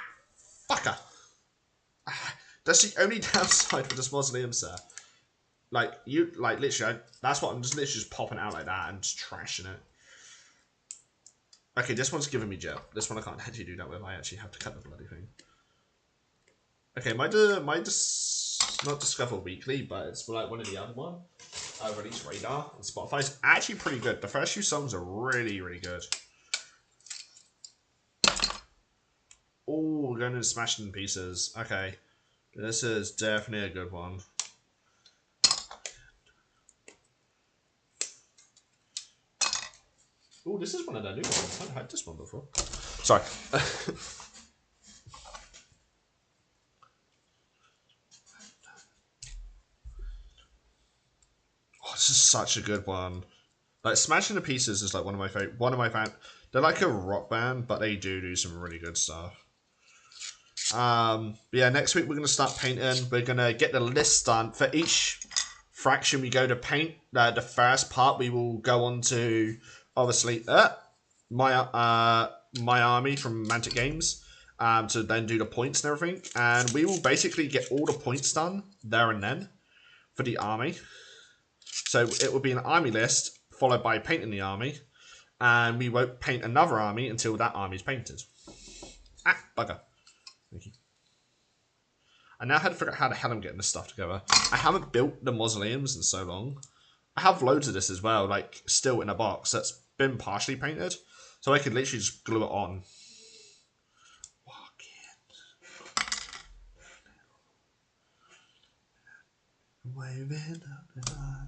Fucker! That's the only downside for this mausoleum set. Like, literally, that's what I'm just literally just popping out like that and just trashing it. Okay, this one's giving me gel. This one I can't actually do that with. I actually have to cut the bloody thing. Okay, not Discover Weekly, but it's like one of the other one. Release Radar on Spotify. It's actually pretty good. The first few songs are really, really good. Oh, we're going to Smash in Pieces. Okay. This is definitely a good one. Oh, this is one of the new ones. I haven't had this one before. Sorry. Oh, this is such a good one. Like, Smash into Pieces is like one of my favorite. They're like a rock band, but they do some really good stuff. But yeah, next week we're going to start painting. We're going to get the list done. For each fraction we go to paint, the first part we will go on to, obviously, my army from Mantic Games, to then do the points and everything. And we will basically get all the points done there and then for the army. So it will be an army list, followed by painting the army. And we won't paint another army until that army is painted. Ah, bugger. Thank you. I now had to figure out how the hell I'm getting this stuff together. I haven't built the mausoleums in so long. I have loads of this as well, like still in a box that's been partially painted. So I could literally just glue it on. Waving up the line.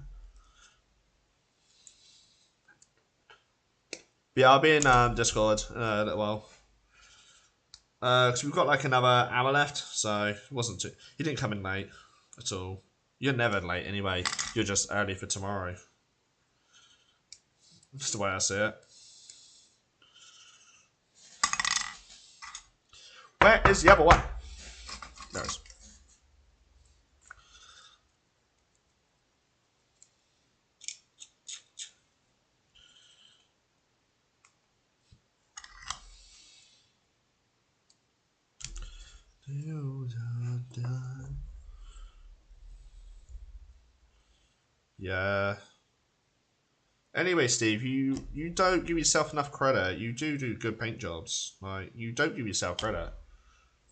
Yeah, I'll be in Discord in a little while. Because we've got like another hour left, so it wasn't too... He didn't come in late at all. You're never late anyway. You're just early for tomorrow. That's the way I see it. Where is the other one? There it is. Yeah. Anyway, Steve, you don't give yourself enough credit. You do good paint jobs. Like, you don't give yourself credit.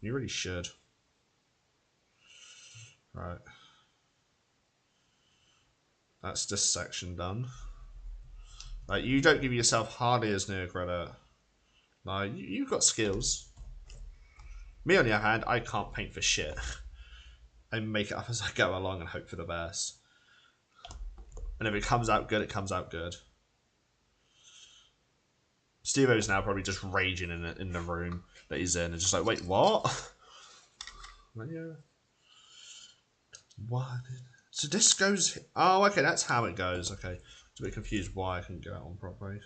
You really should. Right. That's this section done. Like, you don't give yourself hardly as near credit. Like, you've got skills. Me, on the other hand, I can't paint for shit. I make it up as I go along and hope for the best. And if it comes out good, it comes out good. Steve-O's now probably just raging in the room that he's in and just like, wait, what? Like, yeah. What? So this goes... Oh, okay, that's how it goes. Okay. I was a bit confused why I couldn't get that on properly.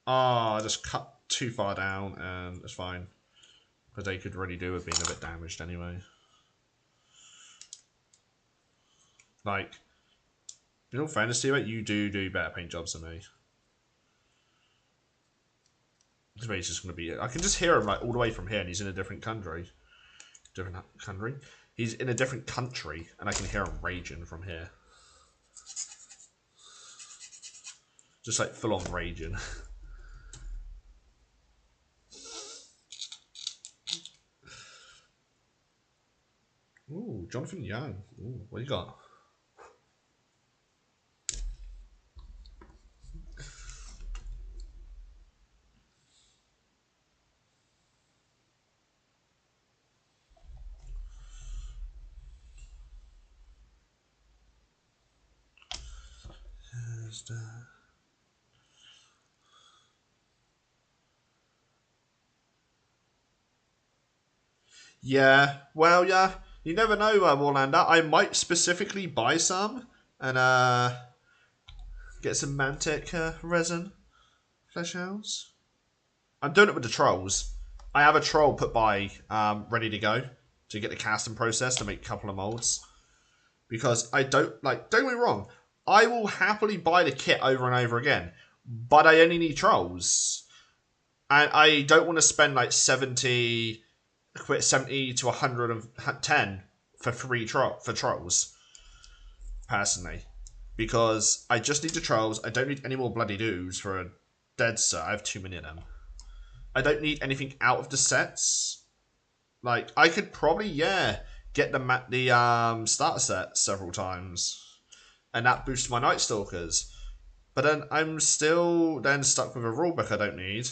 Oh, I just cut too far down and it's fine. Because they could really do with being a bit damaged anyway. Like, in all fairness to you, you do better paint jobs than me. This way he's just going to be... I can just hear him like all the way from here, and he's in a different country. Different country? He's in a different country, and I can hear him raging from here. Just like full on raging. Ooh, Jonathan Young. Ooh, what you got? Yeah, well, yeah. You never know, Warlander. I might specifically buy some and get some Mantic resin flesh house. I'm doing it with the trolls. I have a troll put by ready to go to get the casting process to make a couple of molds. Because I don't get me wrong, I will happily buy the kit over and over again, but I only need trolls. And I don't want to spend like 70 to 110 for for trolls, personally. Because I just need the trolls, I don't need any more bloody dudes for a dead set. I have too many of them. I don't need anything out of the sets. Like, I could probably, yeah, get the starter set several times. And that boosts my Nightstalkers. But then I'm still then stuck with a rulebook I don't need.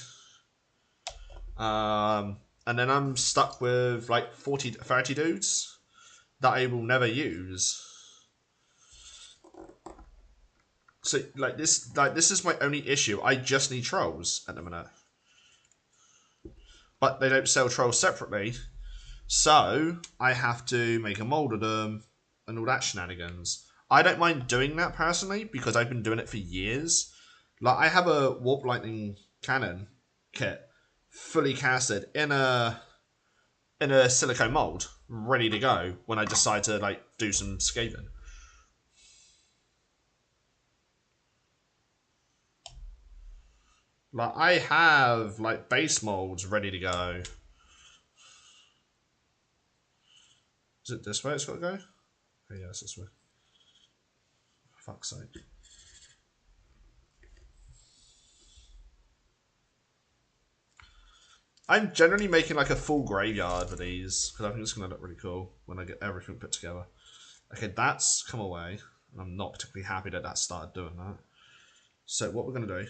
And then I'm stuck with like 30 dudes that I will never use. So this is my only issue. I just need trolls at the minute. But they don't sell trolls separately. So I have to make a mold of them and all that shenanigans. I don't mind doing that personally because I've been doing it for years. Like, I have a Warp Lightning cannon kit fully casted in a silicone mold, ready to go when I decide to like do some scathing. Like, I have like base molds ready to go. Is it this way it's got to go? Oh, yeah, it's this way. For fuck's sake. I'm generally making like a full graveyard with these because I think it's going to look really cool when I get everything put together. Okay, that's come away, and I'm not particularly happy that that started doing that. So what we're going to do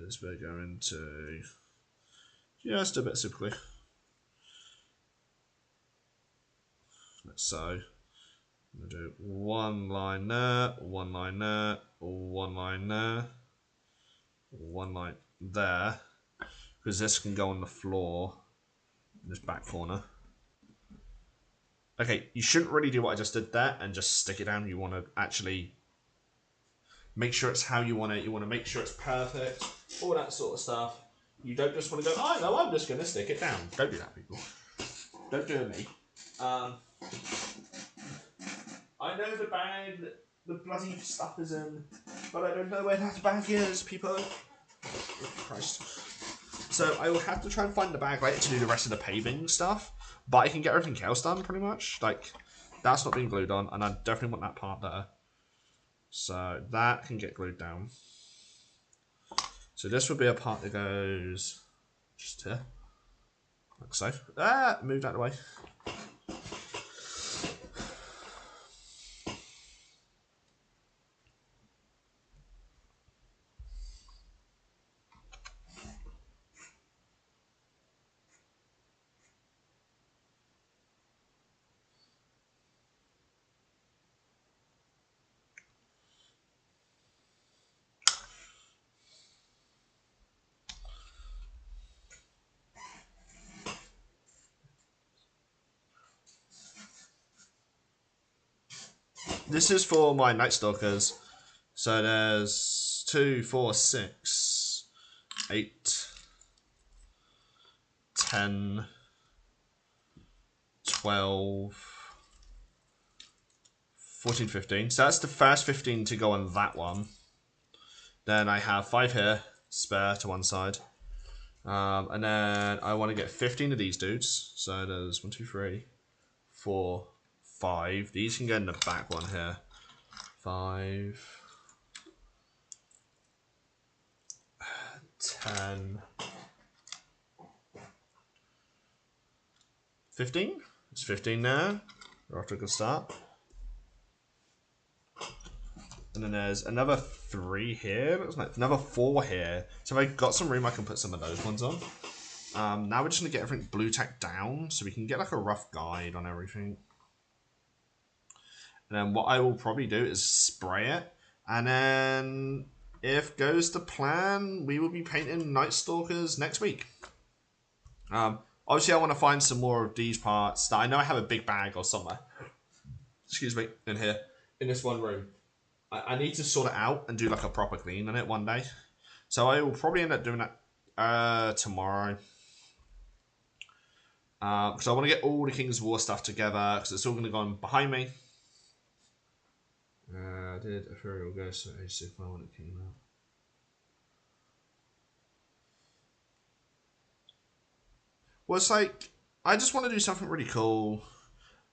is we're going to just do a bit simply. Like so. I'm going to do one line there, one line there, one line there, one line there, because this can go on the floor in this back corner. Okay, you shouldn't really do what I just did there and just stick it down. You want to actually make sure it's how you want it. You want to make sure it's perfect, all that sort of stuff. You don't just want to go, oh no, I'm just going to stick it down. Don't do that, people. Don't do it me. I know the bag that the bloody stuff is in, but I don't know where that bag is, people. Oh, Christ. So I will have to try and find the bag later to do the rest of the paving stuff, but I can get everything else done pretty much. Like, that's not being glued on, and I definitely want that part there. So that can get glued down. So this will be a part that goes just here, like so. Move that away. This is for my Nightstalkers. So there's 2, 4, 6, 8, 10, 12, 14, 15. So that's the first 15 to go on that one. Then I have 5 here, spare to one side. And then I want to get 15 of these dudes. So there's 1, 2, 3, 4, 5. These can go in the back one here. 5, 10, 15. It's 15 there. We're off to a good start. And then there's another 3 here. Looks like another 4 here. So if I got some room, I can put some of those ones on. Now we're just going to get everything blue tacked down so we can get like a rough guide on everything. And then what I will probably do is spray it. And then if goes to plan, we will be painting Night Stalkers next week. Obviously I want to find some more of these parts that I know I have a big bag or somewhere. Excuse me, in here. In this one room. I need to sort it out and do like a proper clean on it one day. So I will probably end up doing that tomorrow. Because I want to get all the King's War stuff together because it's all going to go on behind me. I did Ethereal Ghost at Age 6 when it came out. Well, it's like, I just want to do something really cool.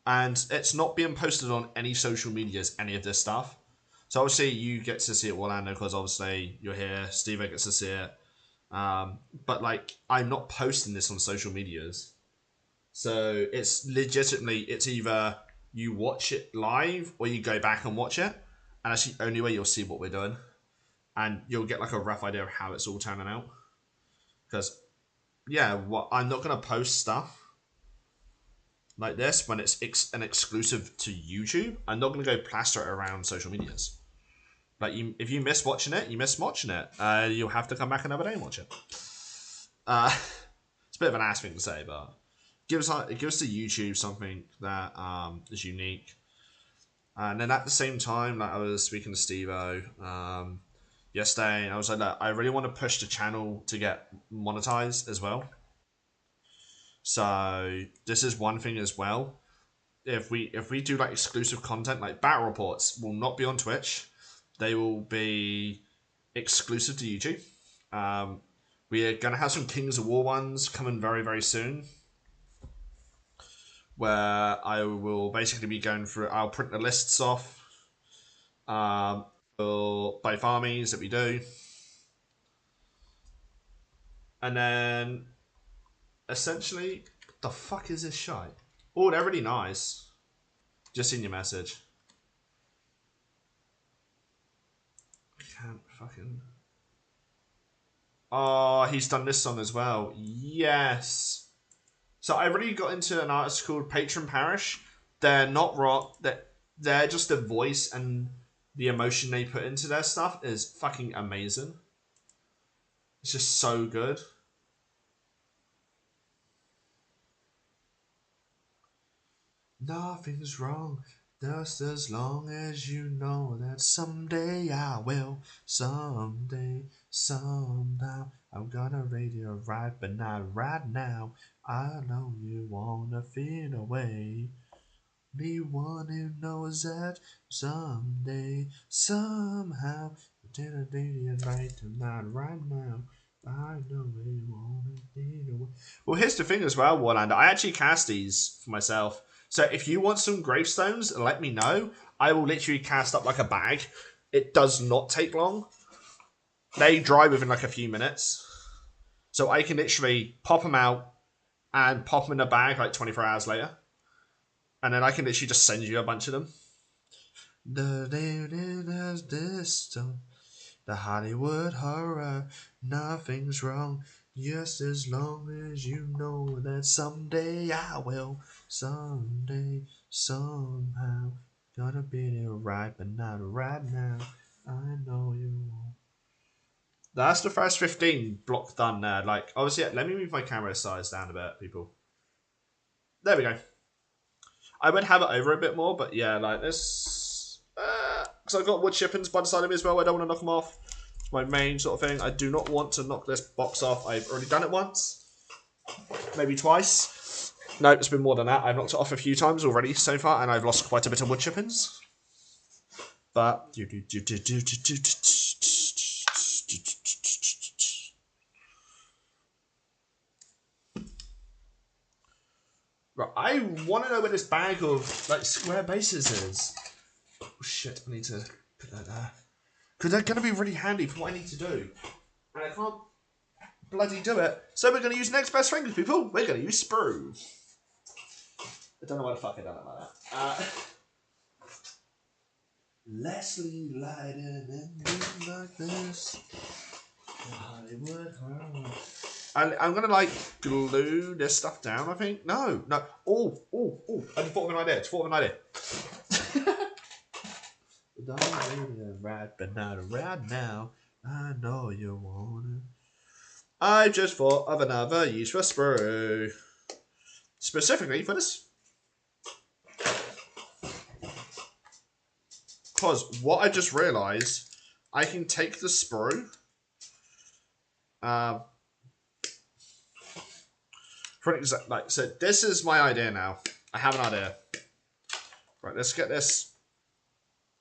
And it's not being posted on any social medias, any of this stuff. So obviously you get to see it, Orlando, because obviously you're here. Steve gets to see it. But like, I'm not posting this on social medias. So it's legitimately, it's either you watch it live or you go back and watch it. And that's the only way you'll see what we're doing. And you'll get like a rough idea of how it's all turning out. Because, yeah, I'm not going to post stuff like this when it's an exclusive to YouTube. I'm not going to go plaster it around social medias. Like, if you miss watching it, you miss watching it. You'll have to come back another day and watch it. It's a bit of an ass thing to say, but it gives to YouTube something that is unique. And then at the same time, like I was speaking to Steve-O yesterday, and I was like, look, I really want to push the channel to get monetized as well. So this is one thing as well. If we do like exclusive content, like battle reports will not be on Twitch. They will be exclusive to YouTube. We are going to have some Kings of War ones coming very, very soon. Where I will basically be going through, I'll print the lists off for both armies that we do. And then, essentially, what the fuck is this shite? Oh, they're really nice. Just in your message. Can't fucking... Oh, he's done this song as well. Yes. So I really got into an artist called Patron Parish. They're not rock. They're just the voice and the emotion they put into their stuff is fucking amazing. It's just so good. Nothing's wrong. Just as long as you know that someday I will, someday, somehow, I'm gonna radio right, but not right now. I know you wanna feel away. Be one who knows that someday, somehow, I'm gonna radio right, but not right now. I know you wanna feel away. Well, here's the thing as well, Warlander. I actually cast these for myself. So if you want some gravestones, let me know. I will literally cast up like a bag. It does not take long. They dry within like a few minutes. So I can literally pop them out and pop them in a bag like 24 hours later. And then I can literally just send you a bunch of them. The Hollywood horror, nothing's wrong. Just as long as you know that someday I will, someday, somehow, gonna be there right, but not right now. I know you won't. That's the first 15 block done there. Like, obviously, let me move my camera size down a bit, people. There we go. I would have it over a bit more, but yeah, like this. Because I've got wood chippings by the side of me as well. I don't want to knock them off. It's my main sort of thing. I do not want to knock this box off. I've already done it once. Maybe twice. No, it's been more than that. I've knocked it off a few times already so far, and I've lost quite a bit of wood chippings. But right, I want to know where this bag of like square bases is. Oh shit! I need to put that there because they're going to be really handy for what I need to do, and I can't bloody do it. So we're going to use next best thing, people. We're going to use sprue. I don't know why the fuck I done it like that. Leslie Lyden and like this. Hollywood. And I'm gonna like glue this stuff down. I think no. Oh. I just thought of an idea. Right, but not right now. I know you want it. I just thought of another use for sprue, specifically for this. Because what I just realised, I can take the sprue. For example, like, so this is my idea now. I have an idea. Right, let's get this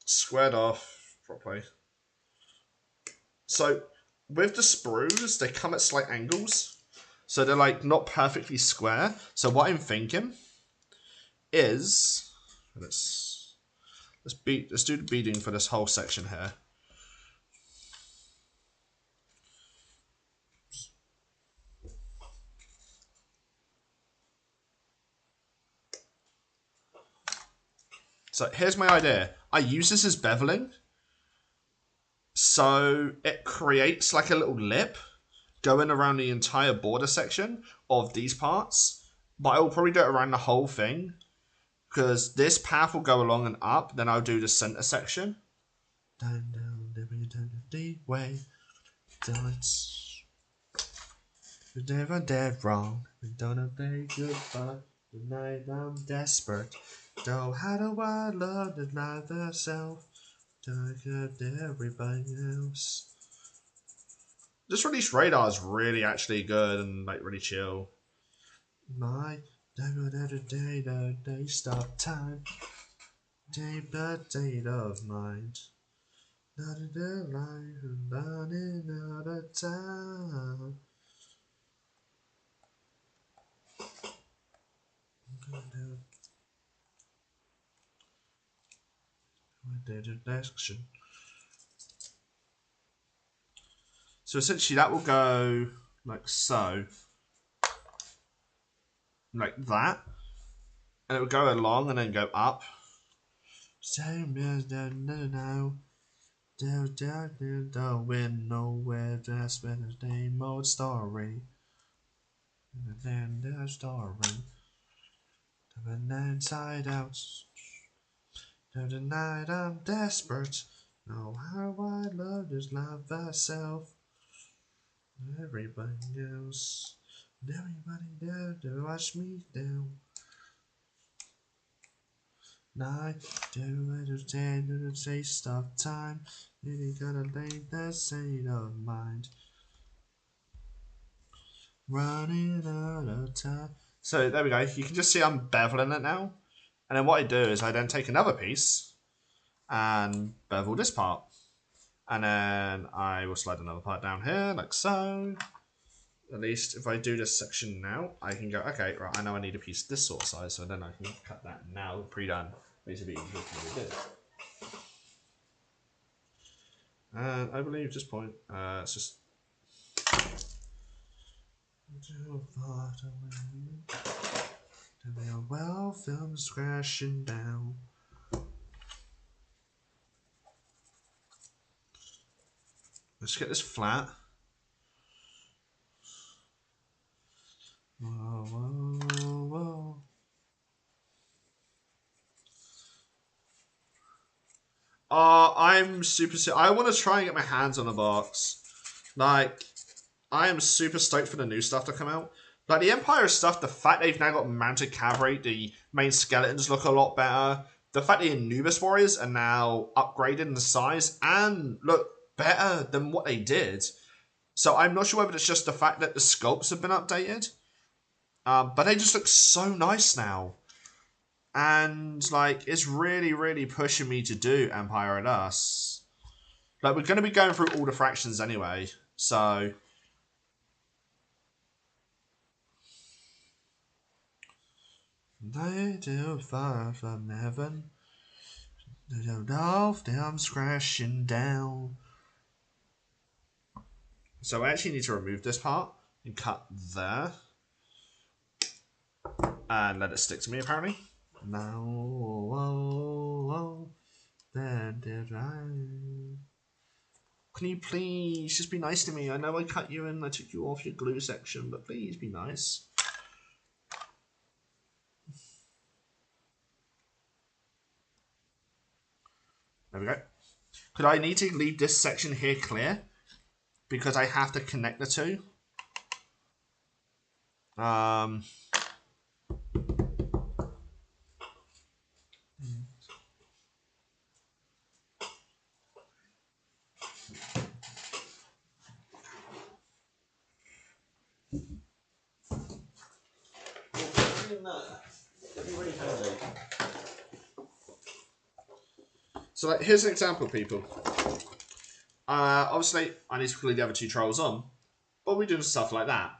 squared off properly. So with the sprues, they come at slight angles, so they're like not perfectly square. So what I'm thinking is let's do the beading for this whole section here. So here's my idea. I use this as beveling. So it creates like a little lip going around the entire border section of these parts. But I will probably do it around the whole thing. Because this path will go along and up. Then I'll do the center section. Down, the way. Dance. You're never dead wrong. We don't obey goodbye. Tonight I'm desperate. Though how do I love the life itself? Don't get everybody else. This release radar is really actually good and like really chill. My day stop time. Day by date of mind. Not in the life and running out of time. So essentially that will go like so. Like that. And it will go along and then go up. Same as don't win nowhere, just been a same old story. And then the story. The inside out. Tonight I'm desperate. Know how I love this life myself. Everybody else. Everybody there to watch me down. Night to understand the taste of time. You gotta lay that state of mind. Running out of time. So there we go. You can just see I'm beveling it now. And then what I do is I then take another piece and bevel this part. And then I will slide another part down here, like so. At least if I do this section now, I can go, okay, right, I know I need a piece this sort of size, so then I can cut that now, pre-done. Makes it a bit easier for me to do. And I believe at this point, it's just... Well, film's crashing down. Let's get this flat. Whoa, whoa, whoa. I'm super... I want to try and get my hands on a box. Like, I am super stoked for the new stuff to come out. Like, the Empire stuff, the fact they've now got mounted cavalry, the main skeletons look a lot better. The fact the Anubis warriors are now upgraded in the size and look better than what they did. So I'm not sure whether it's just the fact that the sculpts have been updated. But they just look so nice now. And, like, it's really, really pushing me to do Empire at Us. Like, we're going to be going through all the fractions anyway, so... They do far from heaven. They don't know if them crashing down. So I actually need to remove this part and cut there. And let it stick to me, apparently. Now, then did I... Can you please just be nice to me? I know I cut you and I took you off your glue section, but please be nice. There we go. Could I need to leave this section here clear? Because I have to connect the two. So, like, here's an example, people. Obviously, I need to glue the other two trolls on, but we do stuff like that.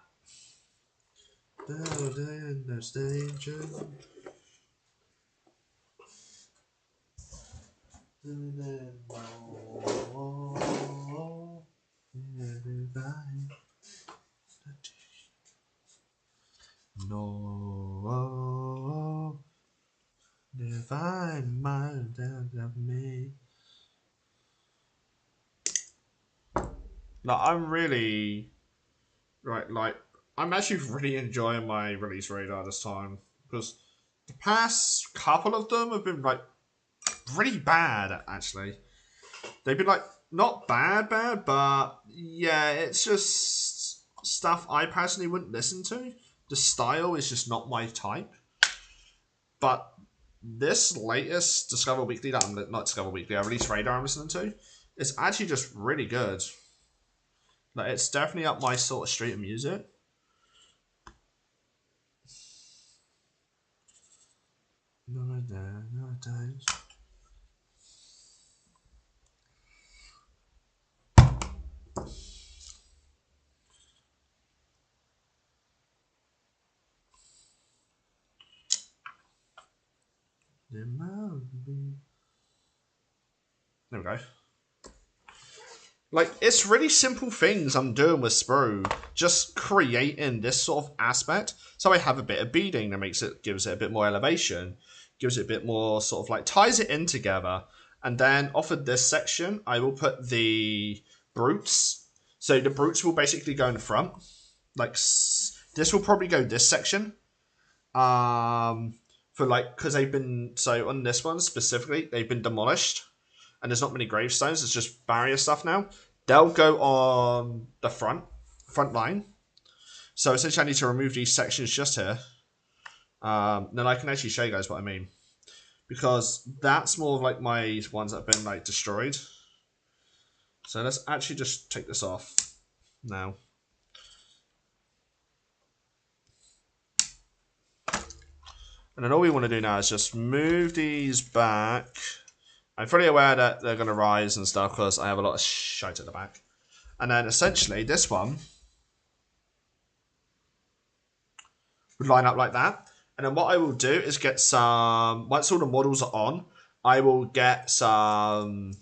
There's danger. No, divine mind of me. Like, I'm really I'm actually really enjoying my release radar this time because the past couple of them have been like really bad. Actually, they've been like not bad, but yeah, it's just stuff I personally wouldn't listen to. The style is just not my type. But this latest Discover Weekly that I'm not Discover Weekly, Release Radar I'm listening to, is actually just really good. Like, it's definitely up my sort of street of music. Nowadays. There we go. Like, it's really simple things I'm doing with Sprue. Just creating this sort of aspect. So I have a bit of beading that gives it a bit more elevation. Gives it a bit more sort of like, ties it in together. And then off of this section, I will put the brutes. So the brutes will basically go in the front. Like, this will probably go this section. For like, because they've been, so on this one specifically, they've been demolished. And there's not many gravestones, it's just barrier stuff now. They'll go on the front line. So essentially I need to remove these sections just here. Then I can actually show you guys what I mean. Because that's more of like my ones that have been like destroyed. So let's actually just take this off now. And then all we want to do now is just move these back. I'm fully aware that they're going to rise and stuff because I have a lot of shite at the back. And then essentially this one would line up like that. And then what I will do is get some, once all the models are on, I will get some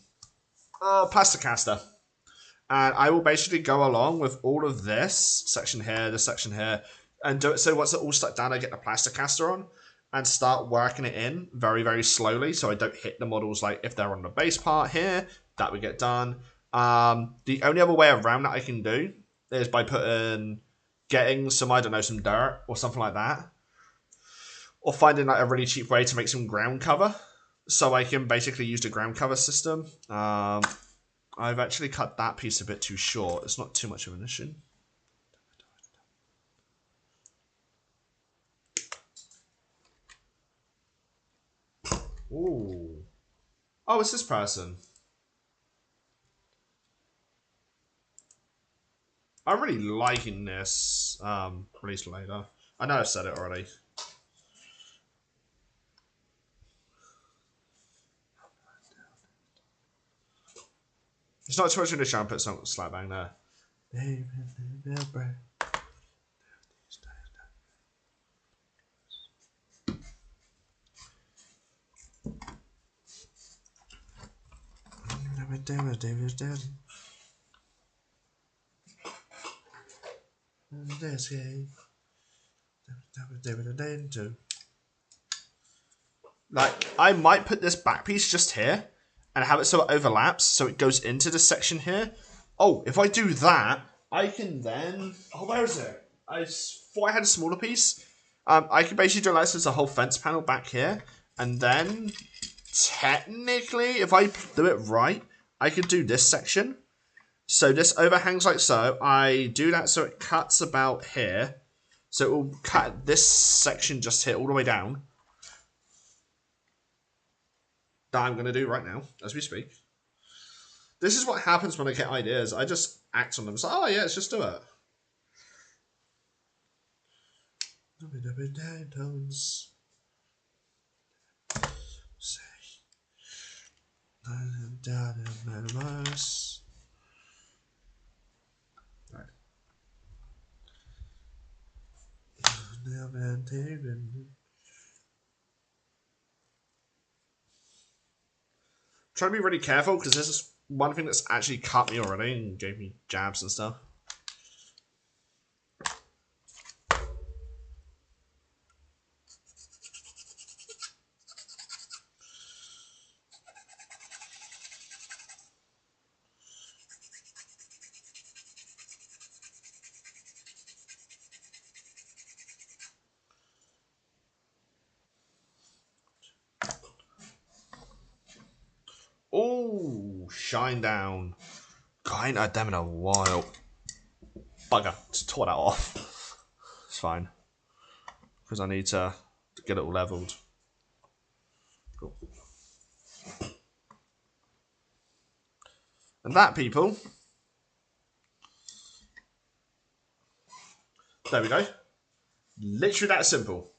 Plasticaster. And I will basically go along with all of this section here, and do it so once it all stuck down, I get the Plasticaster on. And start working it in very, very slowly so I don't hit the models like if they're on the base part here, that would get done. The only other way around that I can do is by getting some, I don't know, some dirt or something like that. Or finding like a really cheap way to make some ground cover. So I can basically use the ground cover system. I've actually cut that piece a bit too short. It's not too much of an issue. Ooh. Oh, it's this person. I'm really liking this release later. I know I've said it already. It's not too much in the show and put some slap bang there. Like, I might put this back piece just here and have it so it overlaps, so it goes into this section here. Oh, if I do that, I can then... Oh, where is it? I thought I had a smaller piece. I can basically do like this a whole fence panel back here, and then technically, if I do it right, I could do this section. So this overhangs like so. I do that so it cuts about here. So it will cut this section just here all the way down. That I'm going to do right now, as we speak. This is what happens when I get ideas. I just act on them. It's like, oh yeah, let's just do it. Trying to be really careful because this is one thing that's actually cut me already and gave me jabs and stuff. Oh, shine down. God, I ain't had them in a while. Bugger, just tore that off. It's fine. Because I need to get it all leveled. Cool. And that, people. There we go. Literally that simple.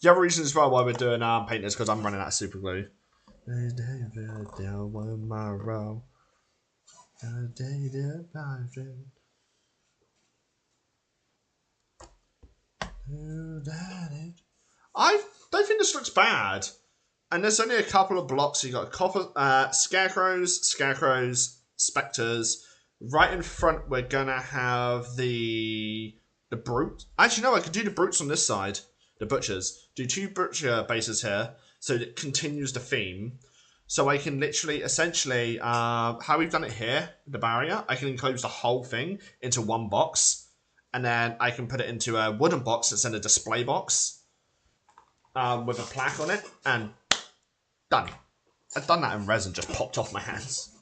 The other reason as well why we're doing painting is because I'm running out of super glue. I don't think this looks bad. And there's only a couple of blocks. You got copper, scarecrows, specters. Right in front, we're gonna have the brute. Actually, no, I could do the brutes on this side. The butchers. Do 2 butcher bases here, so it continues the theme. So I can literally, essentially, how we've done it here, the barrier, I can enclose the whole thing into one box. And then I can put it into a wooden box that's in a display box with a plaque on it, and done. I've done that in resin, just popped off my hands.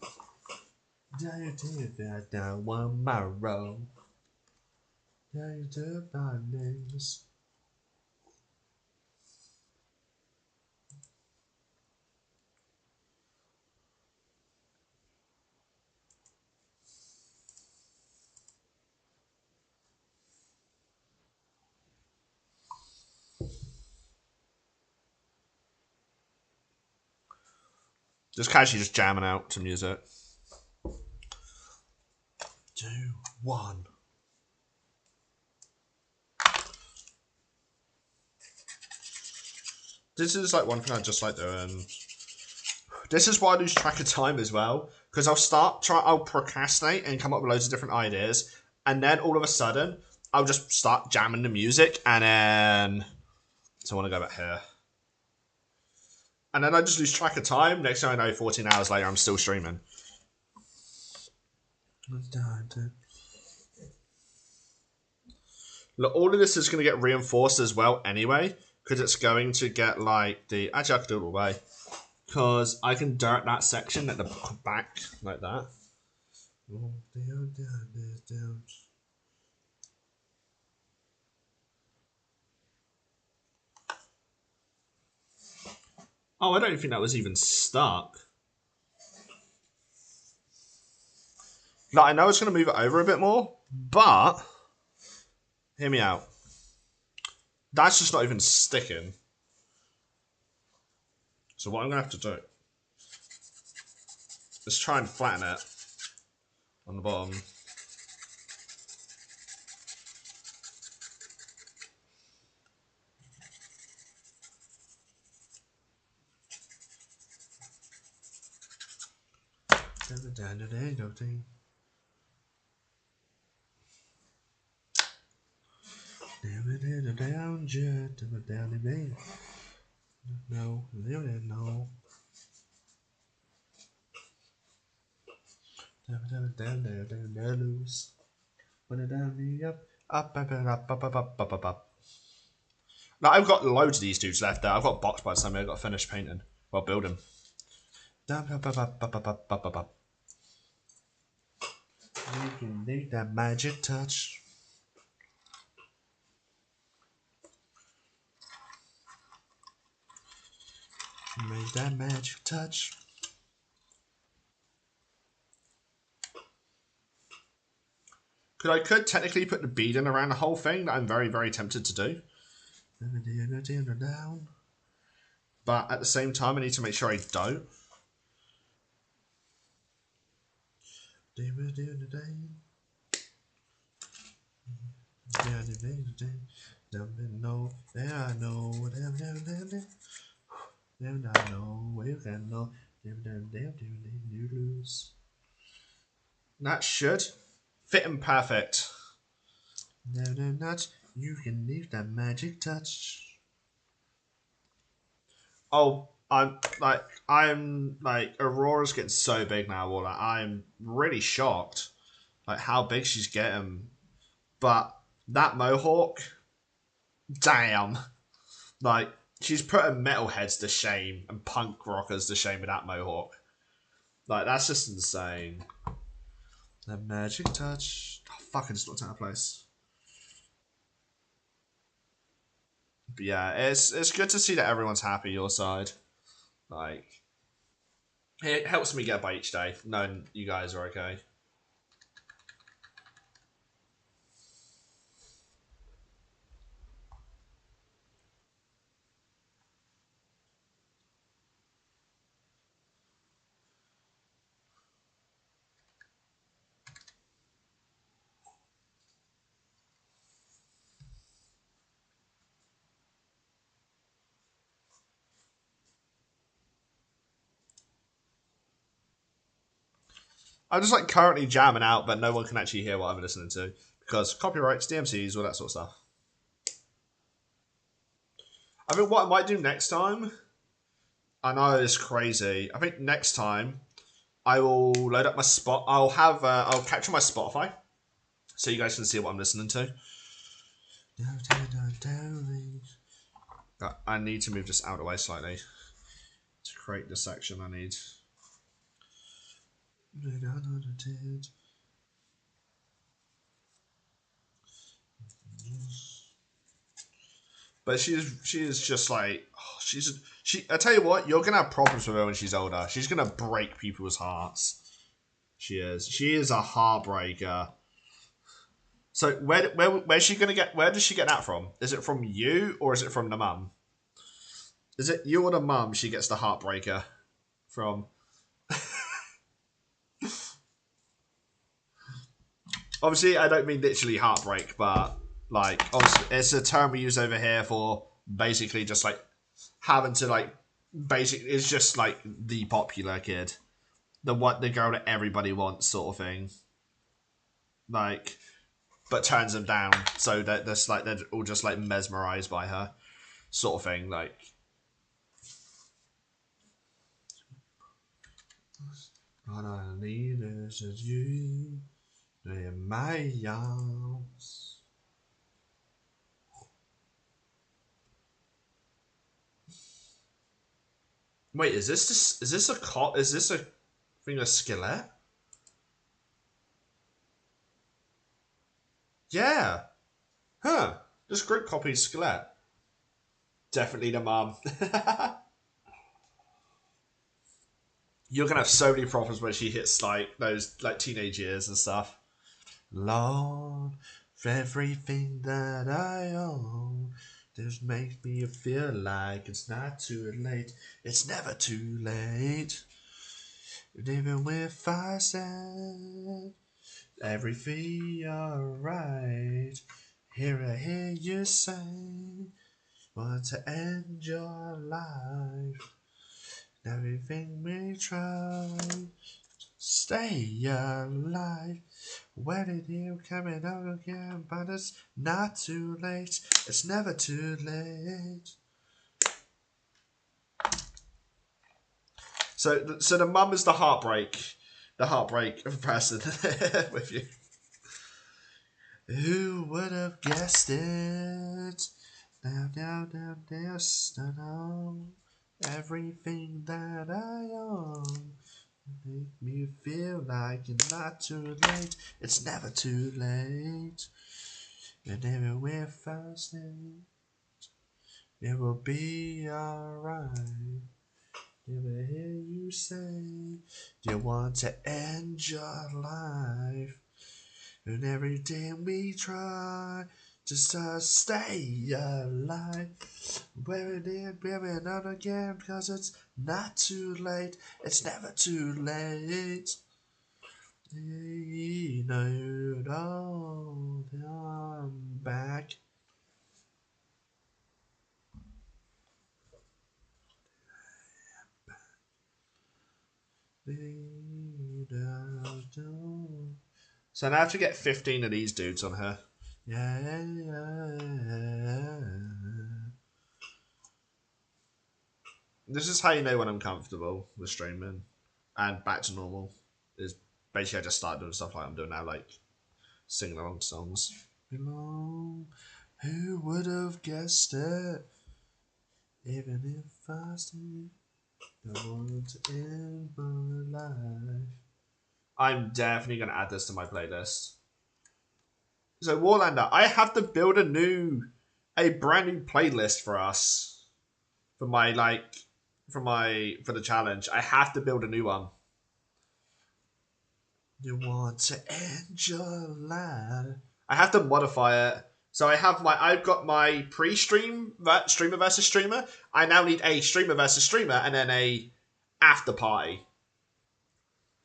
Just casually just jamming out to music. 2, 1. This is like one thing I just like doing. This is why I lose track of time as well, because I'll procrastinate and come up with loads of different ideas, and then all of a sudden I'll just start jamming the music, and then so I want to go back here. And then I just lose track of time. Next thing I know, 14 hours later, I'm still streaming. Look, all of this is going to get reinforced as well anyway, because it's going to get like the... Actually, I could do it all the way. Because I can dirt that section at the back like that. Oh, I don't think that was even stuck. Like, I know it's going to move it over a bit more, but hear me out. That's just not even sticking. So what I'm going to have to do is try and flatten it on the bottom. No. Now I've got loads of these dudes left there. I've got box by the time I've got to finish painting. Well, building. You can need that magic touch. Make that magic touch. I could technically put the bead in around the whole thing that I'm very, very tempted to do. But at the same time, I need to make sure I don't. That should fit him perfect. You can leave that magic touch. Oh, I'm like Aurora's getting so big now. Well, like, I'm really shocked, like how big she's getting. But that mohawk, damn, like she's putting metalheads to shame and punk rockers to shame with that mohawk. Like that's just insane. The magic touch. Oh, fuck! I just looked out of place. But yeah, it's good to see that everyone's happy your side. Like it helps me get by each day knowing you guys are okay. I'm just like currently jamming out, but no one can actually hear what I'm listening to because copyrights, DMCs, all that sort of stuff. I think what I might do next time, I know it's crazy. I think next time I will load up my spot. I'll capture my Spotify so you guys can see what I'm listening to. I need to move this out of the way slightly to create this section. I need. But she is just like she. I tell you what, you're gonna have problems with her when she's older. She's gonna break people's hearts. She is. She is a heartbreaker. So where's she gonna get? Where does she get that from? Is it from you or is it from the mum? Is it you or the mum? She gets the heartbreaker from. Obviously, I don't mean literally heartbreak, but like obviously, it's a term we use over here for basically just like having to like basically it's just like the popular kid, the girl that everybody wants sort of thing. Like, but turns them down so that they're all just like mesmerized by her sort of thing. Like, all I need is just you in my arms. Wait, is this a cop? Is this a thing a skeleton? Yeah. Huh. Just group copy skeleton. Definitely the mum. You're gonna have so many problems when she hits like those like teenage years and stuff. Lord, for everything that I own, this makes me feel like it's not too late. It's never too late. And even if I said everything alright, here I hear you say, want to end your life. Everything we try, stay alive. When it you coming out again, but it's not too late. It's never too late. So the mum is the heartbreak person with you. Who would have guessed it? Now, everything that I own make me feel like it's not too late. It's never too late. And even we're fasting, it will be alright. Never hear you say you want to end your life. And every day we try just to stay alive. We're not again because it's not too late. It's never too late. You know, I'm back. So now I have to get 15 of these dudes on her. Yeah. This is how you know when I'm comfortable with streaming and back to normal. Is basically I just start doing stuff like I'm doing now, like singing along songs. Who would have guessed it? Even if I stayed, I want to end my life. I'm definitely going to add this to my playlist. So Warlander, I have to build a brand new playlist for us. For the challenge. I have to build a new one. You want to end your life. I have to modify it. So I've got my pre-stream streamer versus streamer. I now need a streamer versus streamer and then a after party.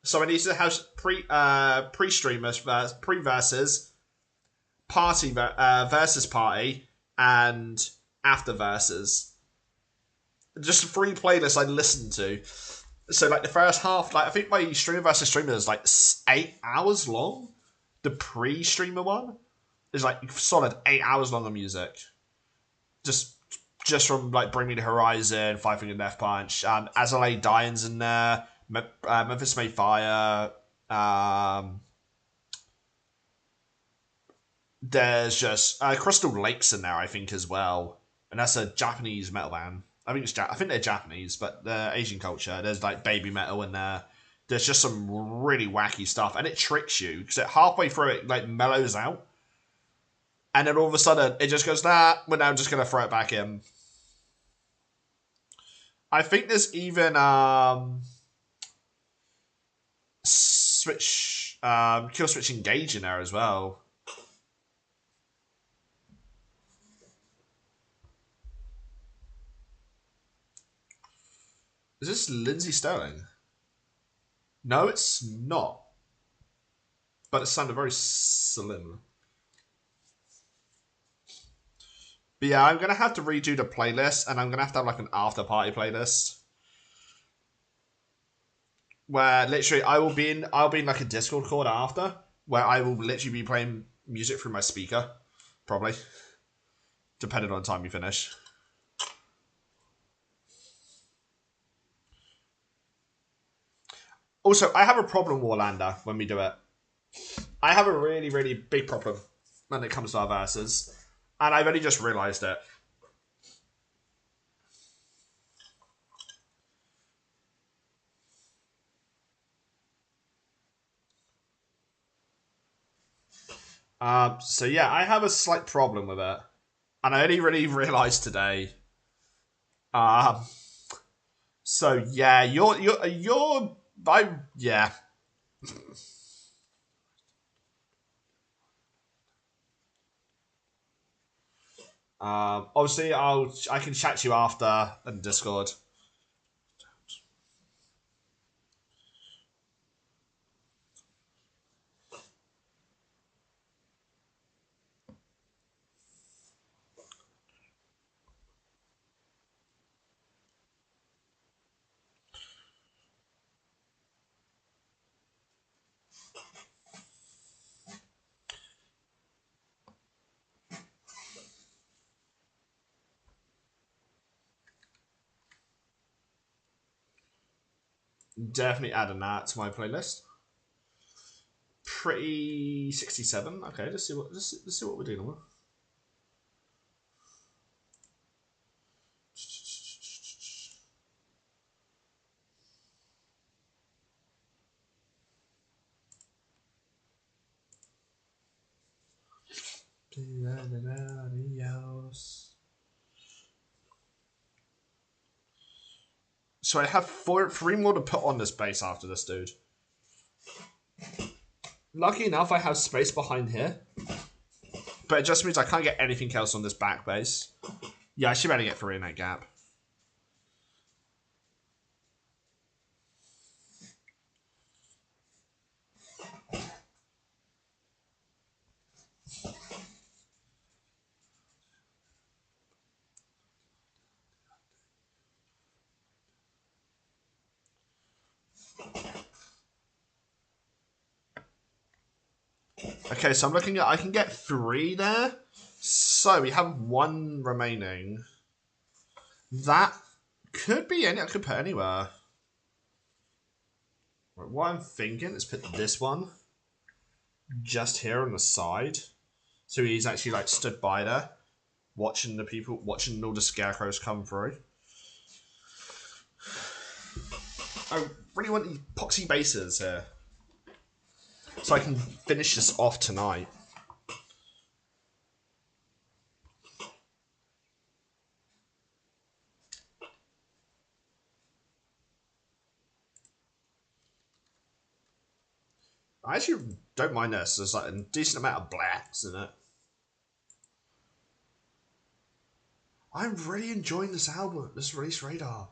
So I need to have pre-streamers pre-versus party versus party and after versus. Just 3 playlists I listen to. So like the first half, like I think my streamer versus streamer is like 8 hours long. The pre-streamer one is like solid 8 hours long of music. Just from like Bring Me the Horizon, Five Finger Death Punch, As I Lay Dying's in there, Memphis May Fire. There's just Crystal Lake's in there, I think, as well, and that's a Japanese metal band. I think they're Japanese, but they're Asian culture. There's like baby metal in there. There's just some really wacky stuff, and it tricks you because halfway through it like mellows out, and then all of a sudden it just goes, nah, we're now just gonna throw it back in. I think there's even Kill Switch Engage in there as well. Is this Lindsay Sterling? No, it's not. But it sounded very similar. But yeah, I'm gonna have to redo the playlist, and I'm gonna have to have like an after party playlist where literally I'll be in like a Discord call after, where I will literally be playing music through my speaker, probably, depending on the time you finish. Also, I have a problem, Warlander, when we do it. I have a really, really big problem when it comes to our verses, and I've only just realised it. So yeah, I have a slight problem with it, and I only really realised today. So yeah, yeah. Obviously, I can chat to you after in Discord. Definitely adding that to my playlist. Pretty 67. Okay, let's see what we're dealing with. So I have three more to put on this base after this, dude. Lucky enough, I have space behind here. But it just means I can't get anything else on this back base. Yeah, I should better get three in that gap. Okay, so I'm looking at... I can get three there. So we have one remaining. That could be any... I could put anywhere. What I'm thinking is put this one just here on the side. So he's actually like stood by there, watching the people, watching all the scarecrows come through. I really want these poxy bases here. So I can finish this off tonight. I actually don't mind this. There's like a decent amount of blacks in it. I'm really enjoying this album, this release radar.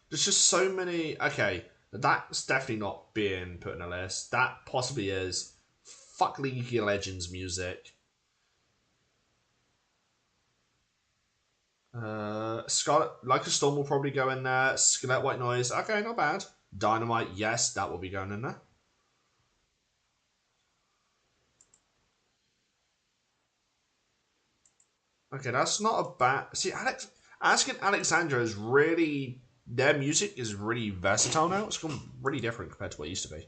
There's just so many... Okay, that's definitely not being put in a list. That possibly is. Fuck League of Legends music. Scarlet, like a Storm will probably go in there. Skelet White Noise, okay, not bad. Dynamite, yes, that will be going in there. Okay, that's not a bad... See, asking Alexandra is really... Their music is really versatile now. It's gone really different compared to what it used to be.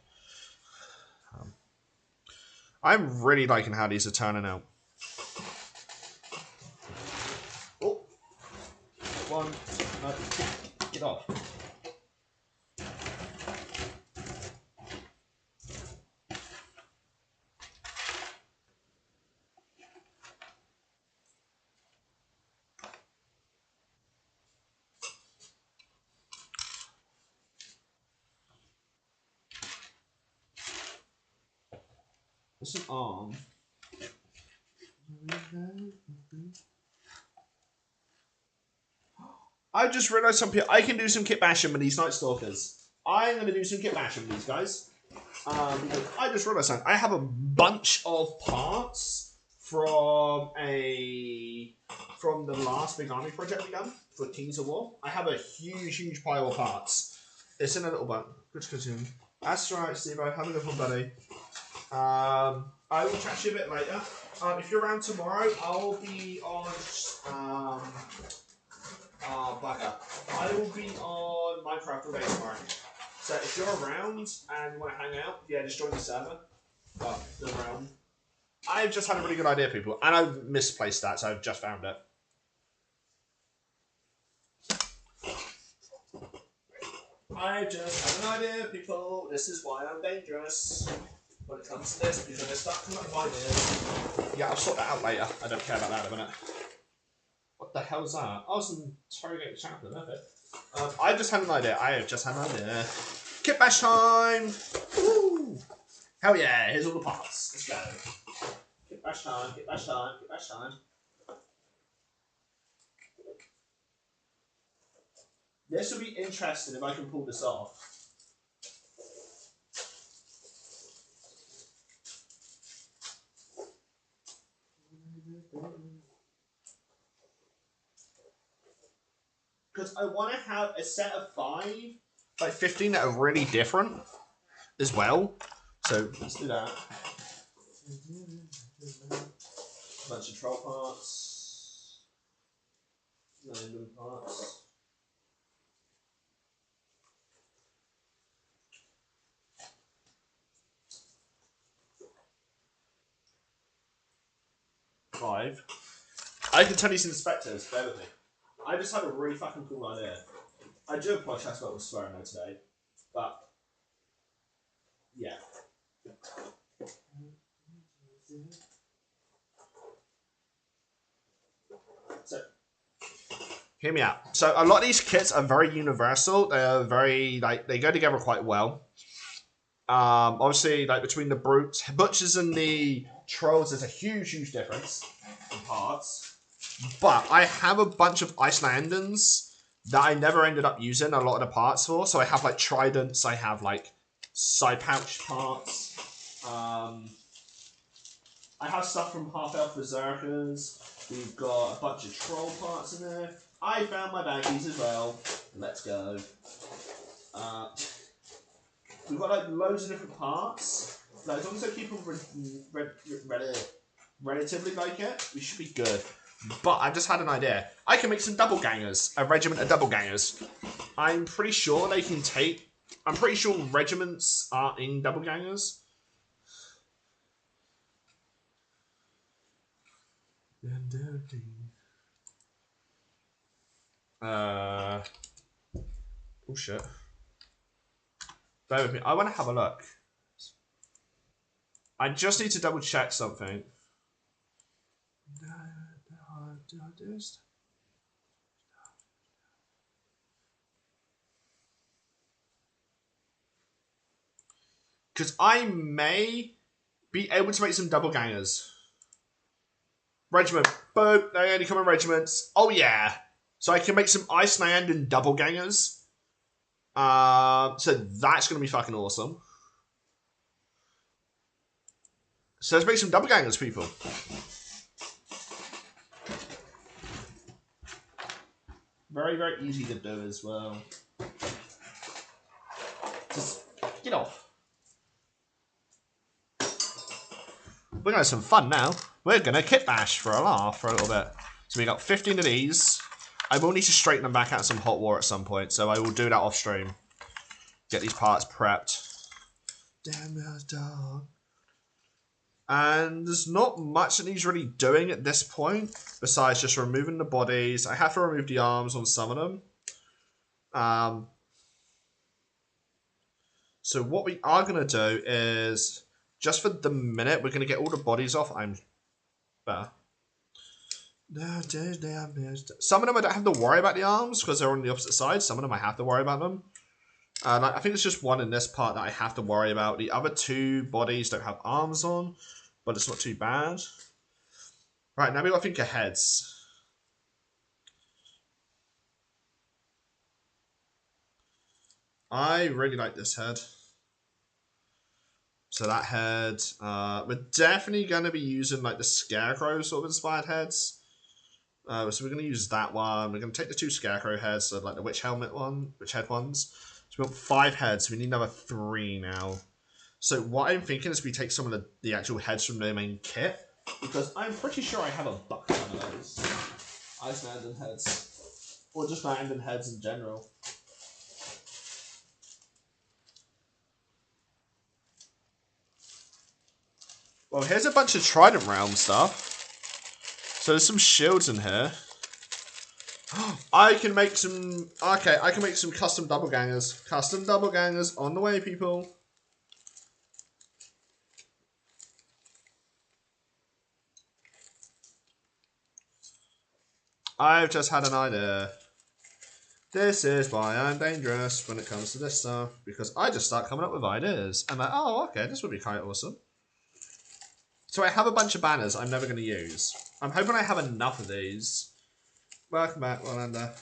I'm really liking how these are turning out. Oh. One. No, get off. There's an arm. I just realised something. I can do some kit bashing with these Night Stalkers. I'm going to do some kit bashing with these guys. I just realised something. I have a bunch of parts from the last big army project we done for Kings of War. I have a huge pile of parts. It's in a little bun. Good to consume. That's right, Steve. Have a good one, buddy. I will chat to you a bit later. If you're around tomorrow, I'll be on. Bugger. I will be on Minecraft all day tomorrow. So if you're around and you want to hang out, yeah, just join the server. Well, the realm. I've just had a really good idea, people, and I've misplaced that, so I've just found it. I just had an idea, people. This is why I'm dangerous when it comes to this, because I start coming up with ideas. Yeah, I'll sort that out later. I don't care about that in a minute. What the hell's that? I was interrogating the chaplain, isn't it? I just had an idea. I have just had an idea. Kit bash time! Woo! Hell yeah, here's all the parts. Let's go. Kit bash time, kit bash time, kit bash time. This will be interesting if I can pull this off. Because I want to have a set of 5, like 15 that are really different as well. So let's do that. A bunch of troll parts. Random parts. Five. I can tell you some inspectors, bear with me. I just had a really fucking cool idea. I do apologise about the swearing there today, but yeah. So, hear me out. So a lot of these kits are very universal. They are very they go together quite well. Obviously, like between the brutes, butchers, and the trolls, there's a huge difference in parts. But I have a bunch of Icelandans that I never ended up using a lot of the parts for. So I have like tridents, I have like side pouch parts. I have stuff from Half Elf Berserkers. We've got a bunch of troll parts in there. I found my baggies as well. Let's go. We've got like loads of different parts. Like, as long as I keep them relatively like it, we should be good. But I just had an idea. I can make some double gangers. A regiment of double gangers. I'm pretty sure they can take... I'm pretty sure regiments are in double gangers. Oh shit. Bear with me. I want to have a look. I just need to double check something. Because I may be able to make some double gangers. Regiment. Boom. They only come in regiments. Oh yeah. So I can make some Icelandic double gangers. So that's going to be fucking awesome. So let's make some double gangers, people. Very easy to do as well. Just get off. We're going to have some fun now. We're going to kit bash for a laugh for a little bit. So we got 15 of these. I will need to straighten them back out some hot water at some point, so I will do that off stream. Get these parts prepped. Damn that dog. And there's not much that he's really doing at this point, besides just removing the bodies. I have to remove the arms on some of them. So what we are going to do is, just for the minute, we're going to get all the bodies off. I'm better. Some of them I don't have to worry about the arms, because they're on the opposite side. Some of them I have to worry about them. I think there's just one in this part that I have to worry about. The other 2 bodies don't have arms on, but it's not too bad. Right, now we got to think of heads. I really like this head. So that head, we're definitely going to be using like the Scarecrow sort of inspired heads. So we're going to use that one. We're going to take the 2 Scarecrow heads, so like the Witch Helmet one, Witch Head ones. So we want 5 heads, so we need another 3 now. So what I'm thinking is we take some of the actual heads from the main kit, because I'm pretty sure I have a buck ton of those. Icelandic heads. Or just Icelandic heads in general. Well, here's a bunch of Trident Realm stuff. So there's some shields in here. I can make some... Okay, I can make some custom double gangers. Custom double gangers on the way, people. I've just had an idea. This is why I'm dangerous when it comes to this stuff, because I just start coming up with ideas. I'm like, oh, okay, this would be quite awesome. So I have a bunch of banners I'm never going to use. I'm hoping I have enough of these. Welcome back, Wallander.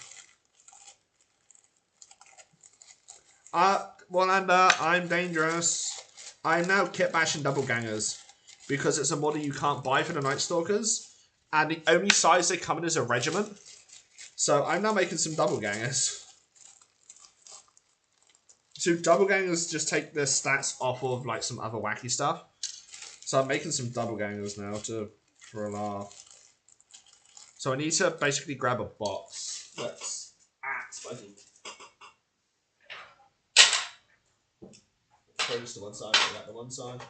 Wallander, I'm dangerous. I'm now kit bashing double gangers because it's a model you can't buy for the Night Stalkers, and the only size they come in is a regiment. So I'm now making some double gangers. So double gangers just take the stats off of like some other wacky stuff. So I'm making some double gangers now for a laugh. So I need to basically grab a box. Let's spiky. Close to one side, put that to one side.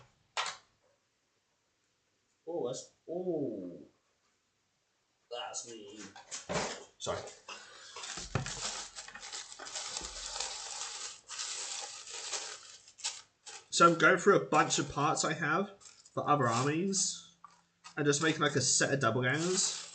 That's me. Sorry. So I'm going through a bunch of parts I have for other armies and just making like a set of double gangers.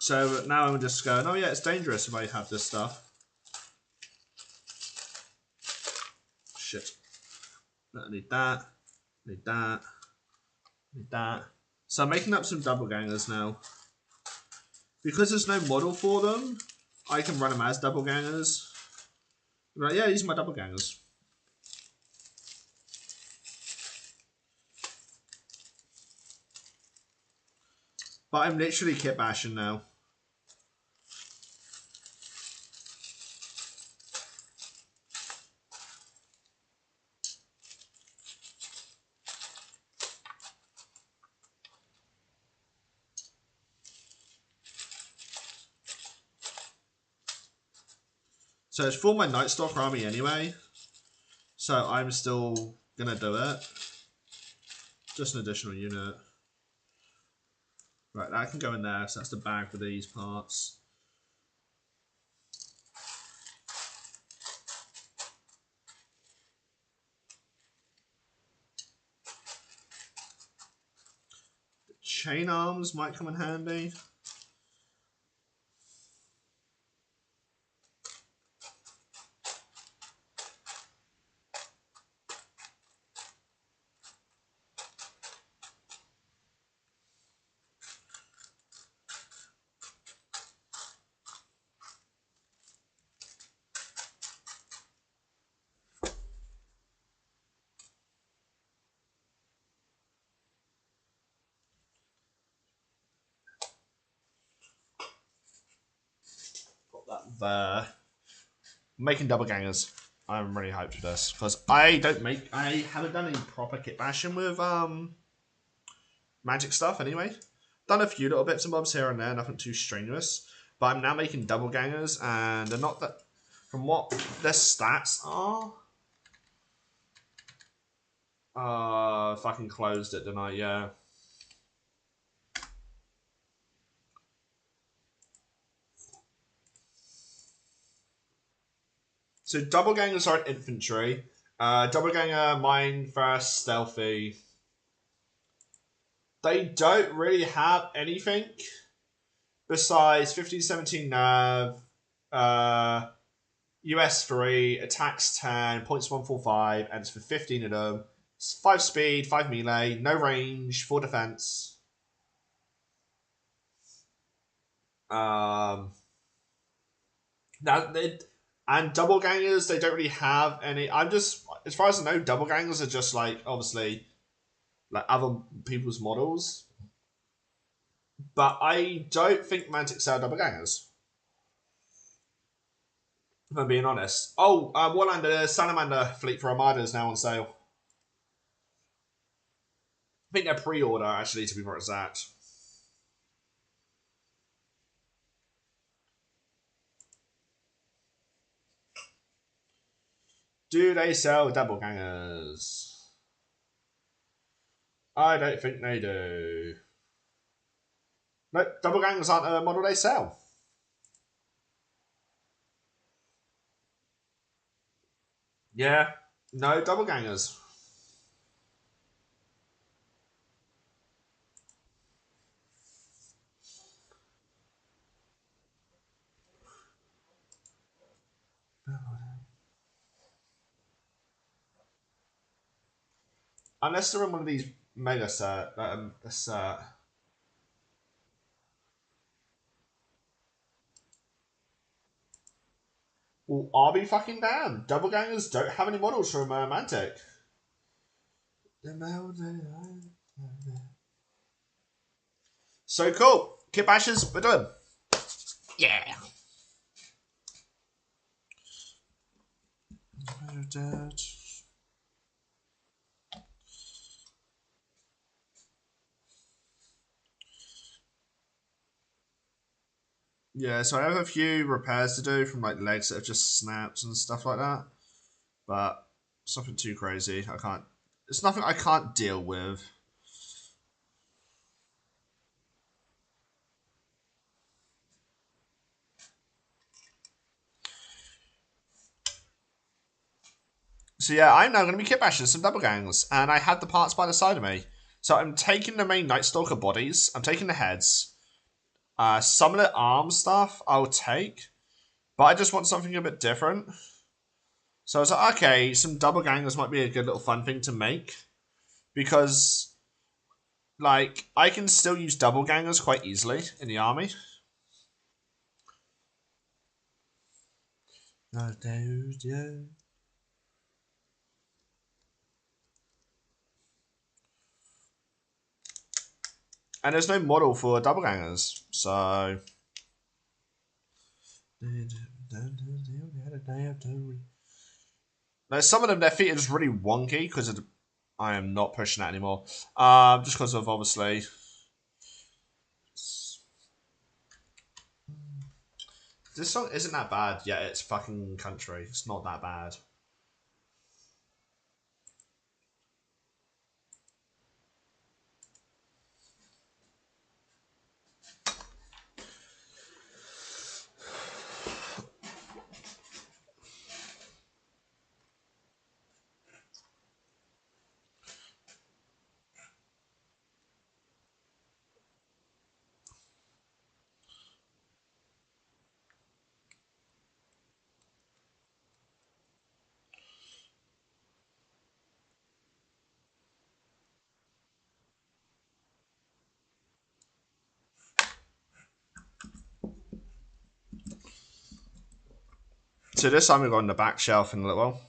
So now I'm just going, oh yeah, it's dangerous if I have this stuff. Shit. I need that. Need that. Need that. So I'm making up some double gangers now. Because there's no model for them, I can run them as double gangers. Right, yeah, these are my double gangers. But I'm literally kit bashing now. So it's for my Nightstalker army anyway. So I'm still gonna do it. Just an additional unit. Right, that can go in there, so that's the bag for these parts. The chain arms might come in handy. Got that there. I'm making double gangers. I'm really hyped for this because I haven't done any proper kit bashing with magic stuff anyway. Done a few little bits and bobs here and there, nothing too strenuous. But I'm now making double gangers, and they're not that. From what their stats are, fucking closed it, didn't I? Yeah. So double gangers are infantry. Double ganger, mine first, stealthy. They don't really have anything besides 15-17 nerve, US 3, attacks 10, points 145, and it's for 15 of them. It's 5 speed, 5 melee, no range, 4 defense. Now and double gangers, they don't really have any. I'm just, as far as I know, double gangers are just like obviously like other people's models. But I don't think Mantic sell double gangers. If I'm being honest. Oh, Warlander Salamander Fleet for Armada is now on sale. I think they're pre-order actually, to be more exact. Do they sell double gangers? I don't think they do. No, double gangers aren't a model they sell. Yeah. No, double gangers. Unless they're in one of these mega set. Well, I'll be fucking damned. Double gangers don't have any models from Mantic. So cool. Kit bashes, we're done. Yeah. Yeah, so I have a few repairs to do from like legs that have just snapped and stuff like that. But it's nothing too crazy. I can't. It's nothing I can't deal with. So yeah, I'm now going to be kit bashing some double gangs, and I had the parts by the side of me. So I'm taking the main nightstalker bodies. I'm taking the heads. Some of the arm stuff I'll take, but I just want something a bit different. So I was like, okay, some double gangers might be a good little fun thing to make, because like I can still use double gangers quite easily in the army. And there's no model for double gangers, so. Now, some of them, their feet are just really wonky because I am not pushing that anymore. Just because of obviously. This song isn't that bad, yet it's fucking country. It's not that bad. So this time we got on the back shelf in a little while.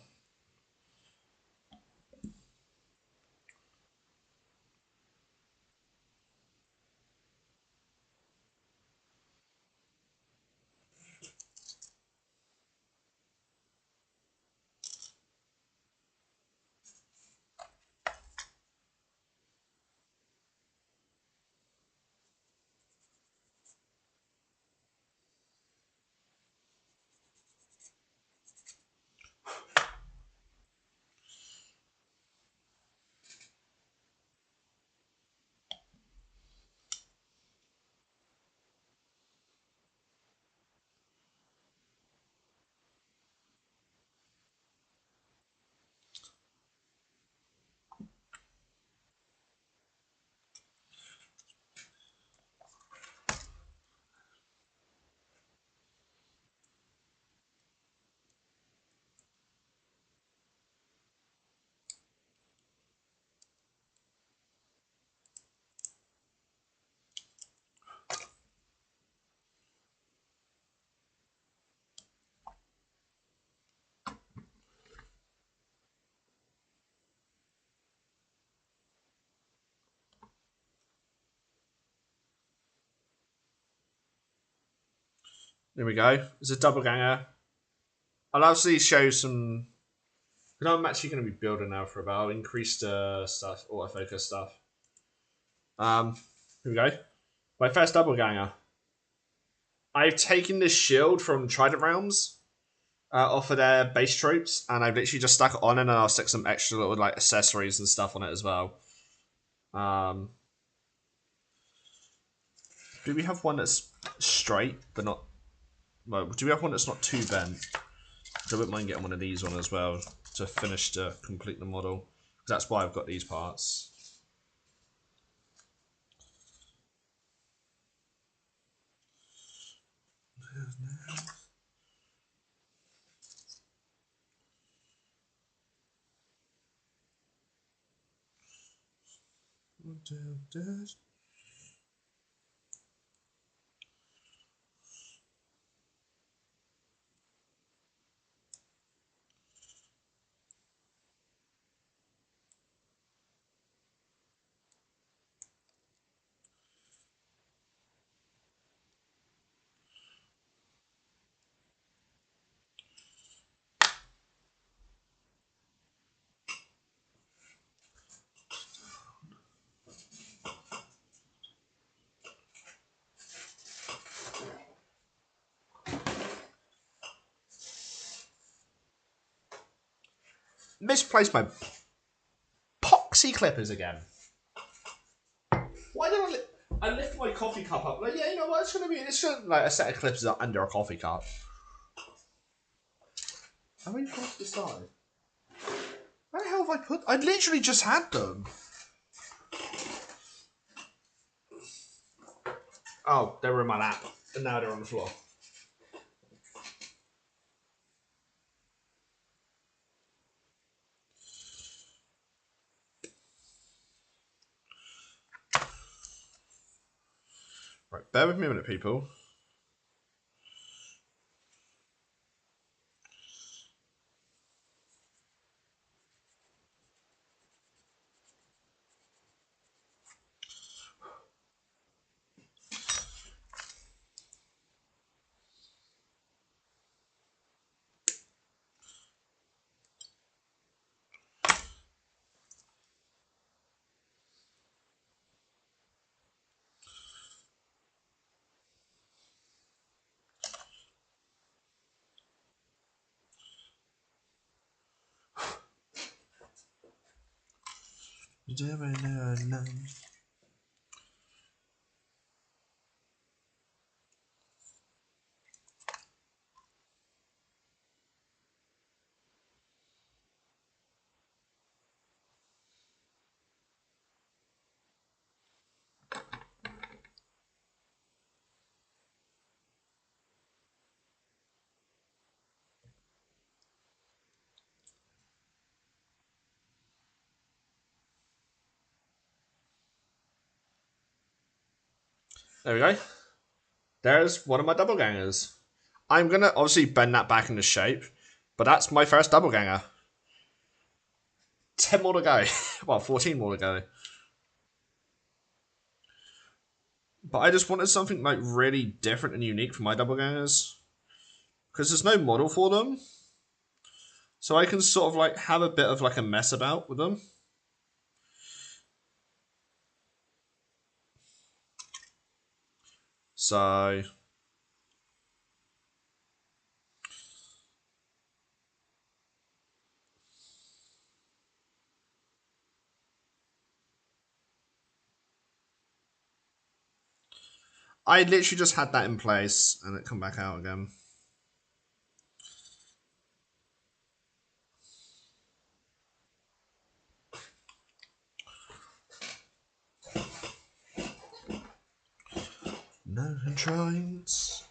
There we go. It's a double ganger. I'll obviously show some. I'm actually going to be building now for about increased stuff, autofocus stuff. Here we go. My first double ganger. I've taken this shield from Trident Realms off of their base troops, and I've literally just stuck it on, and then I'll stick some extra little like accessories and stuff on it as well. Do we have one that's straight but not? Well, do we have one that's not too bent? So I wouldn't mind getting one of these on as well to finish to complete the model. Because that's why I've got these parts. Misplaced my poxy clippers again. Why did I lift my coffee cup up? Like, yeah, you know what? It's gonna like a set of clippers under a coffee cup. How many put this side? Where the hell have I put? I literally just had them. Oh, they were in my lap, and now they're on the floor. Right, bear with me a minute, people. There we go. There's one of my double gangers. I'm gonna obviously bend that back into shape, but that's my first double ganger. 10 more to go. Well, 14 more to go. But I just wanted something like really different and unique for my double gangers. Because there's no model for them. So I can sort of like have a bit of like a mess about with them. So I literally just had that in place and it come back out again. No constraints.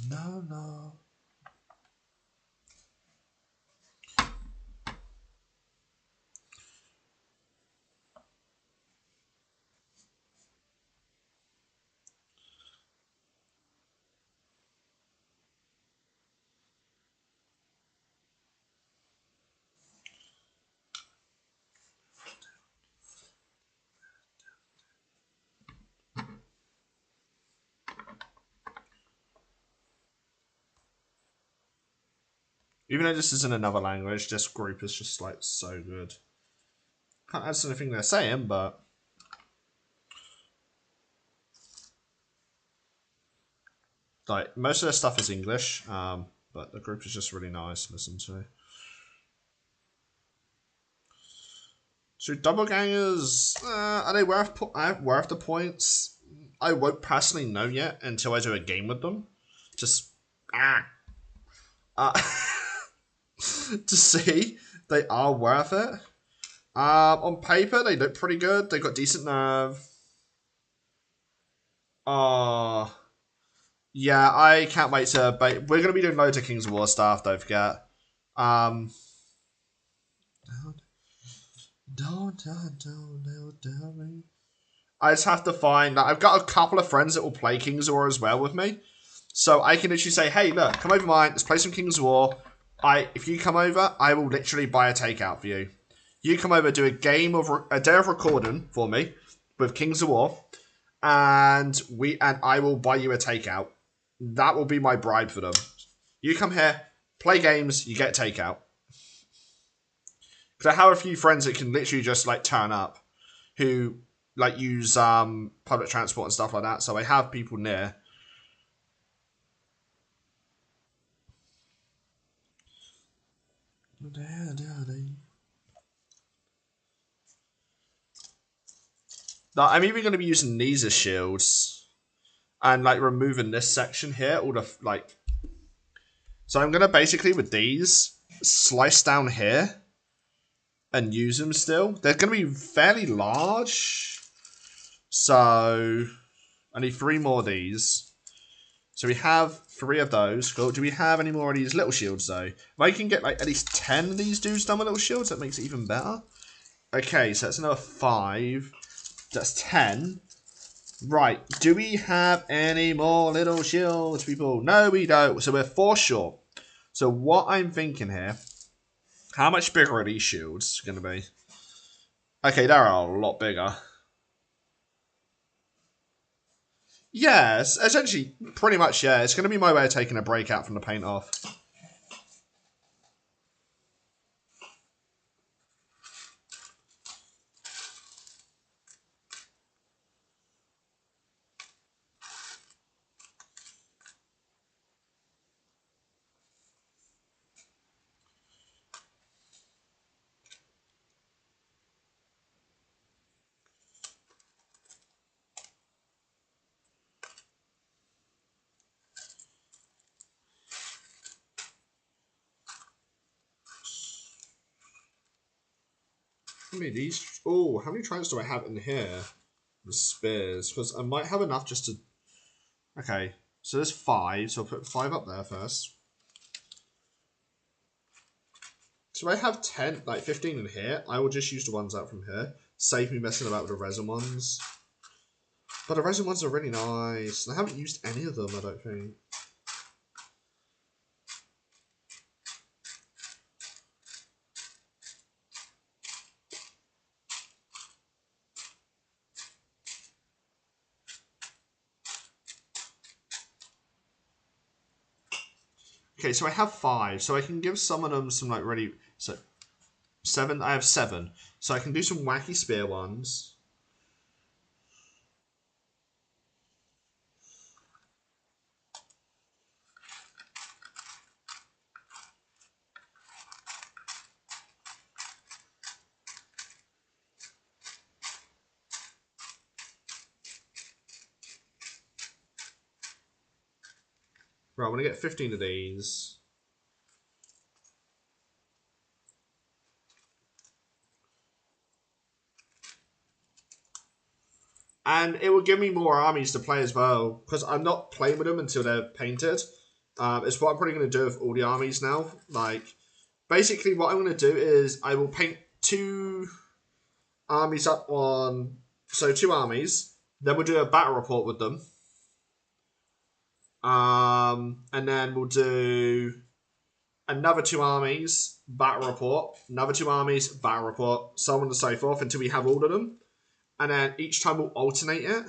No, no. Even though this is in another language, this group is just like so good. Can't answer anything they're saying, but like most of their stuff is English. But the group is just really nice to listen to. So doppelgangers, are they worth the points? I won't personally know yet until I do a game with them. Just to see they are worth it. On paper, they look pretty good. They got decent nerve. Yeah, I can't wait to. We're going to be doing loads of Kings of War stuff. Don't forget. Don't me. I just have to find. I've got a couple of friends that will play Kings of War as well with me, so I can literally say, "Hey, look, come over mine. Let's play some Kings of War. If you come over, I will literally buy a takeout for you. You come over, do a day of recording for me with Kings of War, and I will buy you a takeout. That will be my bribe for them. You come here, play games, you get takeout. Because I have a few friends that can literally just like turn up, who like use public transport and stuff like that. So I have people near. Like, I'm even going to be using these as shields, and like removing this section here, all the like. So I'm going to basically with these slice down here and use them still. They're going to be fairly large, so I need 3 more of these. So we have 3 of those. Cool. Do we have any more of these little shields though? If I can get like at least 10 of these dudes done with little shields, that makes it even better. Okay, so that's another 5. That's 10. Right, do we have any more little shields, people? No, we don't. So we're 4 short. So what I'm thinking here, how much bigger are these shields going to be? Okay, they're a lot bigger. Yes, essentially, pretty much, yeah. It's going to be my way of taking a break out from the paint off. How many of these? Oh, how many trials do I have in here? The spears, because I might have enough just to. Okay, so there's 5, so I'll put 5 up there first. So I have 10, like 15 in here. I will just use the ones out from here. Save me messing about with the resin ones. But the resin ones are really nice. I haven't used any of them, I don't think. Okay, so I have 5, so I can give some of them some like really. So 7. I have 7, so I can do some wacky spear ones. Right, I'm gonna get 15 of these. And it will give me more armies to play as well, because I'm not playing with them until they're painted. It's what I'm probably going to do with all the armies now. Like, basically what I'm going to do is I will paint 2 armies up on... So 2 armies. Then we'll do a battle report with them. And then we'll do another 2 armies, battle report. Another 2 armies, battle report. So on and so forth until we have all of them. And then each time we'll alternate it.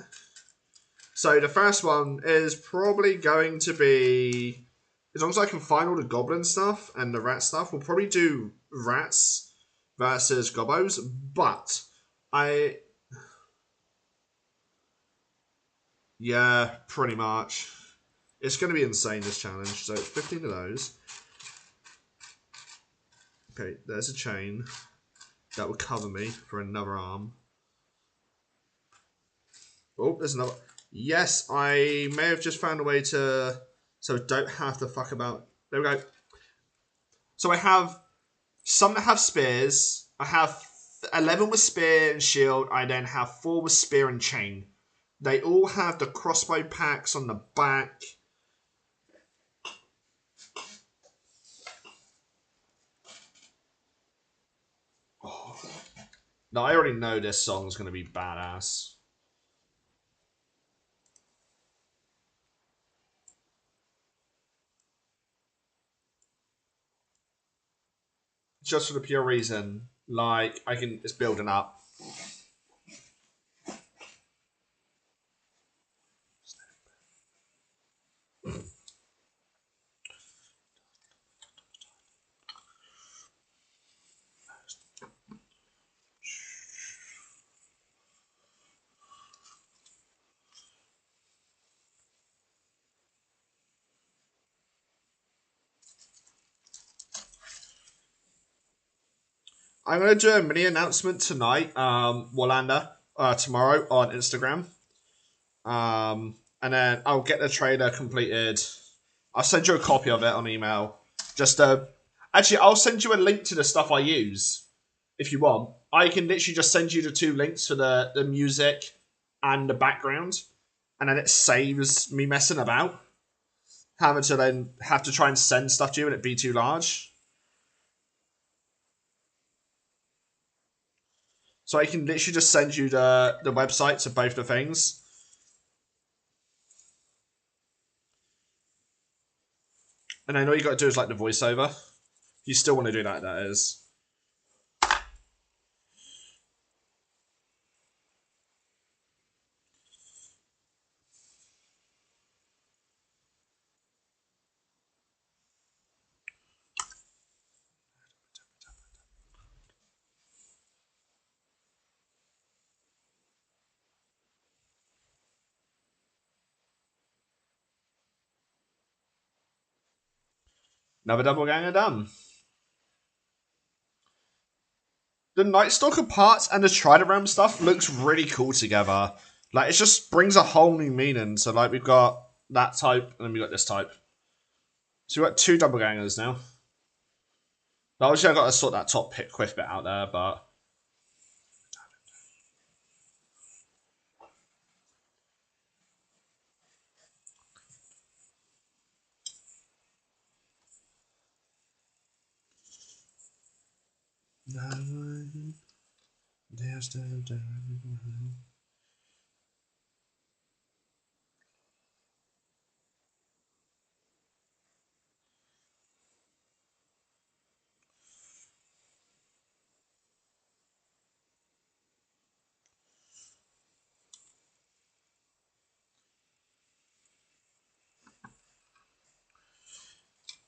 So the first one is probably going to be, as long as I can find all the goblin stuff and the rat stuff, we'll probably do rats versus gobos. But yeah, pretty much. It's going to be insane, this challenge. So it's 15 of those. Okay, there's a chain that will cover me for another arm. Oh, there's another. Yes, I may have just found a way to... So don't have to fuck about. There we go. So I have some that have spears. I have 11 with spear and shield. I then have 4 with spear and chain. They all have the crossbow packs on the back. Oh. No, I already know this song's going to be badass. Just for the pure reason, like, it's building up. I'm going to do a mini announcement tonight, Wallander, tomorrow on Instagram. And then I'll get the trailer completed. I'll send you a copy of it on email. Actually, I'll send you a link to the stuff I use if you want. I can literally just send you the 2 links for the music and the background, and then it saves me messing about, having to then have to try and send stuff to you and it be too large. So I can literally just send you the websites of both the things. And then all you got to do is like the voiceover. If you still want to do that, that is. Another double ganger done. The nightstalker parts and the Trident Realm stuff looks really cool together. Like, it just brings a whole new meaning. So, like, we've got that type, and then we've got this type. So we've got 2 double gangers now. Now, obviously, I've got to sort that top pit quiff bit out there, but...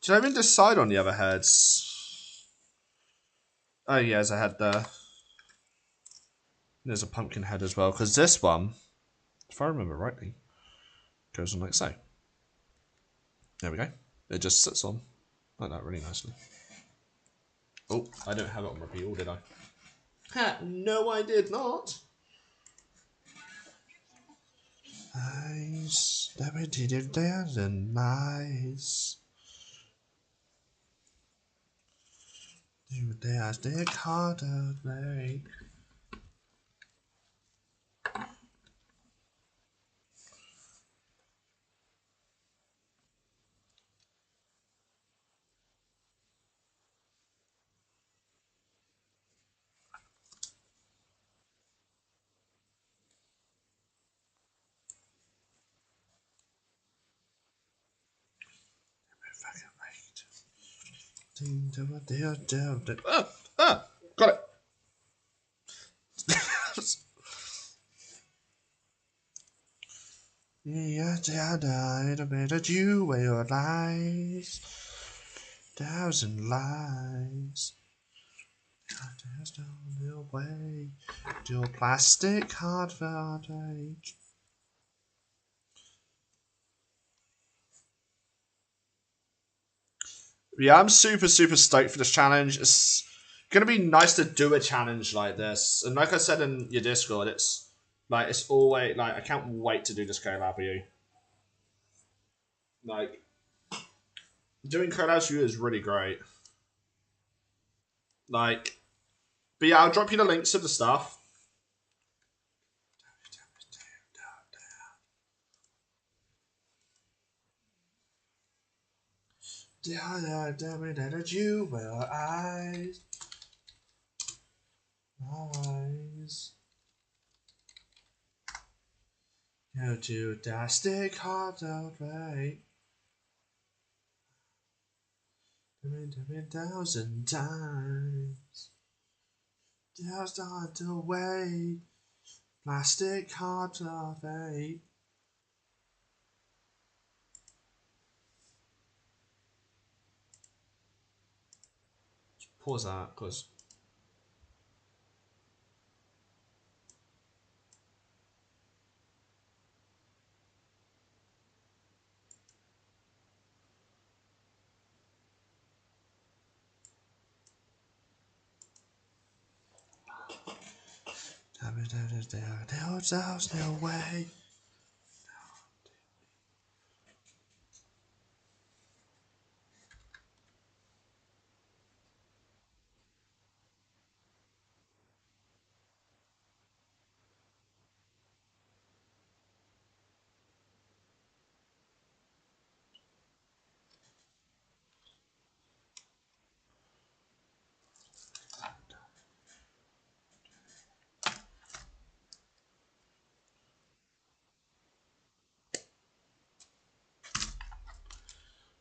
Did I even decide on the other heads? Oh, yeah, there's a head there. There's a pumpkin head as well, because this one, if I remember rightly, goes on like so. There we go. It just sits on like that really nicely. Oh, I don't have it on reveal, did I? Ha, no, I did not. Nice. That we did it there, and nice. There's the card of play. Got it. Yeah, I died a bit you where your lies, 1,000 lies. There's no way. Your plastic heart heartache. Yeah, I'm super stoked for this challenge. It's gonna be nice to do a challenge like this, and like I said in your Discord, it's always like I can't wait to do this collab with you. Like doing collabs with you is really great. Like, but yeah, I'll drop you the links of the stuff. Damn it, that you were eyes. You do plastic heart of right. 1,000 times. Just on the way. Plastic heart of fate. Pause that, because. There's no way.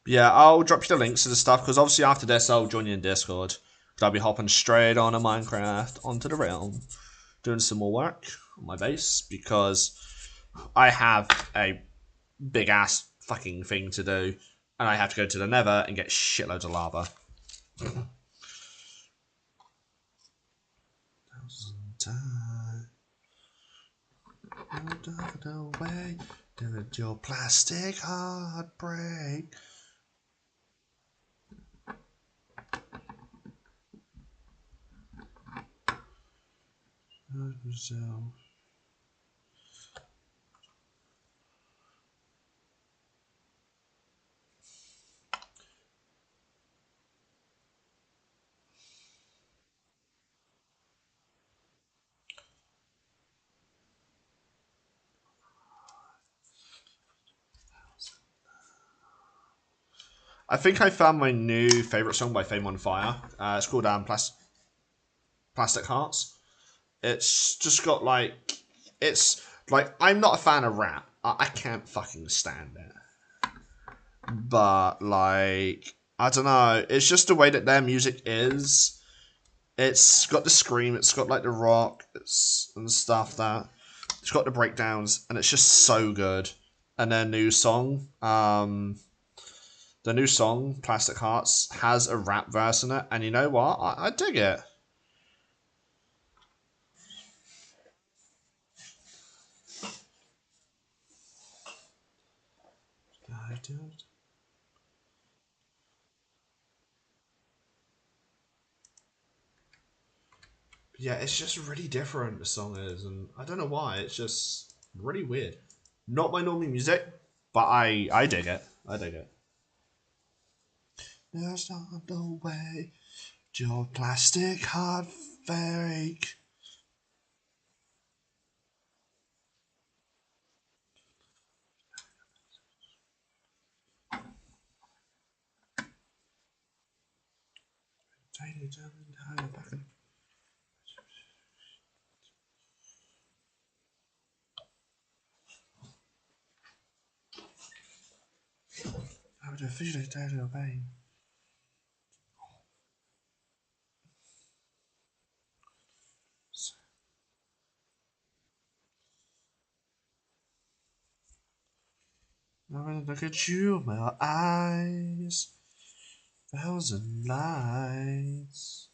Yeah, I'll drop you the links to the stuff, because obviously after this I'll join you in Discord. Because I'll be hopping straight on a Minecraft onto the realm, doing some more work on my base, because I have a big ass fucking thing to do, and I have to go to the Nether and get shitloads of lava. Away, did your plastic heart break? I think I found my new favourite song by Fame on Fire. It's called Plastic Hearts. It's just got like, it's like, I'm not a fan of rap. I can't fucking stand it. But like, I don't know. It's just the way that their music is. It's got the scream. It's got like the rock and stuff that. It's got the breakdowns, and it's just so good. And their new song, Plastic Hearts, has a rap verse in it, and you know what? I dig it. Yeah, it's just really different, the song is, and I don't know why. It's just really weird. Not my normal music, but I dig it. I dig it. There's not the way your plastic heart fake. I would officially tell you pain. I look at you, my eyes, thousand lights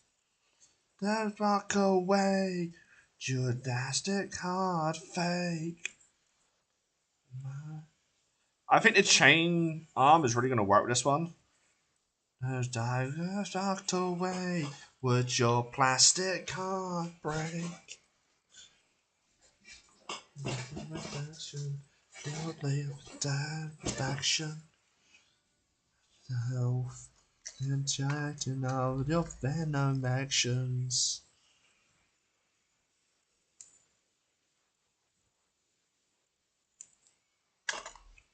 that rock away, Judastic hard fake. I think the chain arm is really going to work with this one. As divers rocked away, would your plastic heart break? They'll play with that action. The health and tighten of your venom actions.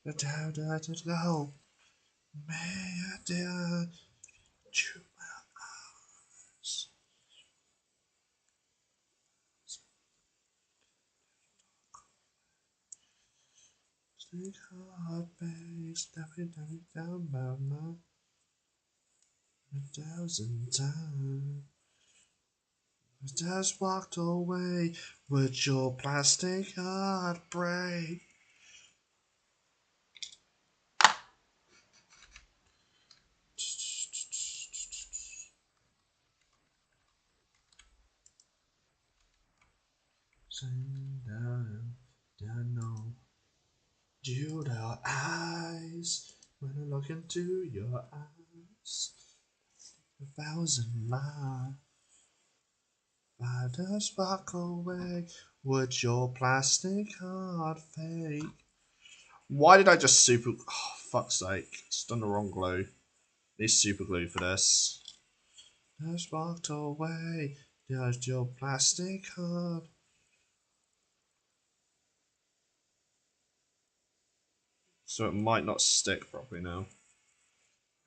The time to go. May I dare chew my eyes. Stick hard base, stepping down by my 1,000 times. Just walked away, would your plastic heart break? Sing down, no. Jeweled our eyes when I look into your eyes. 1,000 miles, I just walk away. Would your plastic heart fake? Why did I just super? Oh, fuck's sake! It's done the wrong glue. Need super glue for this. Just walked away. Does your plastic heart? So it might not stick properly now.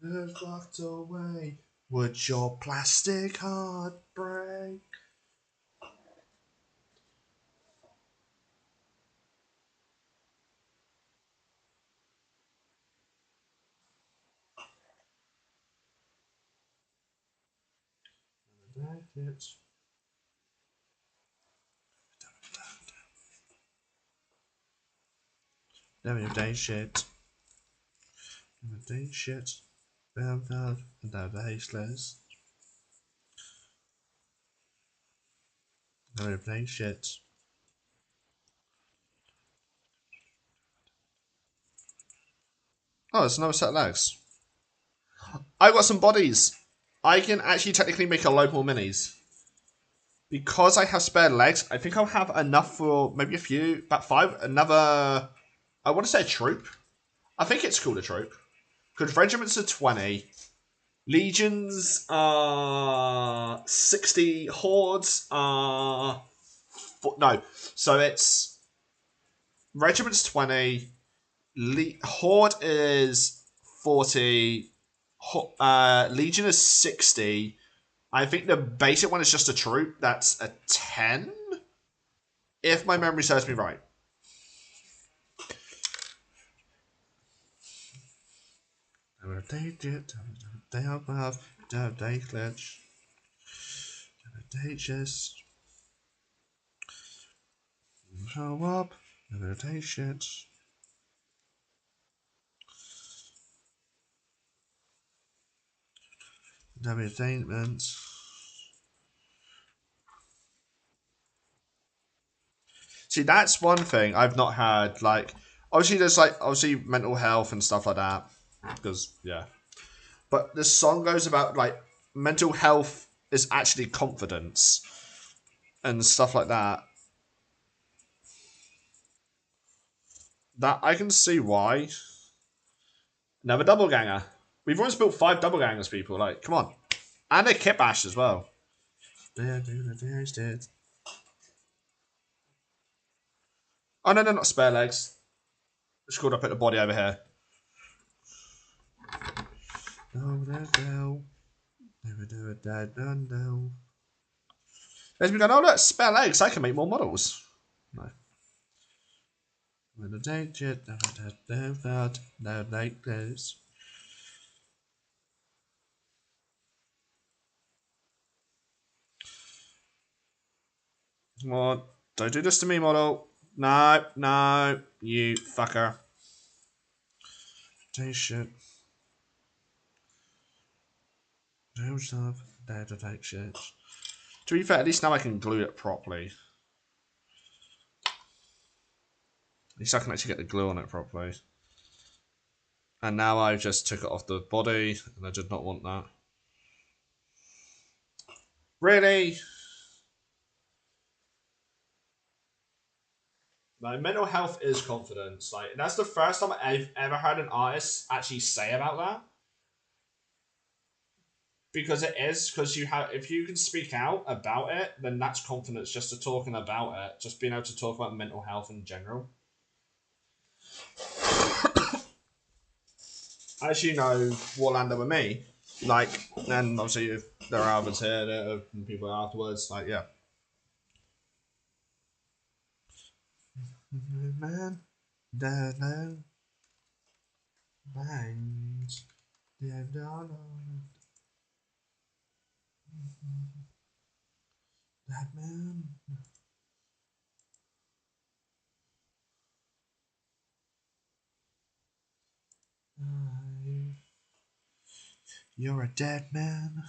Just walked away. Would your plastic heart break? Day shit. Day shit. And day slash. Day shit. Oh, it's another set of legs. I got some bodies. I can actually technically make a load more minis. Because I have spare legs, I think I'll have enough for maybe a few, about 5. Another, I want to say a troop. I think it's called a troop. Because regiments are 20. Legions are 60. Hordes are... No. So it's... Regiments 20. Horde is 40. Legion is 60. I think the basic one is just a troop. That's a 10? If my memory serves me right. Day above, day glitch, day chest, show up, day shit, entertainment. See, that's one thing I've not had. Like, obviously, there's like obviously mental health and stuff like that. Because yeah, but the song goes about like mental health is actually confidence and stuff like that. That I can see why. Another double ganger. We've always built 5 double gangers, people. Like, come on, and a kit bash as well. Oh no, not spare legs. Just called up at the body over here. There's me going, oh look, spare legs, I can make more models. No. Come on, don't do this to me, model. No, you fucker. Take shit. No stuff. Dare to take shit. To be fair, at least now I can glue it properly. At least I can actually get the glue on it properly. And now I just took it off the body, and I did not want that. Really? Like, mental health is confidence. Like, that's the first time I've ever heard an artist actually say about that. Because it is, because you have, if you can speak out about it, then that's confidence just to talking about it, just being able to talk about mental health in general. As you know, Warlander with me, like, and obviously if there are others here, there are people afterwards, like, yeah. Man, no, minds, that man. You're a dead man.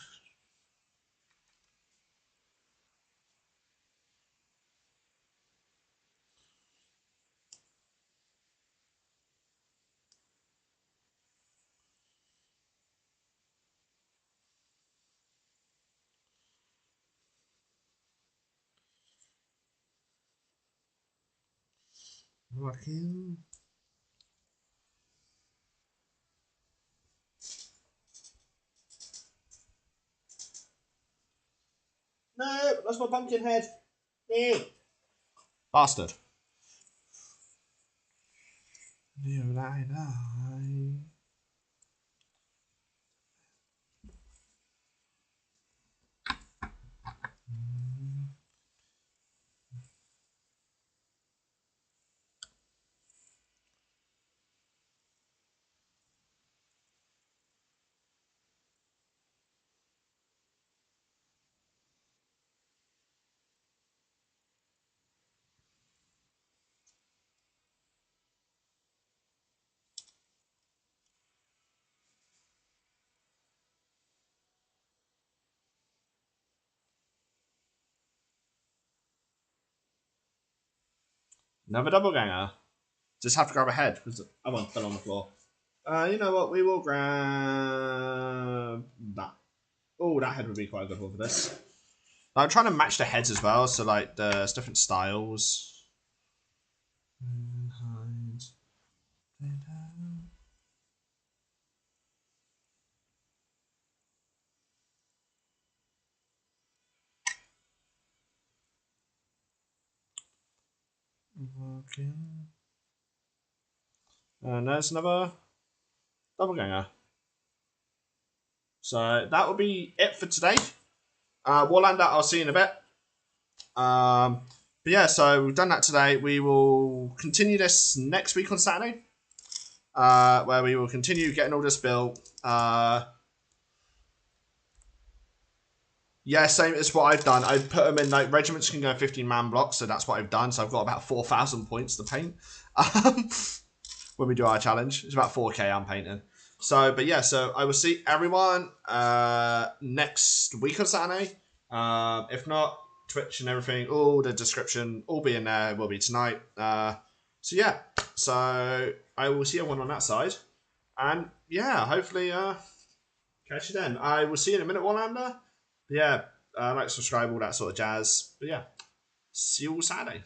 Fucking. No, that's my pumpkin head. Ew. Bastard. You lie, lie. Another double ganger. Just have to grab a head because I won't fell on the floor. You know what? We will grab that. Oh, that head would be quite a good one for this. I'm trying to match the heads as well, so like there's different styles. And there's another double ganger. So that will be it for today. Warlander, I'll see you in a bit. But yeah, so we've done that today. We will continue this next week on Saturday, where we will continue getting all this built. Yeah, same as what I've done. I put them in, like, regiments can go 15-man blocks, so that's what I've done. So I've got about 4,000 points to paint when we do our challenge. It's about 4K I'm painting. So, but yeah, so I will see everyone next week on Saturday. If not, Twitch and everything, all the description, all be in there, will be tonight. So yeah, so I will see everyone on that side. And yeah, hopefully catch you then. I will see you in a minute, Warlander. Yeah, like, subscribe, all that sort of jazz. But yeah, see you all Saturday.